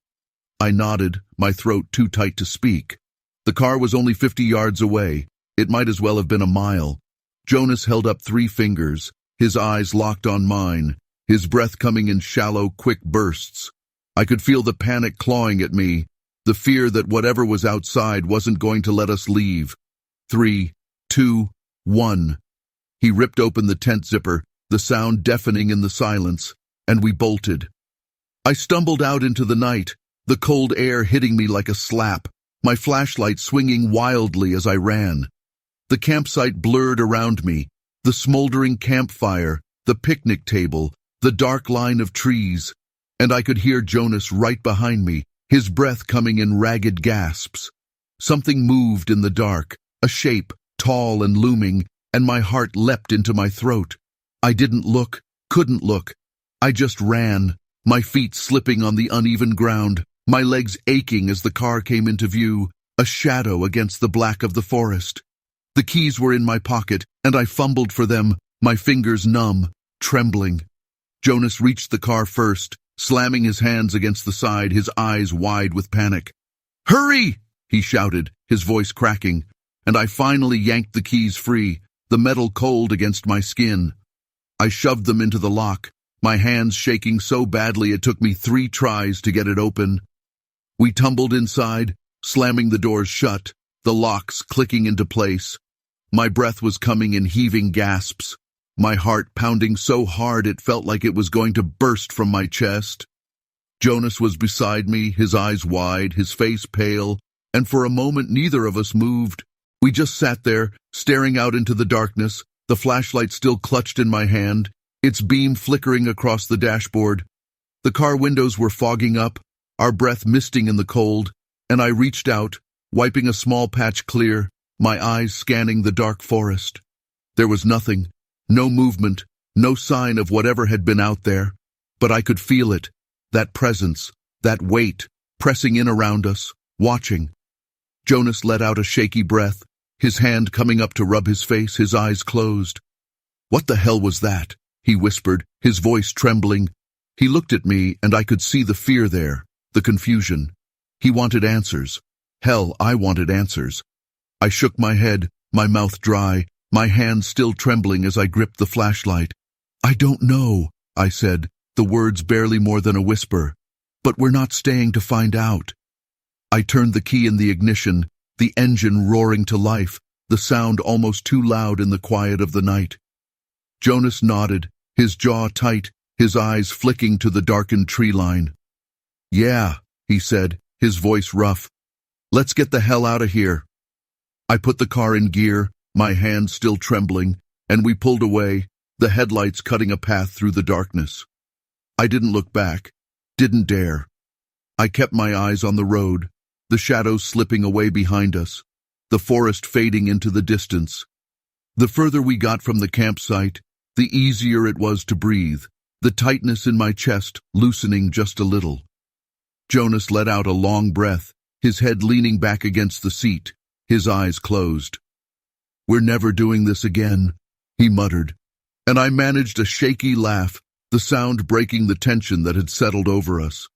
I nodded, my throat too tight to speak. The car was only 50 yards away. It might as well have been a mile. Jonas held up 3 fingers, his eyes locked on mine, his breath coming in shallow, quick bursts. I could feel the panic clawing at me, the fear that whatever was outside wasn't going to let us leave. 3, 2, 1. He ripped open the tent zipper, the sound deafening in the silence, and we bolted. I stumbled out into the night, the cold air hitting me like a slap, my flashlight swinging wildly as I ran. The campsite blurred around me, the smoldering campfire, the picnic table, the dark line of trees, and I could hear Jonas right behind me, his breath coming in ragged gasps. Something moved in the dark, a shape, tall and looming, and my heart leapt into my throat. I didn't look, couldn't look. I just ran, my feet slipping on the uneven ground, my legs aching as the car came into view, a shadow against the black of the forest. The keys were in my pocket, and I fumbled for them, my fingers numb, trembling. Jonas reached the car first, slamming his hands against the side, his eyes wide with panic. "Hurry!" he shouted, his voice cracking, and I finally yanked the keys free, the metal cold against my skin. I shoved them into the lock, my hands shaking so badly it took me 3 tries to get it open. We tumbled inside, slamming the doors shut, the locks clicking into place. My breath was coming in heaving gasps, my heart pounding so hard it felt like it was going to burst from my chest. Jonas was beside me, his eyes wide, his face pale, and for a moment neither of us moved. We just sat there, staring out into the darkness, the flashlight still clutched in my hand, its beam flickering across the dashboard. The car windows were fogging up, our breath misting in the cold, and I reached out, wiping a small patch clear, my eyes scanning the dark forest. There was nothing, no movement, no sign of whatever had been out there, but I could feel it, that presence, that weight, pressing in around us, watching. Jonas let out a shaky breath, his hand coming up to rub his face, his eyes closed. "What the hell was that?" he whispered, his voice trembling. He looked at me, and I could see the fear there, the confusion. He wanted answers. Hell, I wanted answers. I shook my head, my mouth dry, my hands still trembling as I gripped the flashlight. "I don't know," I said, the words barely more than a whisper. "But we're not staying to find out." I turned the key in the ignition, the engine roaring to life, the sound almost too loud in the quiet of the night. Jonas nodded, his jaw tight, his eyes flicking to the darkened tree line. "Yeah," he said, his voice rough. "Let's get the hell out of here." I put the car in gear, my hands still trembling, and we pulled away, the headlights cutting a path through the darkness. I didn't look back, didn't dare. I kept my eyes on the road, the shadows slipping away behind us, the forest fading into the distance. The further we got from the campsite, the easier it was to breathe, the tightness in my chest loosening just a little. Jonas let out a long breath, his head leaning back against the seat, his eyes closed. "We're never doing this again," he muttered, and I managed a shaky laugh, the sound breaking the tension that had settled over us.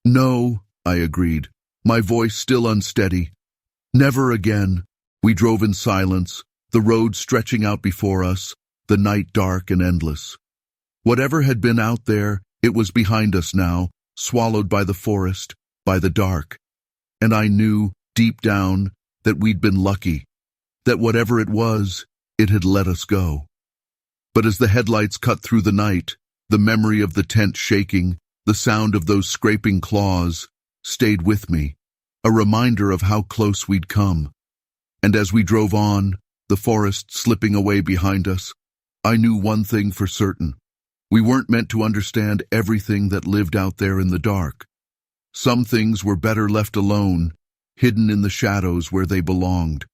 "No," I agreed, my voice still unsteady. "Never again." We drove in silence, the road stretching out before us, the night dark and endless. Whatever had been out there, it was behind us now, swallowed by the forest, by the dark. And I knew, deep down, that we'd been lucky, that whatever it was, it had let us go. But as the headlights cut through the night, the memory of the tent shaking, the sound of those scraping claws, stayed with me, a reminder of how close we'd come. And as we drove on, the forest slipping away behind us, I knew one thing for certain. We weren't meant to understand everything that lived out there in the dark. Some things were better left alone, hidden in the shadows where they belonged.